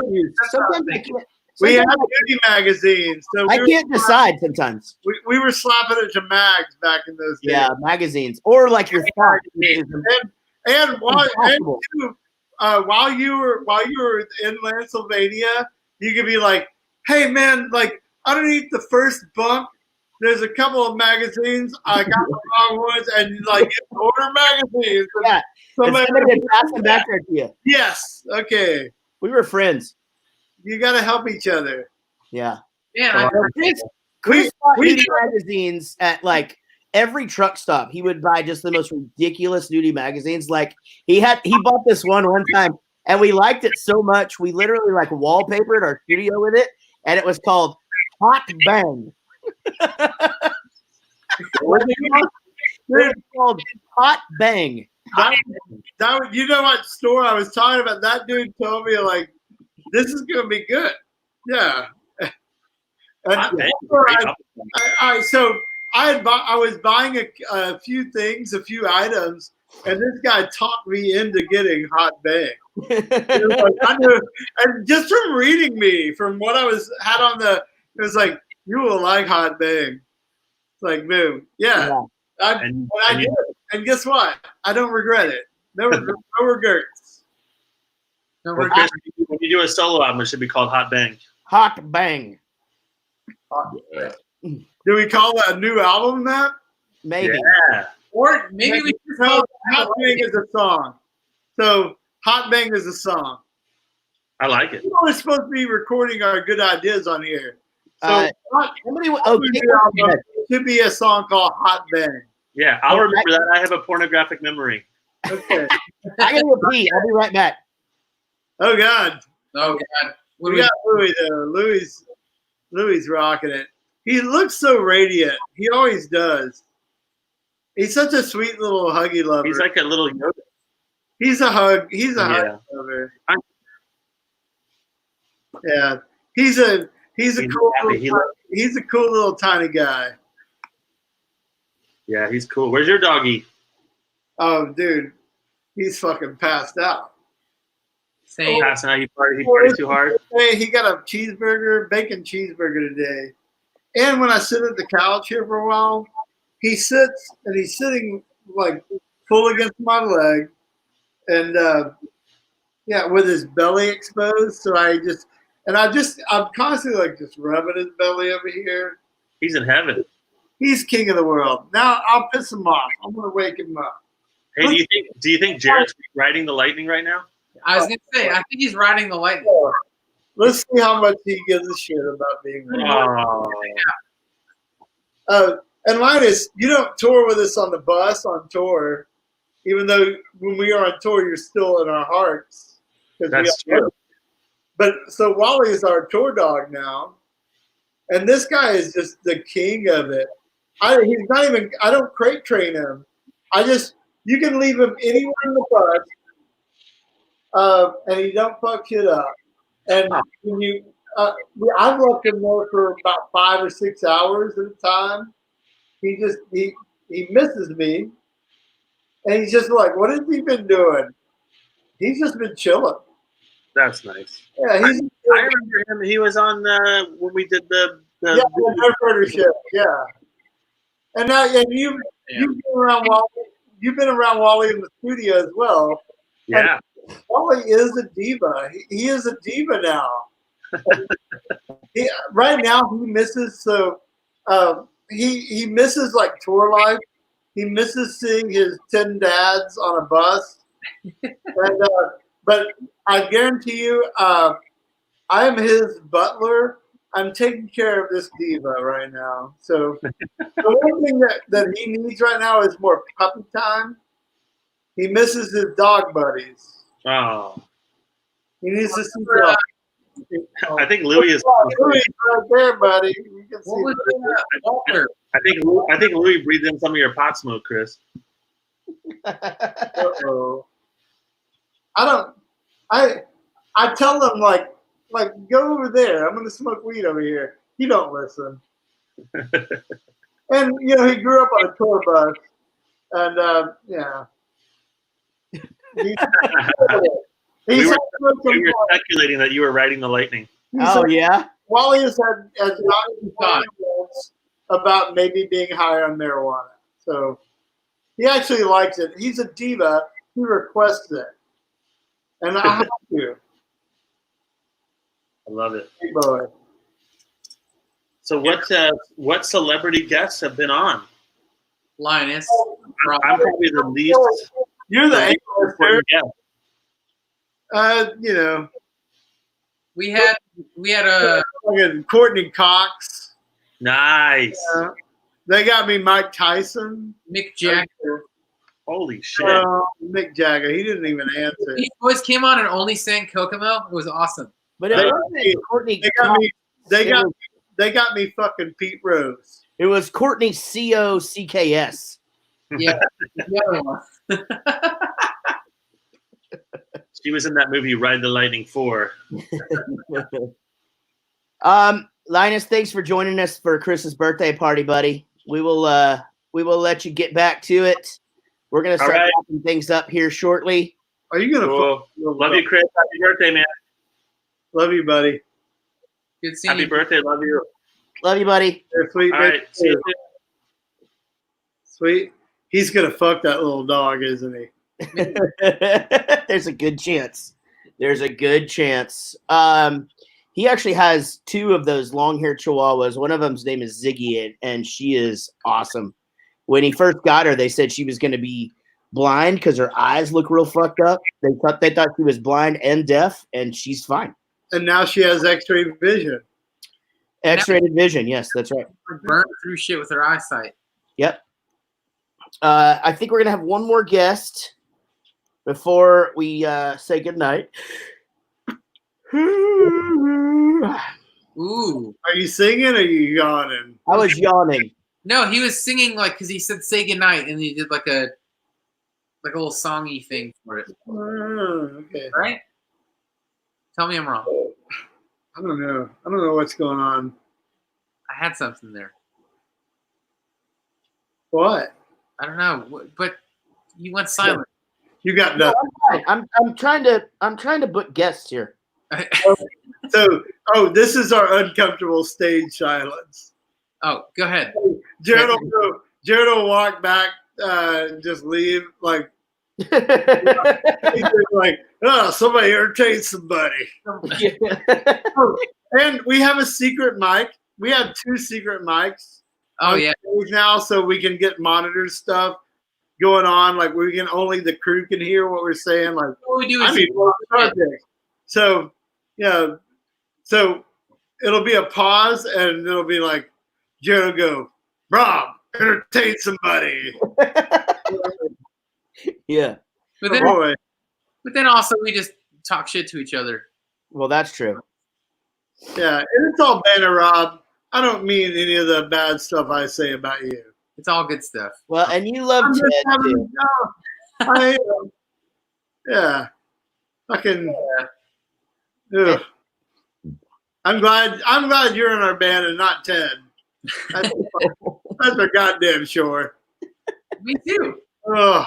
choose. Sometimes I can't. We have beauty magazines. So I can't decide sometimes. We were slapping it to mags back in those days. Yeah, magazines or like your thoughts. And while you were in Lanceovania, you could be like, hey man, like underneath the first bunk, there's a couple of magazines. I got the wrong ones, and like order magazines. Yeah, somebody pass them back there to you. Yes. Okay. We were friends. You got to help each other. Yeah. Yeah. Chris bought nudie magazines at like every truck stop. He would buy just the most ridiculous nudie magazines. Like he bought this one time, and we liked it so much we literally like wallpapered our studio with it, and it was called Hot Bang. It's called Hot Bang. That you know what store I was talking about? That dude told me like, this is gonna be good. Yeah. So I was buying a few things, a few items, and this guy talked me into getting Hot Bang. And just from reading me, from what I had on it was like, you will like Hot Bang. It's like, boom. Yeah. I did. And guess what? I don't regret it. No regrets. Well, Chris, when you do a solo album, it should be called Hot Bang. Hot Bang. Do we call that a new album that? Maybe. Yeah. Or maybe we just No, Hot Bang is a song. So Hot Bang is a song. I like it. We're supposed to be recording our good ideas on here. So okay. should be a song called Hot Bang. Yeah, I'll remember that. I have a pornographic memory. Okay. I gotta go pee. I'll be right back. Oh God. Oh God. We got Louis though. Louis rocking it. He looks so radiant. He always does. He's such a sweet little huggy lover. He's like a little Yoda. He's a hug. He's a hug Yeah. lover. Yeah. He's a cool he's a cool little tiny guy. Yeah, he's cool. Where's your doggy? Oh dude. He's fucking passed out. Same. Passing out. He party too hard. Hey, he got a bacon cheeseburger today. And when I sit at the couch here for a while, he sits and he's sitting like full against my leg, and with his belly exposed. So I'm constantly like just rubbing his belly over here. He's in heaven. He's king of the world. Now I'll piss him off. I'm gonna wake him up. Hey, do you think Jared's riding the lightning right now? I was gonna say, I think he's riding the lightning. Let's see how much he gives a shit about being right. And Linus, you don't tour with us on the bus on tour, even though when we are on tour, you're still in our hearts. That's true. But so Wally is our tour dog now, and this guy is just the king of it. He's not even. I don't crate train him. You can leave him anywhere in the bus, and he don't fuck shit up. And when I've left him there for about 5 or 6 hours at a time. He misses me, and he's just like, "What has he been doing?" He's just been chilling. That's nice. Yeah, I remember him. He was on when we did the Nerf Herder show. Yeah, and now you've been around Wally. You've been around Wally in the studio as well. Yeah. And Wally is a diva. He is a diva now. Right now, he misses He misses like tour life. He misses seeing his 10 dads on a bus. But I guarantee you, I am his butler. I'm taking care of this diva right now. So the one thing that he needs right now is more puppy time. He misses his dog buddies. Oh. He needs to see dogs. I think Louis is. Louis right there, buddy. You can see I think Louis breathed in some of your pot smoke, Chris. Uh-oh. I tell them like go over there. I'm gonna smoke weed over here. He don't listen. And he grew up on a tour bus, and yeah. We were speculating that you were riding the lightning. Yeah. Wally has not about maybe being high on marijuana. So he actually likes it. He's a diva. He requests it. And I have to. I love it. Hey, boy. So what celebrity guests have been on? Linus. I'm probably the least. You're the important guest. We had a Courtney Cox. Nice. They got me Mike Tyson. Mick Jagger. Holy shit. Mick Jagger. He didn't even answer. These boys came on and only sang Kokomo. It was awesome. But it wasn't Courtney. They got me fucking Pete Rose. It was Courtney COCKS. Yeah. The other one. She was in that movie Ride the Lightning 4. Linus, thanks for joining us for Chris's birthday party, buddy. We will let you get back to it. We're gonna start wrapping things up here shortly. Are you gonna? Cool. Love you, Chris. Happy birthday, man. Love you, buddy. Good seeing Happy birthday. Love you. Love you, buddy. You're sweet. All right. See you soon. Sweet. He's gonna fuck that little dog, isn't he? There's a good chance. There's a good chance. He actually has 2 of those long-haired Chihuahuas. One of them's name is Ziggy, and she is awesome. when he first got her, they said she was going to be blind because her eyes look real fucked up. They thought she was blind and deaf, and she's fine. And now she has X-ray vision. X-rated vision. Yes, that's right. Burn through shit with her eyesight. Yep. I think we're gonna have one more guest before we say goodnight. Ooh. Are you singing or are you yawning? I was yawning. No, he was singing like because he said "say goodnight" and he did like a little songy thing for it. Okay. Right? Tell me I'm wrong. I don't know. I don't know what's going on. I had something there. What? I don't know, but you went silent. You got No, nothing. I'm trying to book guests here. So, this is our uncomfortable stage silence. Oh, go ahead. Jared will walk back, just leave like, like, oh, somebody entertain somebody. And we have a secret mic. We have 2 secret mics. Oh yeah. Now, so we can get monitor stuff going on. Like only the crew can hear what we're saying. Like what we do is so yeah. So it'll be a pause and it'll be like Jared will go, Rob, entertain somebody. Yeah. But then also we just talk shit to each other. Well, that's true. Yeah, and it's all banner, Rob. I don't mean any of the bad stuff I say about you. It's all good stuff. Well, and you love Ted too. I am. Yeah. Fucking. Ugh. I'm glad you're in our band and not Ted. That's for goddamn sure. Me too. Oh.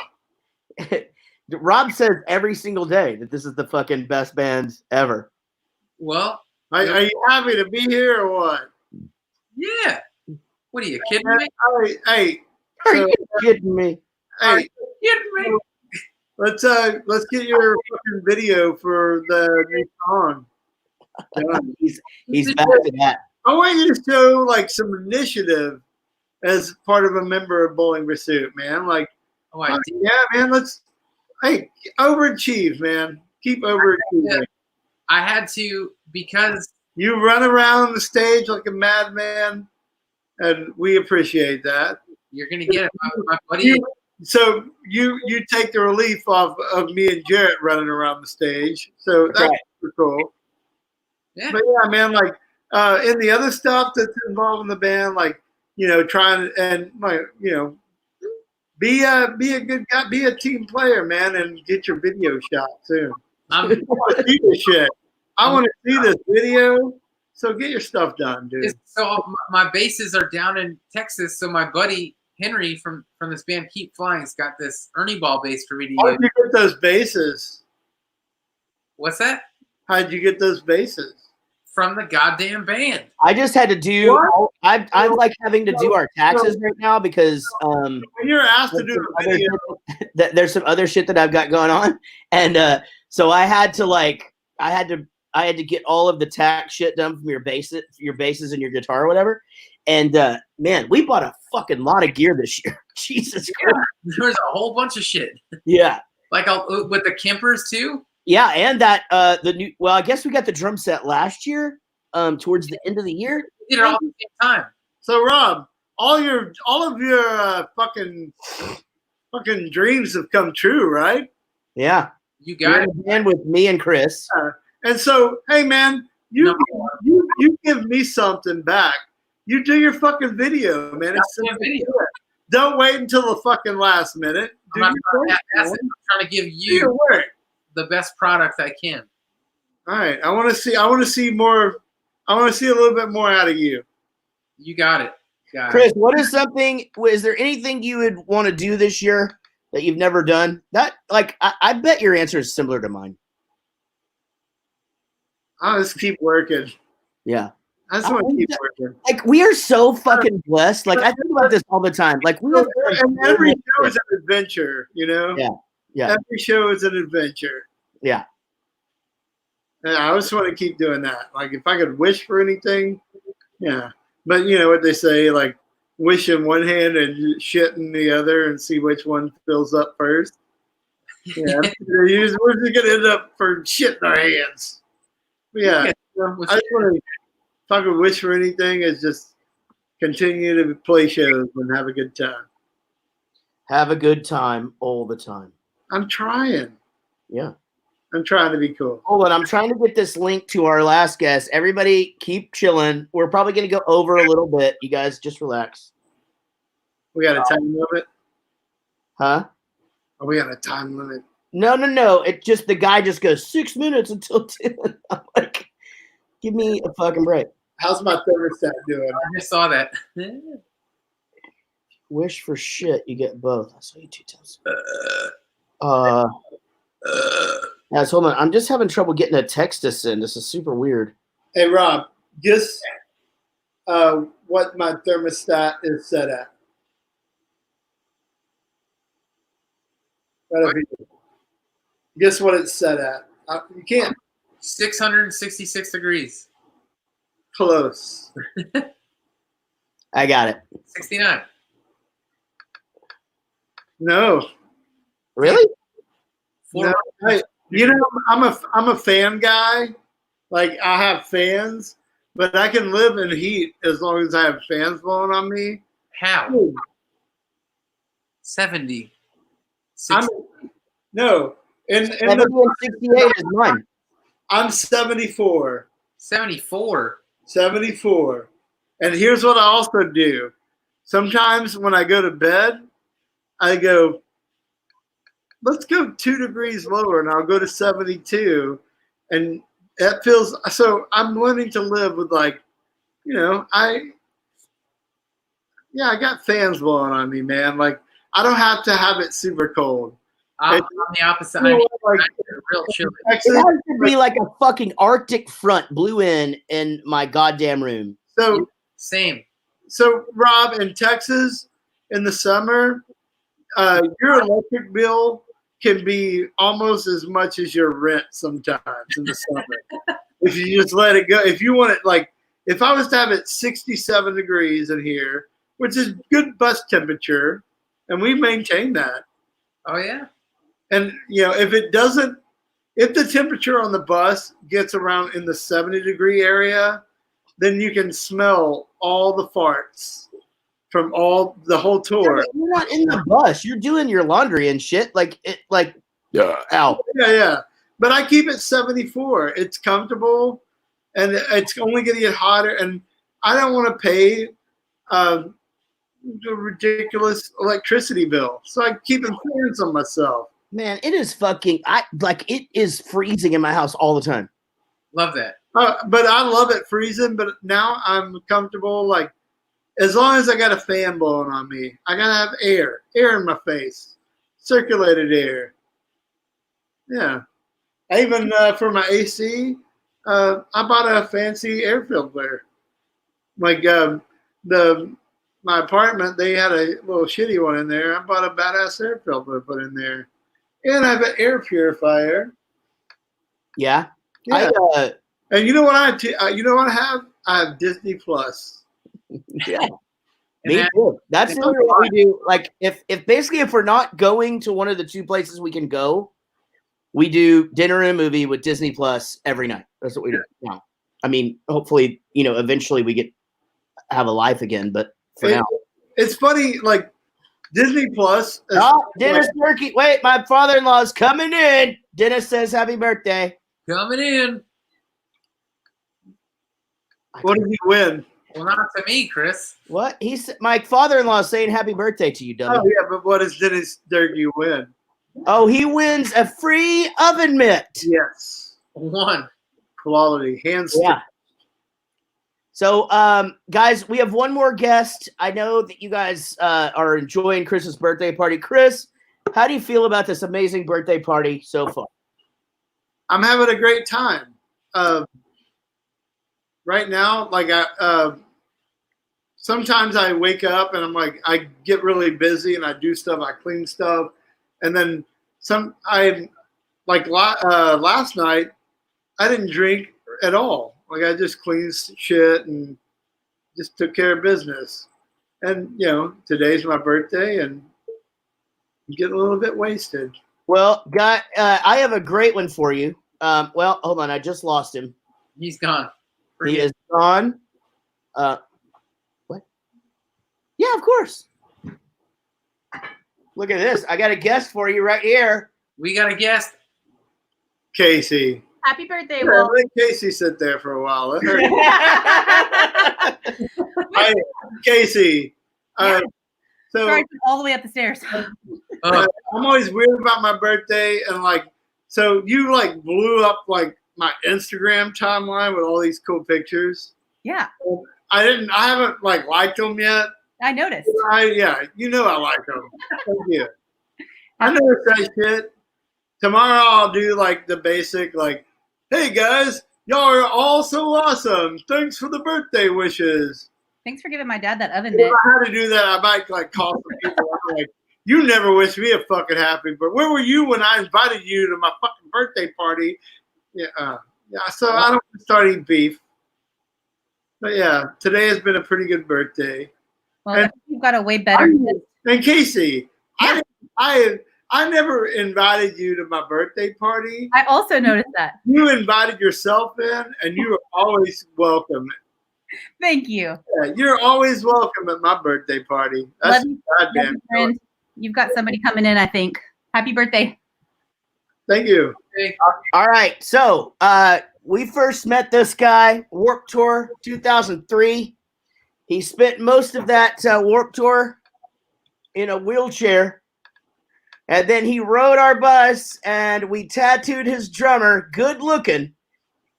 Rob says every single day that this is the fucking best band ever. Well, are you happy to be here or what? Yeah. What are you kidding me? Hey, are you kidding me? Hey, kidding me? Let's get your fucking video for the new song. He's back to that. I want you to show like some initiative as part of a member of Bowling Pursuit, man. Like, yeah, man. Overachieve, man. Keep overachieving. I had to because you run around the stage like a madman, and we appreciate that. You're gonna get it, my buddy. So you take the relief off of me and Jarrett running around the stage. So that's super cool. Yeah. But yeah, man, like in the other stuff that's involved in the band, like trying and like be a good guy, be a team player, man, and get your video shot soon. I want to see this shit. I want to see this video. So get your stuff done, dude. So my bases are down in Texas. So my buddy Henry from this band Keep Flying's got this Ernie Ball bass for me to use. How did you get those basses? What's that? How did you get those basses? From the goddamn band. I just had to do. I'm like having to do our taxes right now because when you're asked to do a video, there's some other shit that I've got going on, and so I had to get all of the tax shit done from your basses and your guitar or whatever. And man, we bought a fucking lot of gear this year. Jesus Christ. There's a whole bunch of shit. Yeah. Like with the Kempers too. Yeah, and that the new. Well, I guess we got the drum set last year. Towards the end of the year. We did it all at the same time. So Rob, all of your fucking dreams have come true, right? Yeah. You got it. And with me and Chris. And so, hey man, you give me something back. You do your fucking video, man. It's video. Don't wait until the fucking last minute. I'm trying to give you the best product I can. All right. I want to see more. I want to see a little bit more out of you. You got it. Chris, is there anything you would want to do this year that you've never done? That I bet your answer is similar to mine. I'll just keep working. Yeah. I just want to keep working. Like, we are so fucking blessed. Like, I think about this all the time. Like, we have and every show is an adventure, Yeah. Yeah. Every show is an adventure. Yeah. And I just want to keep doing that. Like, if I could wish for anything, yeah. But you know what they say, like wish in one hand and shit in the other and see which one fills up first. Yeah, we're just gonna end up for shit in our hands. But yeah, I just want to, if I could wish for anything, is just continue to play shows and have a good time. Have a good time all the time. I'm trying. Yeah. I'm trying to be cool. Hold on, I'm trying to get this link to our last guest. Everybody keep chilling. We're probably going to go over a little bit. You guys just relax. We got a time limit? Huh? Oh, we got a time limit. No. It just, the guy just goes 6 minutes until 10. I'm like, give me a fucking break. How's my thermostat doing? I just saw that. Wish for shit, you get both. I saw you 2 times. Guys, hold on. I'm just having trouble getting a text to send. This is super weird. Hey, Rob, guess what my thermostat is set at. Right over here. Guess what it's set at. You can't. 666 degrees. Close. I got it. 69. No. Really? No, you know, I'm a fan guy. Like, I have fans, but I can live in heat as long as I have fans blowing on me. How? 70. No. In 70 and 68 is mine. I'm 74. 74. 74. And here's what I also do. Sometimes when I go to bed, I go, let's go 2 degrees lower, and I'll go to 72. And that feels so. I'm learning to live with, like, you know, I got fans blowing on me, man. Like, I don't have to have it super cold. I'm the opposite. I mean, real chilly. It has to be like a fucking Arctic front blew in my goddamn room. So same. So Rob, in Texas, in the summer, your electric bill can be almost as much as your rent sometimes in the summer. If you just let it go. If you want it, like, if I was to have it 67 degrees in here, which is good bus temperature, and we maintain that. Oh, yeah. And, you know, if it doesn't, if the temperature on the bus gets around in the 70-degree area, then you can smell all the farts from the whole tour. You're not in the bus. You're doing your laundry and shit. Like, ow. Yeah. But I keep it 74. It's comfortable, and it's only going to get hotter. And I don't want to pay the ridiculous electricity bill, so I keep fans on myself. Man, it is fucking. It is freezing in my house all the time. Love that. But I love it freezing. But now I'm comfortable. Like, as long as I got a fan blowing on me, I gotta have air in my face, circulated air. Yeah. I even for my AC, I bought a fancy air filter. Like my apartment, they had a little shitty one in there. I bought a badass air filter to put in there, and I have an air purifier. Yeah. Yeah. And you know what I have? I have Disney Plus. Yeah. Me too. That's literally what we do. Like, if we're not going to one of the 2 places we can go, we do dinner and a movie with Disney Plus every night. That's what we do now. I mean, hopefully, you know, eventually we have a life again, but for now. It's funny, like, Disney Plus. Dennis Turkey. Wait, my father-in-law's coming in. Dennis says happy birthday. Coming in. What did he win? Well, not to me, Chris. What? My father-in-law is saying happy birthday to you, dummy. Oh, yeah, but what does Dennis Turkey win? Oh, he wins a free oven mitt. Yes. One. Quality. Hands down. Yeah. So, guys, we have one more guest. I know that you guys are enjoying Chris's birthday party. Chris, how do you feel about this amazing birthday party so far? I'm having a great time. Right now, like, sometimes I wake up and I'm like, I get really busy and I do stuff, I clean stuff, and then last night, I didn't drink at all. Like, I just cleaned shit and just took care of business. And you know, today's my birthday, and I'm getting a little bit wasted. Well, guy, I have a great one for you. Well, hold on, I just lost him. He's gone. He is gone. What? Yeah, of course. Look at this. I got a guest for you right here. We got a guest. Casey. Happy birthday, Yeah, Will. let Casey sit there for a while. Let her- Hi, Casey. So Sorry, all the way up the stairs. I'm always weird about my birthday, and like, so you like blew up like my Instagram timeline with all these cool pictures. Yeah, I haven't like liked them yet. I noticed. Yeah, you know I like them. Thank you. I never say shit. Tomorrow I'll do like the basic, like, hey guys, y'all are all so awesome. Thanks for the birthday wishes. Thanks for giving my dad that oven If mitt. I had to do that, I might like call some people. I'm like, you never wished me a fucking happy, but where were you when I invited you to my fucking birthday party? Yeah, so I don't start eating beef. But yeah, today has been a pretty good birthday. Well, you've got a way better. And Casey, I never invited you to my birthday party. I also noticed that. You invited yourself in, and you were always welcome. Thank you. Yeah, you're always welcome at my birthday party. That's Love you, goddamn. friend. You've got somebody coming in, I think. Happy birthday. Thank you. All right. So we first met this guy, Warped Tour 2003. He spent most of that Warped Tour in a wheelchair. And then he rode our bus, and we tattooed his drummer, good looking.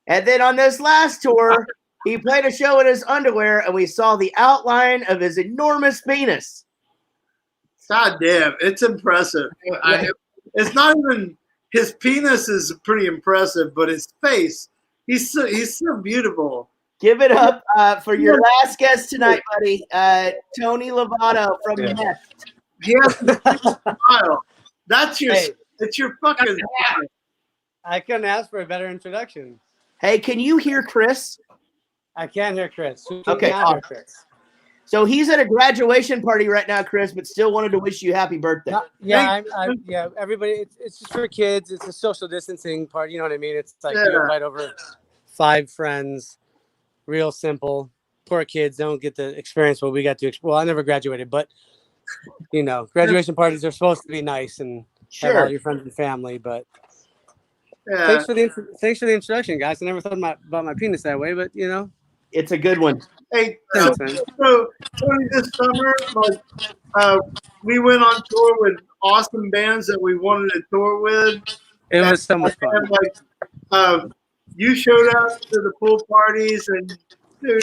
And then on this last tour, he played a show in his underwear, and we saw the outline of his enormous penis. God damn, it's impressive. It's not even his penis is pretty impressive, but his face, he's so beautiful. Give it up for your last guest tonight, buddy, Tony Lovato from Nest. He has a smile. That's your. It's your fucking. I couldn't ask for a better introduction. Hey, can you hear Chris? I can hear Chris. Who can Okay, not hear awesome. Chris? So he's at a graduation party right now, Chris, but still wanted to wish you happy birthday. Yeah, yeah. Everybody, it's just for kids. It's a social distancing party. You know what I mean? It's like you Yeah. invite over 5 friends. Real simple. Poor kids don't get the experience what we got to. Well, I never graduated, but you know, graduation parties are supposed to be nice and have Sure. all your friends and family. But Yeah. thanks for the introduction, guys. I never thought about my penis that way, but you know, it's a good one. Hey, Thanks, man. so Tony, this summer, like, we went on tour with awesome bands that we wanted to tour with. It was so much fun. And, like, you showed up to the pool parties, and dude,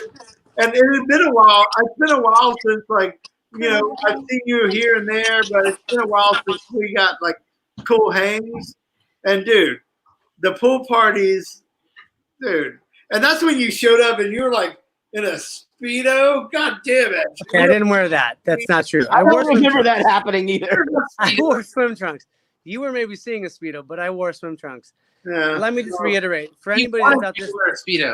and it had been a while. It's been a while since, like, you know, I've seen you here and there, but it's been a while since we got like cool hangs. And dude, the pool parties, dude, and that's when you showed up, and you were like in a Speedo. God damn it! Okay, I didn't wear that. That's not true. I wore don't swim remember trunks. that happening either. I wore swim trunks. You were maybe seeing a Speedo, but I wore swim trunks. Yeah. Let me just reiterate for anybody that's out there. Speedo.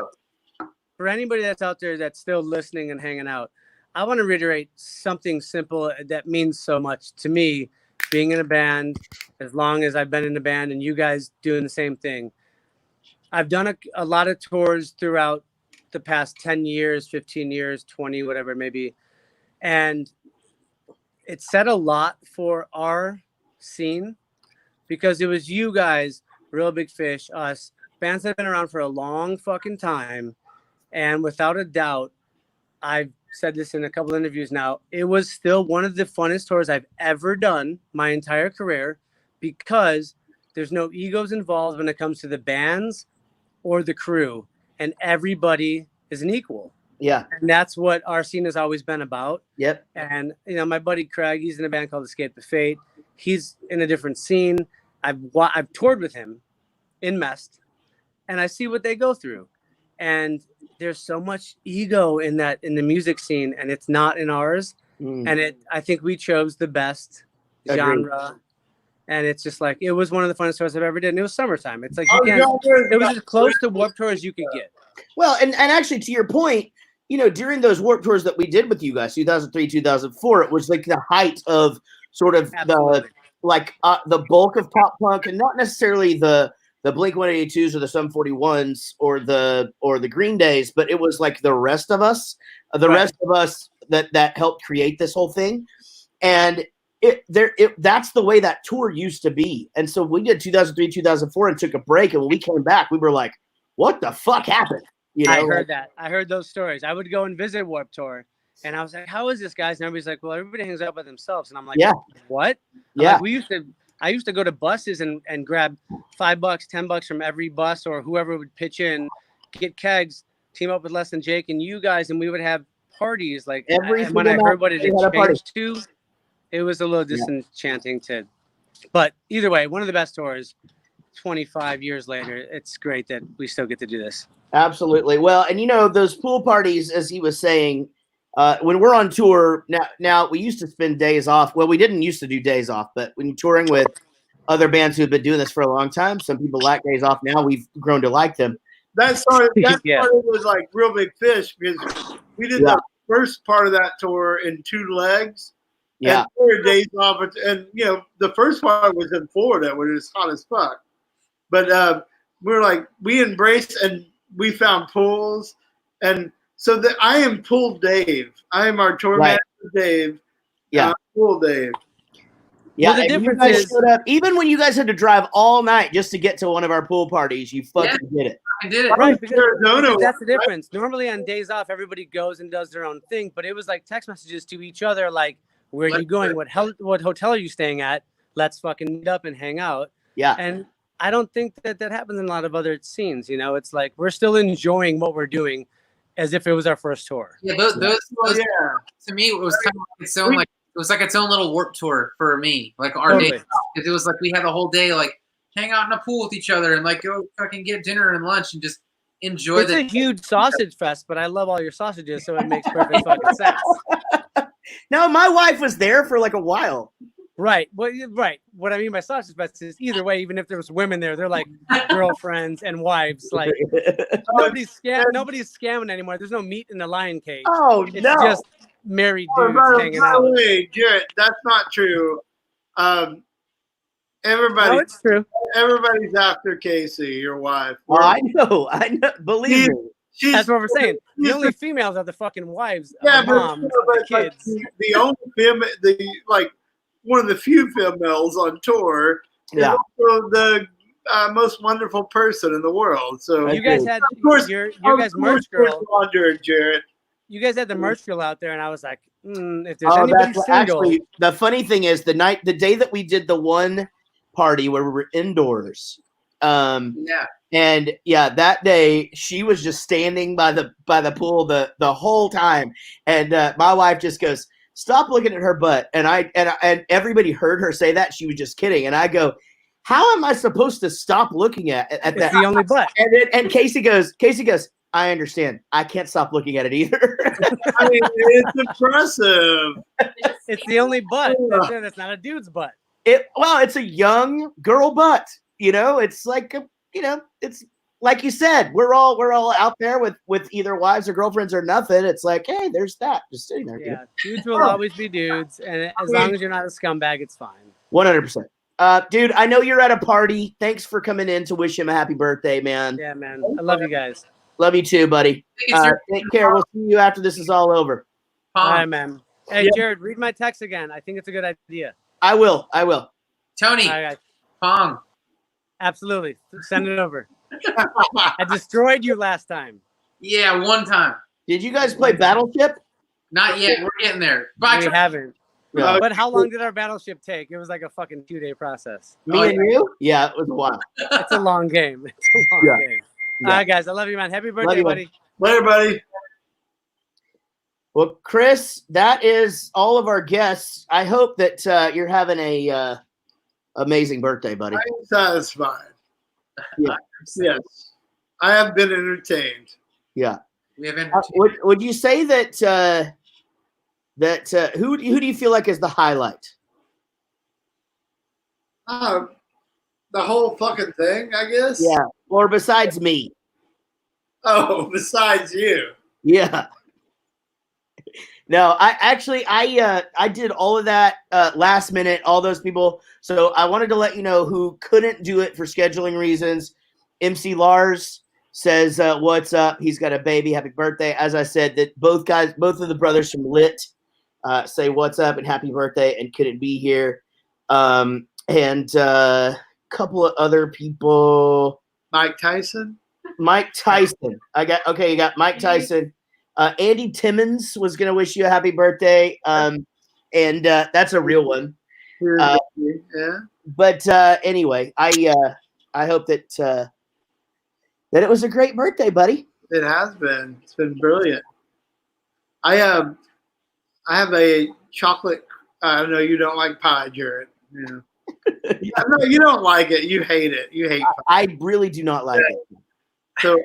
For anybody that's out there that's still listening and hanging out, I want to reiterate something simple that means so much to me. Being in a band, as long as I've been in a band, and you guys doing the same thing. I've done a lot of tours throughout the past 10 years, 15 years, 20, whatever it may be. And it said a lot for our scene because it was you guys, Real Big Fish, us, bands that have been around for a long fucking time. And without a doubt, I've said this in a couple interviews now, it was still one of the funnest tours I've ever done my entire career because there's no egos involved when it comes to the bands or the crew, and everybody is an equal. Yeah. And that's what our scene has always been about. Yep. And, you know, my buddy Craig, he's in a band called Escape the Fate. He's in a different scene. I've toured with him in Mest, and I see what they go through. And there's so much ego in the music scene, and it's not in ours. And I think we chose the best Agreed. genre. And it's just like, it was one of the funnest tours I've ever did. And it was summertime. It's like, Oh, it was as close to Warped Tour as you could get. Well, and actually, to your point, you know, during those Warped Tours that we did with you guys, 2003, 2004, it was like the height of sort of the bulk of pop punk, and not necessarily the Blink-182s or the Sum 41s or the Green Days, but it was like the rest of us, that helped create this whole thing. And that's the way that tour used to be. And so we did 2003, 2004 and took a break. And when we came back, we were like, what the fuck happened? You know, I heard that. I heard those stories. I would go and visit Warped Tour, and I was like, "How is this, guys?" And everybody's like, "Well, everybody hangs out by themselves." And I'm like, Yeah. What? I'm Yeah. like, I used to go to buses and grab $5, $10 from every bus or whoever would pitch in, get kegs, team up with Les and Jake and you guys, and we would have parties. Like and when I heard what it had changed to, it was a little disenchanting to. But either way, one of the best tours. 25 years later, it's great that we still get to do this. Absolutely. Well, and you know, those pool parties, as he was saying, when we're on tour now, we used to spend days off. Well, we didn't used to do days off, but when you're touring with other bands who've been doing this for a long time, some people lack days off. Now we've grown to like them. That started was like Real Big Fish, because we did the first part of that tour in 2 legs. Yeah. And 4 days off, and you know, the first part was in Florida, where it was hot as fuck. But we embraced, and we found pools, and so I am Pool Dave. I am our tour manager, Dave. Yeah, Pool Dave. Yeah, Well, the and you difference guys is- showed up, even when you guys had to drive all night just to get to one of our pool parties, you fucking did it. I did it. Right, because Arizona, that's the difference. Normally on days off, everybody goes and does their own thing, but it was like text messages to each other, like, "Where are you going? What hotel are you staying at? Let's fucking meet up and hang out." Yeah. And I don't think that happens in a lot of other scenes. You know, it's like we're still enjoying what we're doing, as if it was our first tour. Yeah, those to me it was kind of like its own, like it was like its own little Warped Tour for me, like our Totally. day. Because it was like we had the whole day, like hang out in a pool with each other and like go fucking get dinner and lunch and just enjoy It's a huge sausage fest, but I love all your sausages, so it makes perfect fucking sense. No, my wife was there for like a while. Right. Well, right. What I mean by sausage fest is either way, even if there was women there, they're like girlfriends and wives. Like nobody's scamming anymore. There's no meat in the lion cage. Oh, it's no. just married dudes hanging by out. the way, Jarrett, that's not true. Everybody, No, it's true. Everybody's after Casey, your wife. Oh, I know. Believe me. That's what we're saying. The only females are the fucking wives, Yeah, the moms, the kids. the only one of the few females on tour. Is Yeah. also the most wonderful person in the world. So You guys had of course, your of guys' course merch we're girl. Roger, Jarrett. You guys had the merch girl out there, and I was like, if there's Oh, anybody that's single, actually the funny thing is the day that we did the one party where we were indoors. And that day she was just standing by the pool the whole time, and my wife just goes, "Stop looking at her butt," and and everybody heard her say that. She was just kidding, and I go, "How am I supposed to stop looking at that?" it's the only butt. And Casey goes, "I understand. I can't stop looking at it either." I mean, it's impressive. It's the only butt. That's not a dude's butt. It's a young girl butt. You know, it's like it's like you said, we're all out there with either wives or girlfriends or nothing. It's like, hey, there's that just sitting there. Yeah, dudes will always be dudes, and as long as you're not a scumbag, it's fine. 100%. Dude, I know you're at a party. Thanks for coming in to wish him a happy birthday, man. Yeah, man. I love you guys. Love you too, buddy. Take care. We'll see you after this is all over. All right, man. Hey, Jared, read my text again. I think it's a good idea. I will. Tony, All right. Pong. Absolutely. Send it over. I destroyed you last time. Yeah, one time. Did you guys play Battleship? Not yet. We're getting there. We Bye. haven't. Yeah. But how long did our battleship take? It was like a fucking 2-day process. Me and you? Yeah, it was a while. It's a long game. It's a long game. Yeah. All right, guys. I love you, man. Happy birthday, you, man. buddy. Later, buddy. Well, Chris, that is all of our guests. I hope that you're having a amazing birthday, buddy. I'm satisfied. Yeah. Yes, I have been entertained. Yeah. We have Would you say that who do you feel like is the highlight? The whole fucking thing, I guess. Yeah. Or besides me? Oh, besides you. Yeah. No, I did all of that last minute, all those people. So I wanted to let you know who couldn't do it for scheduling reasons. MC Lars says, what's up? He's got a baby. Happy birthday. As I said, that both of the brothers from Lit say what's up and happy birthday and couldn't be here. And a couple of other people. Mike Tyson. You got Mike Tyson. Andy Timmons was going to wish you a happy birthday. And that's a real one. Yeah. But anyway, I hope that it was a great birthday, buddy. It has been. It's been brilliant. I have a chocolate. I know you don't like pie, Jared. Yeah. No, you don't like it. You hate it. You hate pie. I really do not like it. So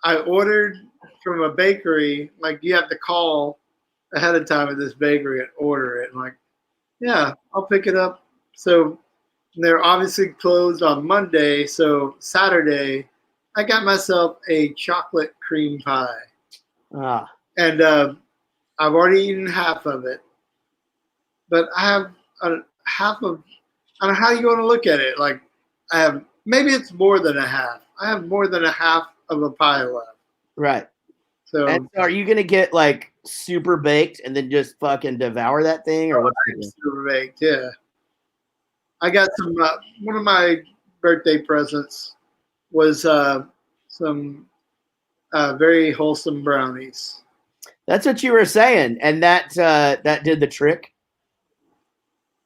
I ordered from a bakery. Like, you have to call ahead of time at this bakery and order it. And like, yeah, I'll pick it up. So they're obviously closed on Monday. So Saturday, I got myself a chocolate cream pie. And I've already eaten half of it. But I have half of, I don't know how you want to look at it. Like, I have, maybe it's more than a half. I have more than a half of a pie left. Right. So, and are you going to get like super baked and then just fucking devour that thing, or what's super baked? Yeah. I got some, one of my birthday presents was some very wholesome brownies. That's what you were saying, and that did the trick.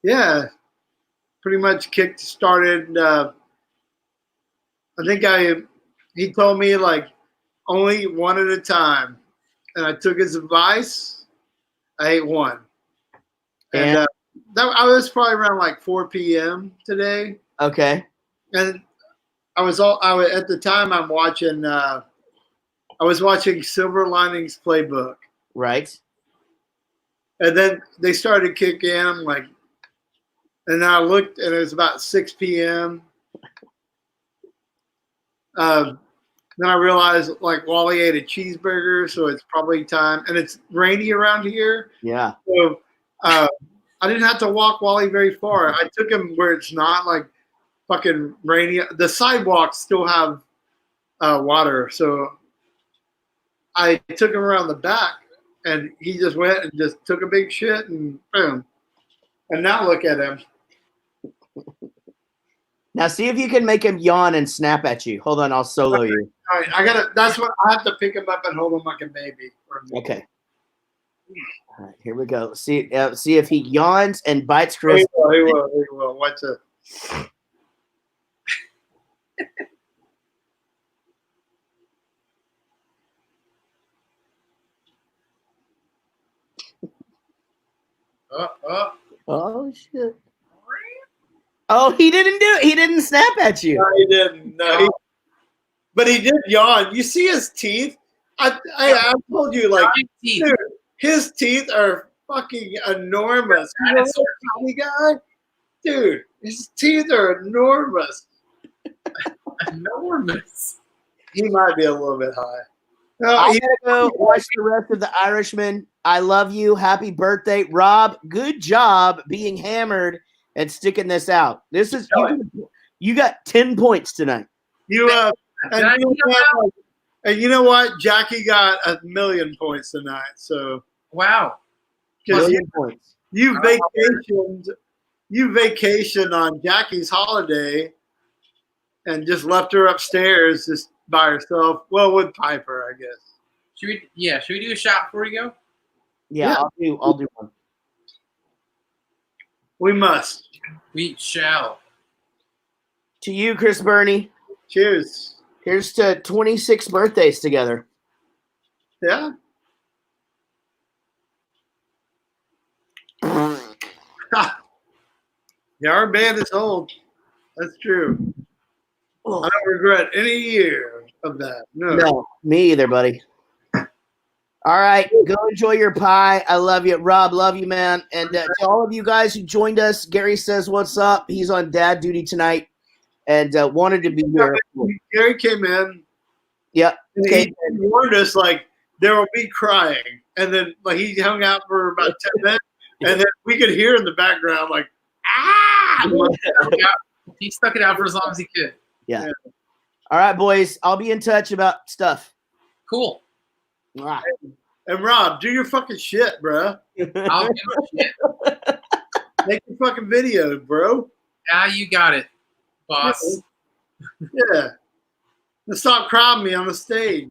Yeah, pretty much kick-started. I think he told me like only one at a time, and I took his advice. I ate one, and I was probably around like 4 p.m. today. Okay, and I was at the time I'm watching. I was watching Silver Linings Playbook. Right. And then they started kicking in. I'm like, and I looked, and it was about 6 p.m. Then I realized, like, Wally ate a cheeseburger, so it's probably time. And it's rainy around here. Yeah. So I didn't have to walk Wally very far. I took him where it's not, like, fucking rainy. The sidewalks still have water. So I took him around the back, and he just went and just took a big shit, and boom. And now look at him. Now see if you can make him yawn and snap at you. Hold on, I'll solo you. All right, that's what I have to pick him up and hold him like a baby. Okay. All right, here we go. See if he yawns and bites Chris. He will. Watch it. Oh shit. Oh, he didn't do it. He didn't snap at you. No, he didn't. No, but he did yawn. You see his teeth? I told you, like, dude, his teeth are fucking enormous. You know that tiny guy? Dude, his teeth are enormous. Enormous. He might be a little bit high. No, I'm gonna go watch the rest of The Irishman. I love you. Happy birthday, Rob. Good job being hammered and sticking this out. This is you got 10 points tonight. And you know what? Jackie got 1,000,000 points tonight. So wow, because 1,000,000 points. You vacationed on Jackie's holiday and just left her upstairs just by herself. Well, with Piper, I guess. Should we do a shot before we go? Yeah. I'll do one. We must. We shall. To you, Chris Burney. Cheers. Here's to 26 birthdays together. Yeah. Yeah, our band is old. That's true. I don't regret any year of that. No, me either, buddy. All right, go enjoy your pie. I love you, Rob. Love you, man. And to all of you guys who joined us, Gary says, "What's up?" He's on dad duty tonight, and wanted to be here. Gary came in. Yep. He warned us, like, there will be crying, and then like he hung out for about 10 minutes, and then we could hear in the background like ah. He stuck it out for as long as he could. Yeah. All right, boys. I'll be in touch about stuff. Cool. Mwah. And Rob, do your fucking shit, bro. I'll give a shit. Make your fucking video, bro. Yeah, you got it, boss. Yeah. And stop crying me on the stage.